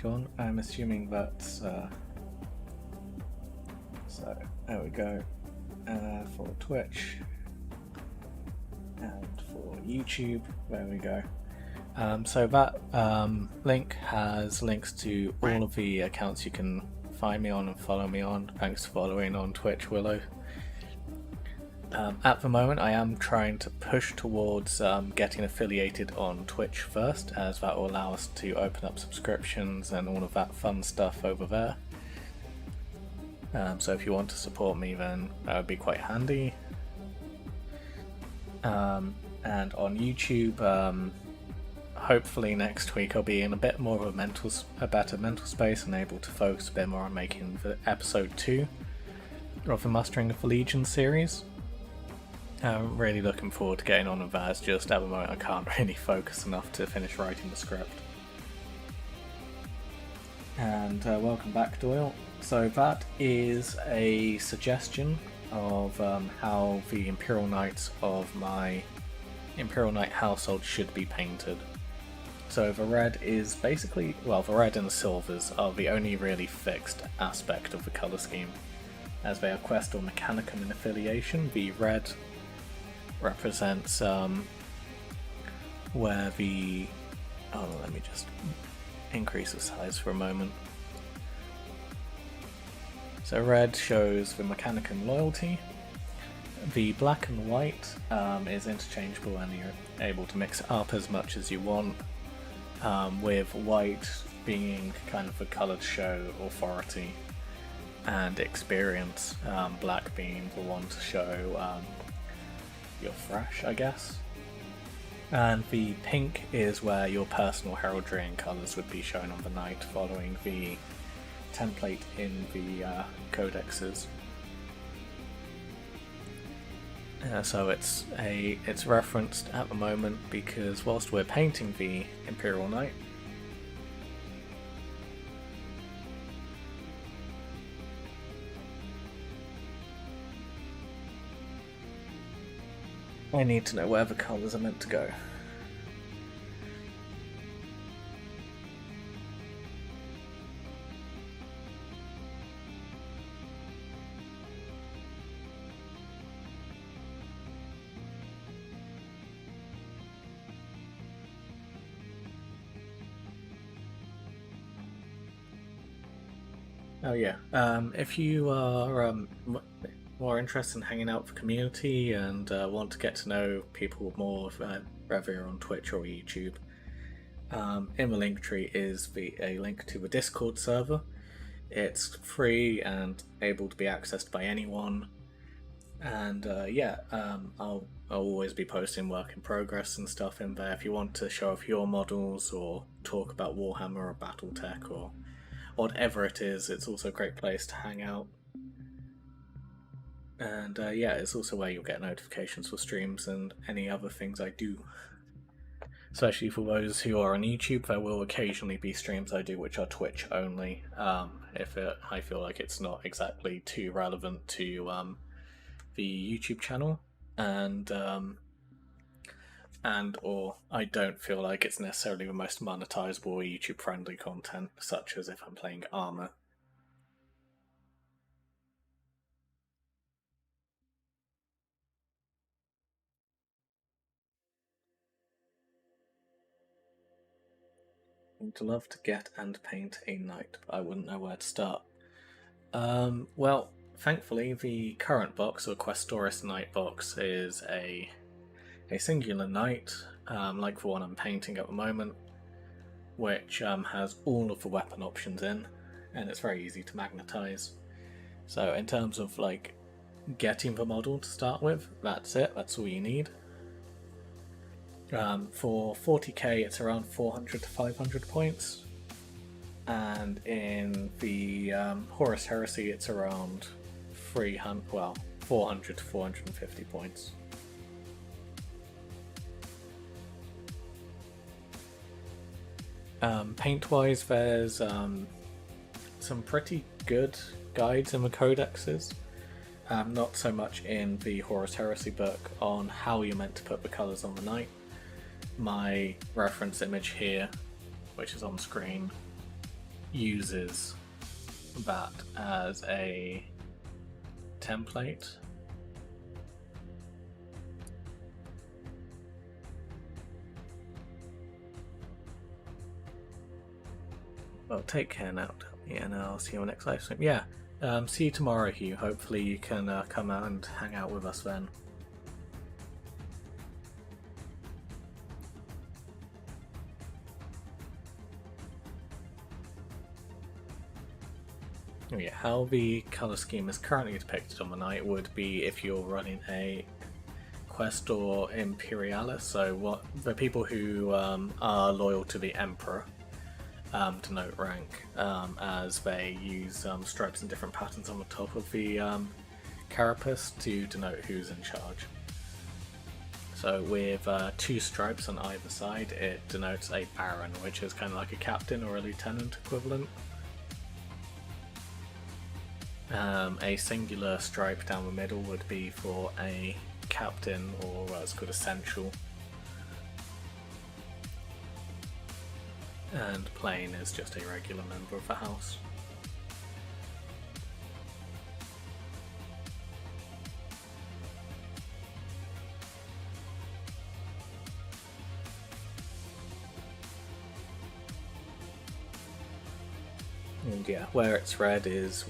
Sean. I'm assuming that's so there we go, for Twitch and for YouTube. There we go. So that link has links to all of the accounts you can find me on and follow me on. Thanks for following on Twitch, Willow. At the moment I am trying to push towards getting affiliated on Twitch first, as that will allow us to open up subscriptions and all of that fun stuff over there. So if you want to support me, then that would be quite handy. And on YouTube, hopefully next week I'll be in a bit more of a better mental space and able to focus a bit more on making the episode 2 of the Mustering of the Legion series. I'm really looking forward to getting on with that. It's just at the moment I can't really focus enough to finish writing the script. And welcome back, Doyle. So that is a suggestion of how the Imperial Knights of my Imperial Knight household should be painted. So the red is basically, well, the red and the silvers are the only really fixed aspect of the colour scheme, as they are quest or mechanicum in affiliation. The red represents where the... oh, let me just increase the size for a moment. So red shows the mechanicum loyalty. The black and white is interchangeable and you're able to mix it up as much as you want, with white being kind of the colour to show authority and experience, black being the one to show your fresh, I guess. And the pink is where your personal heraldry and colours would be shown on the knight, following the template in the codexes. So it's referenced at the moment because whilst we're painting the Imperial Knight, I need to know where the colours are meant to go. Oh yeah, if you are more interested in hanging out with the community and want to get to know people more, whether you're on Twitch or YouTube, in the link tree is a link to the Discord server. It's free and able to be accessed by anyone, and I'll always be posting work in progress and stuff in there. If you want to show off your models or talk about Warhammer or BattleTech or whatever it is, it's also a great place to hang out. And it's also where you'll get notifications for streams and any other things I do. Especially for those who are on YouTube, there will occasionally be streams I do which are Twitch only, if I feel like it's not exactly too relevant to the YouTube channel, and or I don't feel like it's necessarily the most monetizable or YouTube friendly content, such as if I'm playing Armor. I'd love to get and paint a knight, but I wouldn't know where to start. Well, thankfully the current box, or Questoris Knight box, is a singular knight, like the one I'm painting at the moment, which has all of the weapon options in, and it's very easy to magnetize. So in terms of like getting the model to start with, that's it, that's all you need. For 40k it's around 400 to 500 points, and in the Horus Heresy it's around 400 to 450 points. Paint-wise, there's some pretty good guides in the codexes, not so much in the Horus Heresy book on how you're meant to put the colours on the knight. My reference image here, which is on screen, uses that as a template. Well, take care now, Tuppy, and I'll see you on the next live stream. Yeah, see you tomorrow, Hugh. Hopefully you can come out and hang out with us then. Oh yeah, how the colour scheme is currently depicted on the knight would be if you're running a quest or Imperialis, so what the people who are loyal to the Emperor denote rank, as they use stripes and different patterns on the top of the carapace to denote who's in charge. So with 2 stripes on either side, it denotes a Baron, which is kind of like a captain or a lieutenant equivalent. A singular stripe down the middle would be for a captain, or it's called essential. and plain is just a regular member of the house. And yeah, where it's red is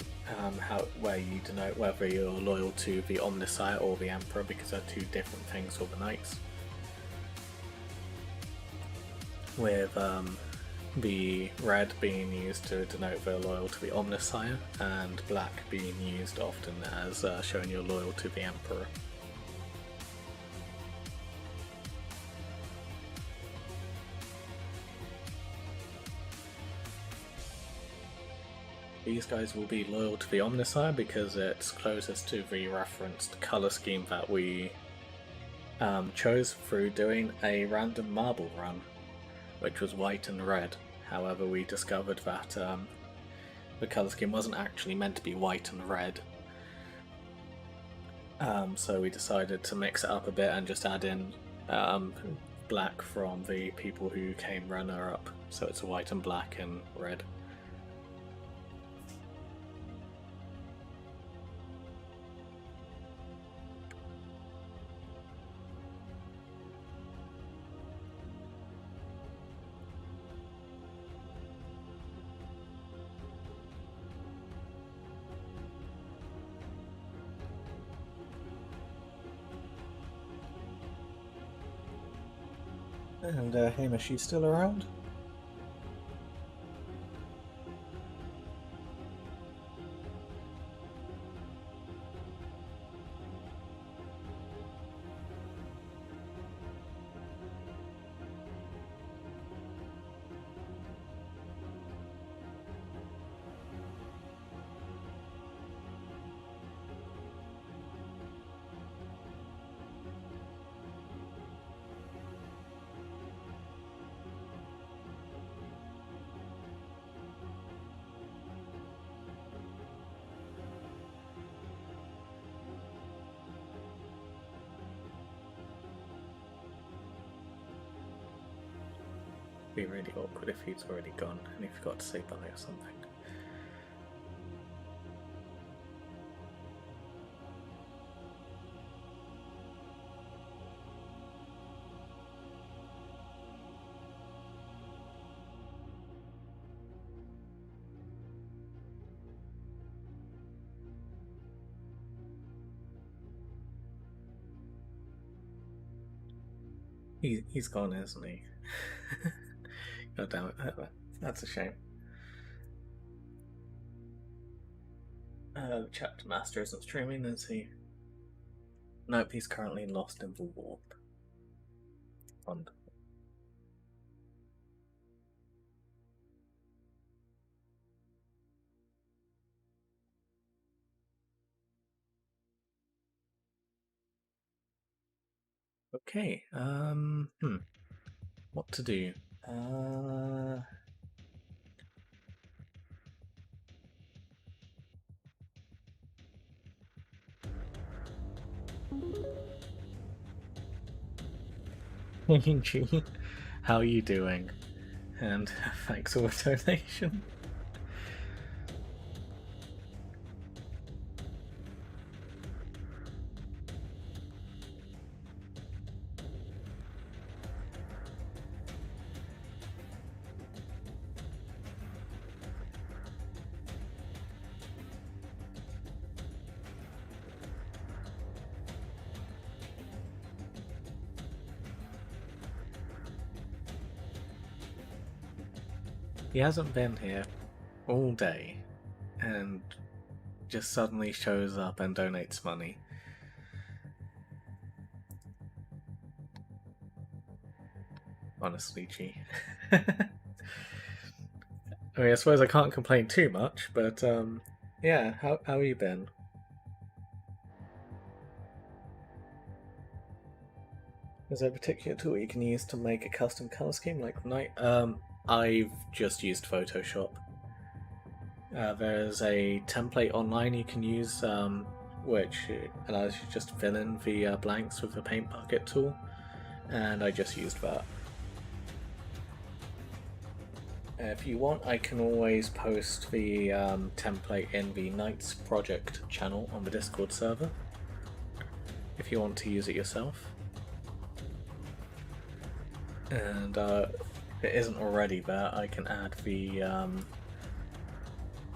where you denote whether you're loyal to the Omnissiah or the Emperor, because they're two different things for the knights. With the red being used to denote they're loyal to the Omnissiah, and black being used often as showing you're loyal to the Emperor. These guys will be loyal to the Omnissiah because it's closest to the referenced colour scheme that we chose through doing a random marble run, which was white and red. However, we discovered that the colour scheme wasn't actually meant to be white and red, so we decided to mix it up a bit and just add in black from the people who came runner-up, so it's white and black and red. And Hamish, you still around? Be really awkward if he's already gone and he forgot to say bye or something. He's gone, isn't he? God damn it, that's a shame. The chapter master isn't streaming, is he? Nope, he's currently lost in the warp. Wonderful. Okay, what to do? G, how are you doing? And thanks for the donation. He hasn't been here all day and just suddenly shows up and donates money. Honestly, G. I mean, I suppose I can't complain too much, but yeah, how have you been? Is there a particular tool you can use to make a custom color scheme like night? I've just used Photoshop. There's a template online you can use, which allows you to just fill in the blanks with the paint bucket tool, and I just used that. If you want, I can always post the template in the Knights project channel on the Discord server, if you want to use it yourself. And if it isn't already there, I can add the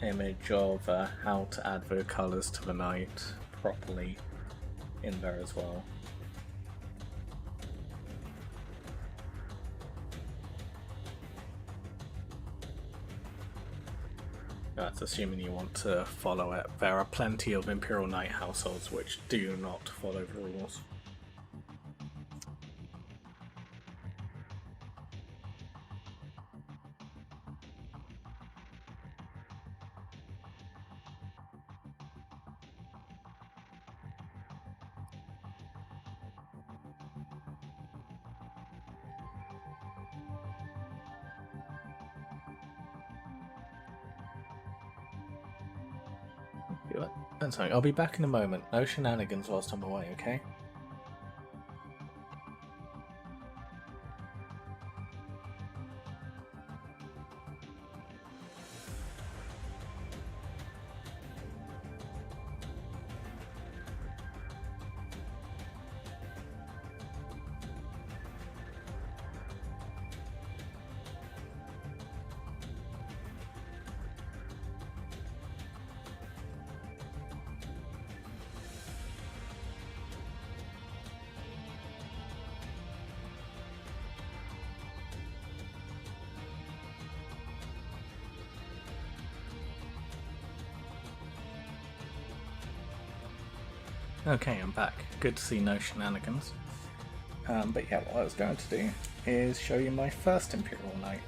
image of how to add the colours to the knight properly in there as well. That's assuming you want to follow it. There are plenty of Imperial Knight households which do not follow the rules. And something. I'll be back in a moment. No shenanigans whilst I'm away, okay? Okay, I'm back. Good to see no shenanigans. But yeah, what I was going to do is show you my first Imperial Knight.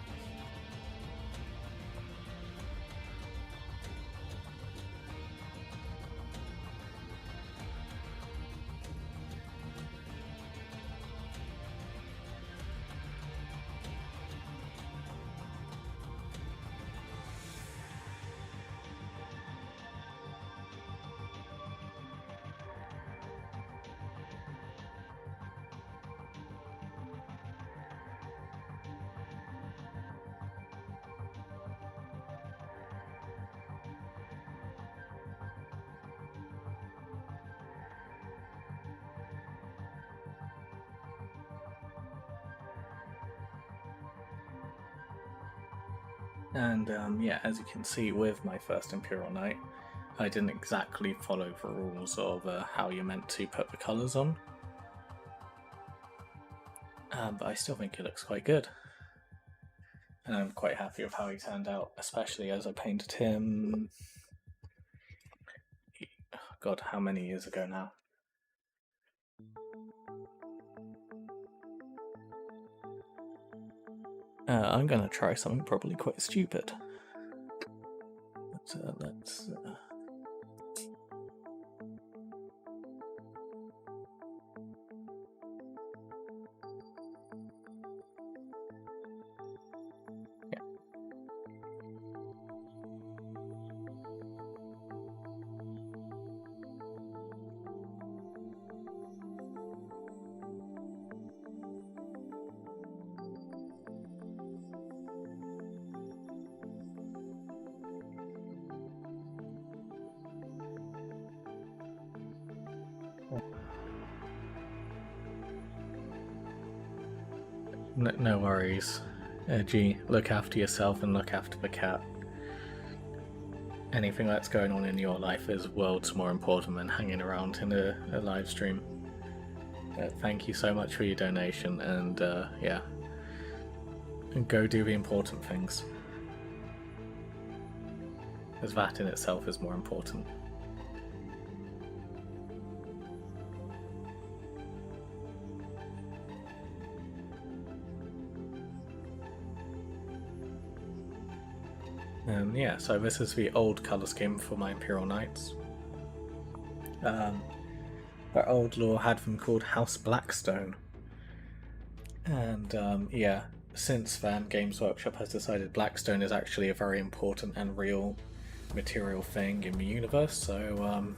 And yeah, as you can see with my first Imperial Knight, I didn't exactly follow the rules of how you're meant to put the colours on. But I still think it looks quite good. And I'm quite happy with how he turned out, especially as I painted him... God, how many years ago now? I'm gonna try something probably quite stupid. Let's No worries. G, look after yourself and look after the cat. Anything that's going on in your life is worlds more important than hanging around in a live stream. Thank you so much for your donation, and yeah, and go do the important things, because that in itself is more important. Yeah, so this is the old colour scheme for my Imperial Knights. Their old lore had them called House Blackstone. And yeah, since then Games Workshop has decided Blackstone is actually a very important and real material thing in the universe, so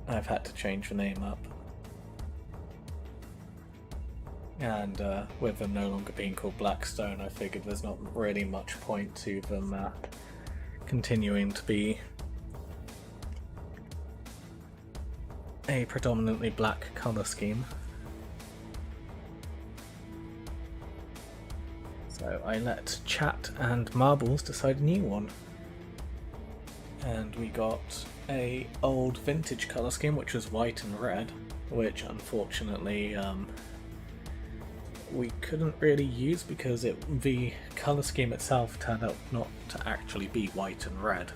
I've had to change the name up. And with them no longer being called Blackstone, I figured there's not really much point to them continuing to be a predominantly black colour scheme. So I let Chat and Marbles decide a new one. And we got a old vintage colour scheme which was white and red, which unfortunately we couldn't really use because the colour scheme itself turned out not to actually be white and red,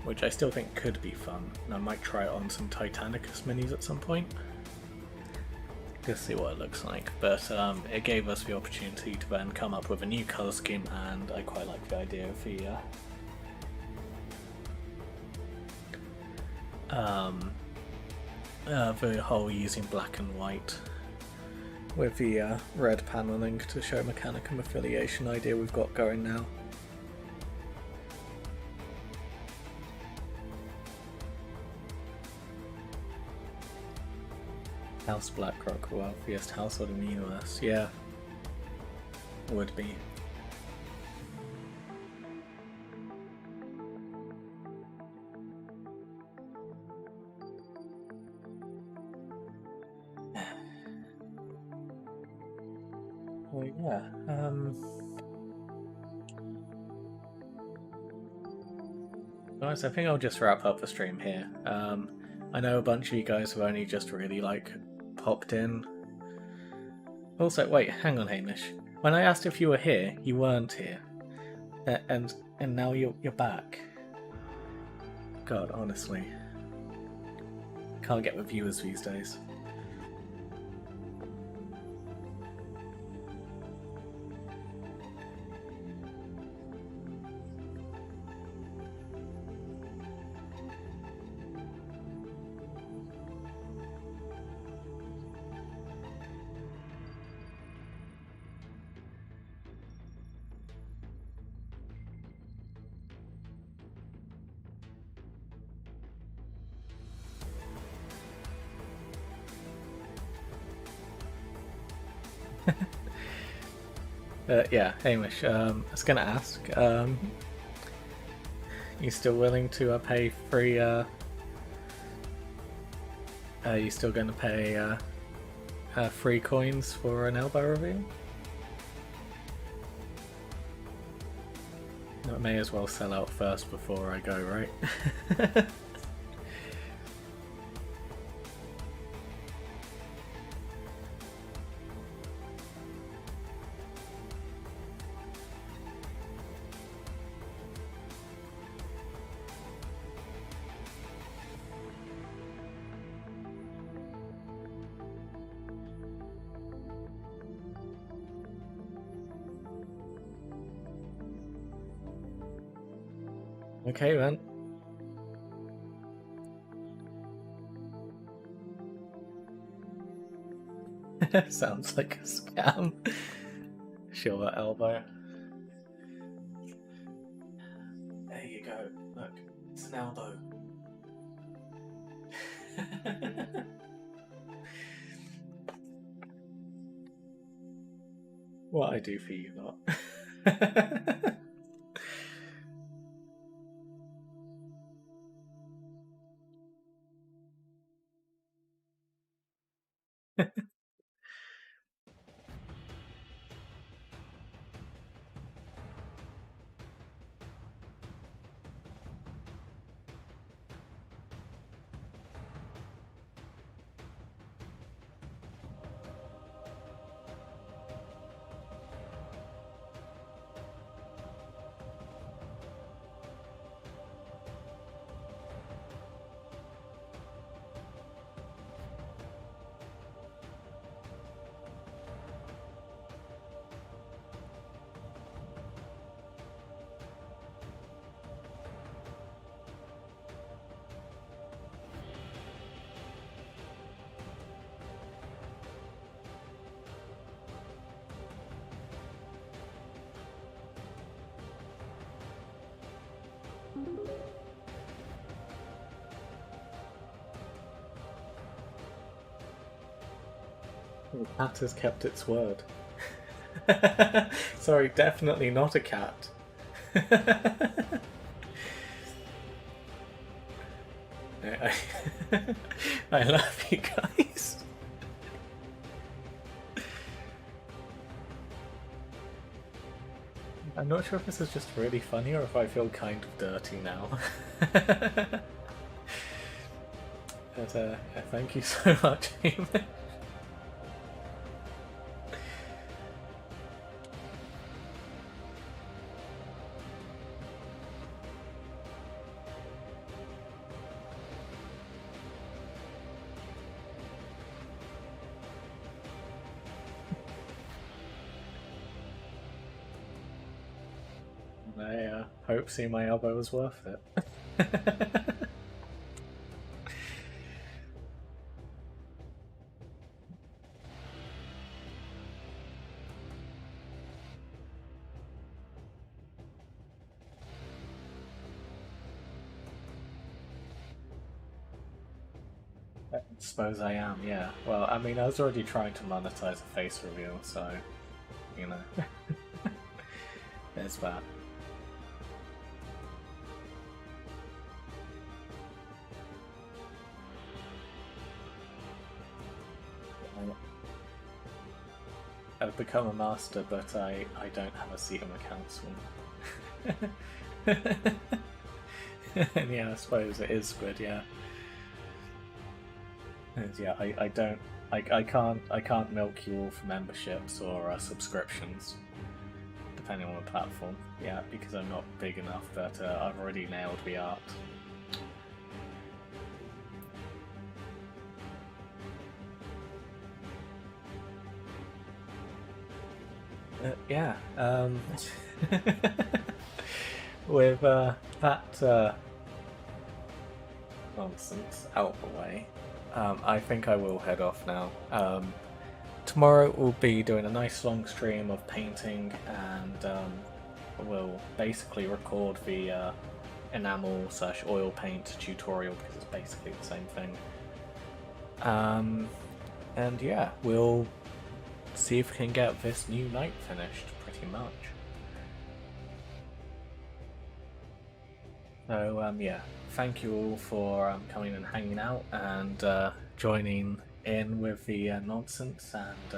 which I still think could be fun, and I might try it on some Titanicus minis at some point. Just see what it looks like, but it gave us the opportunity to then come up with a new colour scheme, and I quite like the idea of the whole using black and white with the red panelling to show Mechanicum affiliation idea we've got going now. House Blackrock, wealthiest household in the universe. Yeah, would be. Well, yeah. Guys, I think I'll just wrap up the stream here. I know a bunch of you guys have only just really popped in. Also, wait, hang on, Hamish. When I asked if you were here, you weren't here, and now you're back. God, honestly, can't get with viewers these days. Yeah, Hamish, I was going to ask, you still willing to pay free, are you still going to pay free coins for an elbow review? I may as well sell out first before I go, right? Okay then. Sounds like a scam. Silver elbow. There you go. Look, it's an elbow. What I do for you lot. The cat has kept its word. Sorry, definitely not a cat. I love you guys. I'm not sure if this is just really funny or if I feel kind of dirty now. But thank you so much, Hamish. I hope seeing my elbow was worth it. I suppose I am, yeah. Well, I mean, I was already trying to monetize a face reveal, so, you know. There's that. I've become a master, but I don't have a seat on the council. And yeah, I suppose it is good, yeah. And yeah, I can't milk you all for memberships or subscriptions, depending on the platform. Yeah, because I'm not big enough, but I've already nailed the art. Yeah, with that nonsense out of the way, I think I will head off now. Tomorrow we'll be doing a nice long stream of painting, and we'll basically record the enamel/oil paint tutorial because it's basically the same thing. And yeah, we'll see if we can get this new night finished, pretty much. So yeah, thank you all for coming and hanging out and joining in with the nonsense, and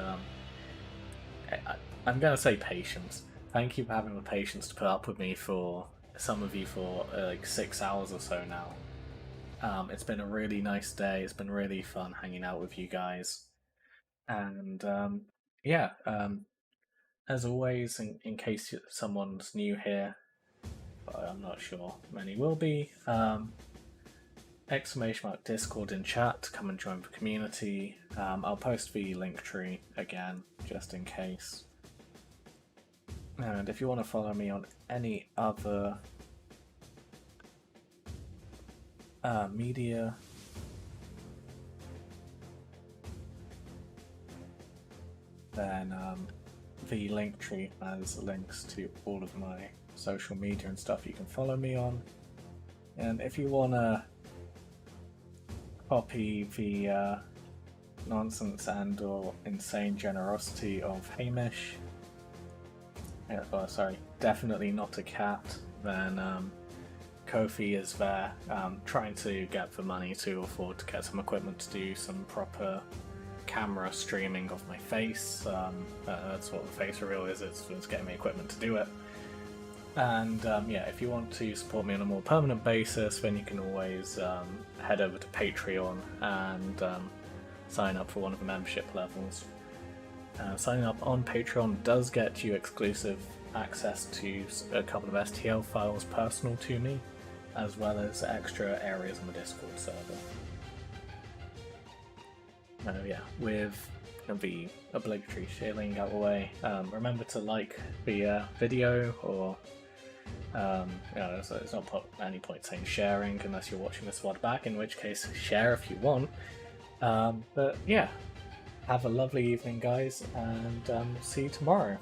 I'm gonna say patience. Thank you for having the patience to put up with me for some of you for like 6 hours or so now. It's been a really nice day. It's been really fun hanging out with you guys, and yeah, as always, in case someone's new here, but I'm not sure many will be, !Discord in chat, come and join the community. I'll post the link tree again, just in case. And if you want to follow me on any other media, then the link tree has links to all of my social media and stuff you can follow me on. And if you want to copy the nonsense and or insane generosity of Hamish, sorry, definitely not a cat, then Kofi is there, trying to get the money to afford to get some equipment to do some proper camera streaming of my face. That's what the face reveal is, it's getting me equipment to do it. And yeah, if you want to support me on a more permanent basis, then you can always head over to Patreon and sign up for one of the membership levels. Signing up on Patreon does get you exclusive access to a couple of STL files personal to me, as well as extra areas on the Discord server. Yeah, with the obligatory sharing out the way, remember to like the video, or there's not any point saying sharing unless you're watching this VOD back, in which case share if you want. But yeah, have a lovely evening, guys, and see you tomorrow.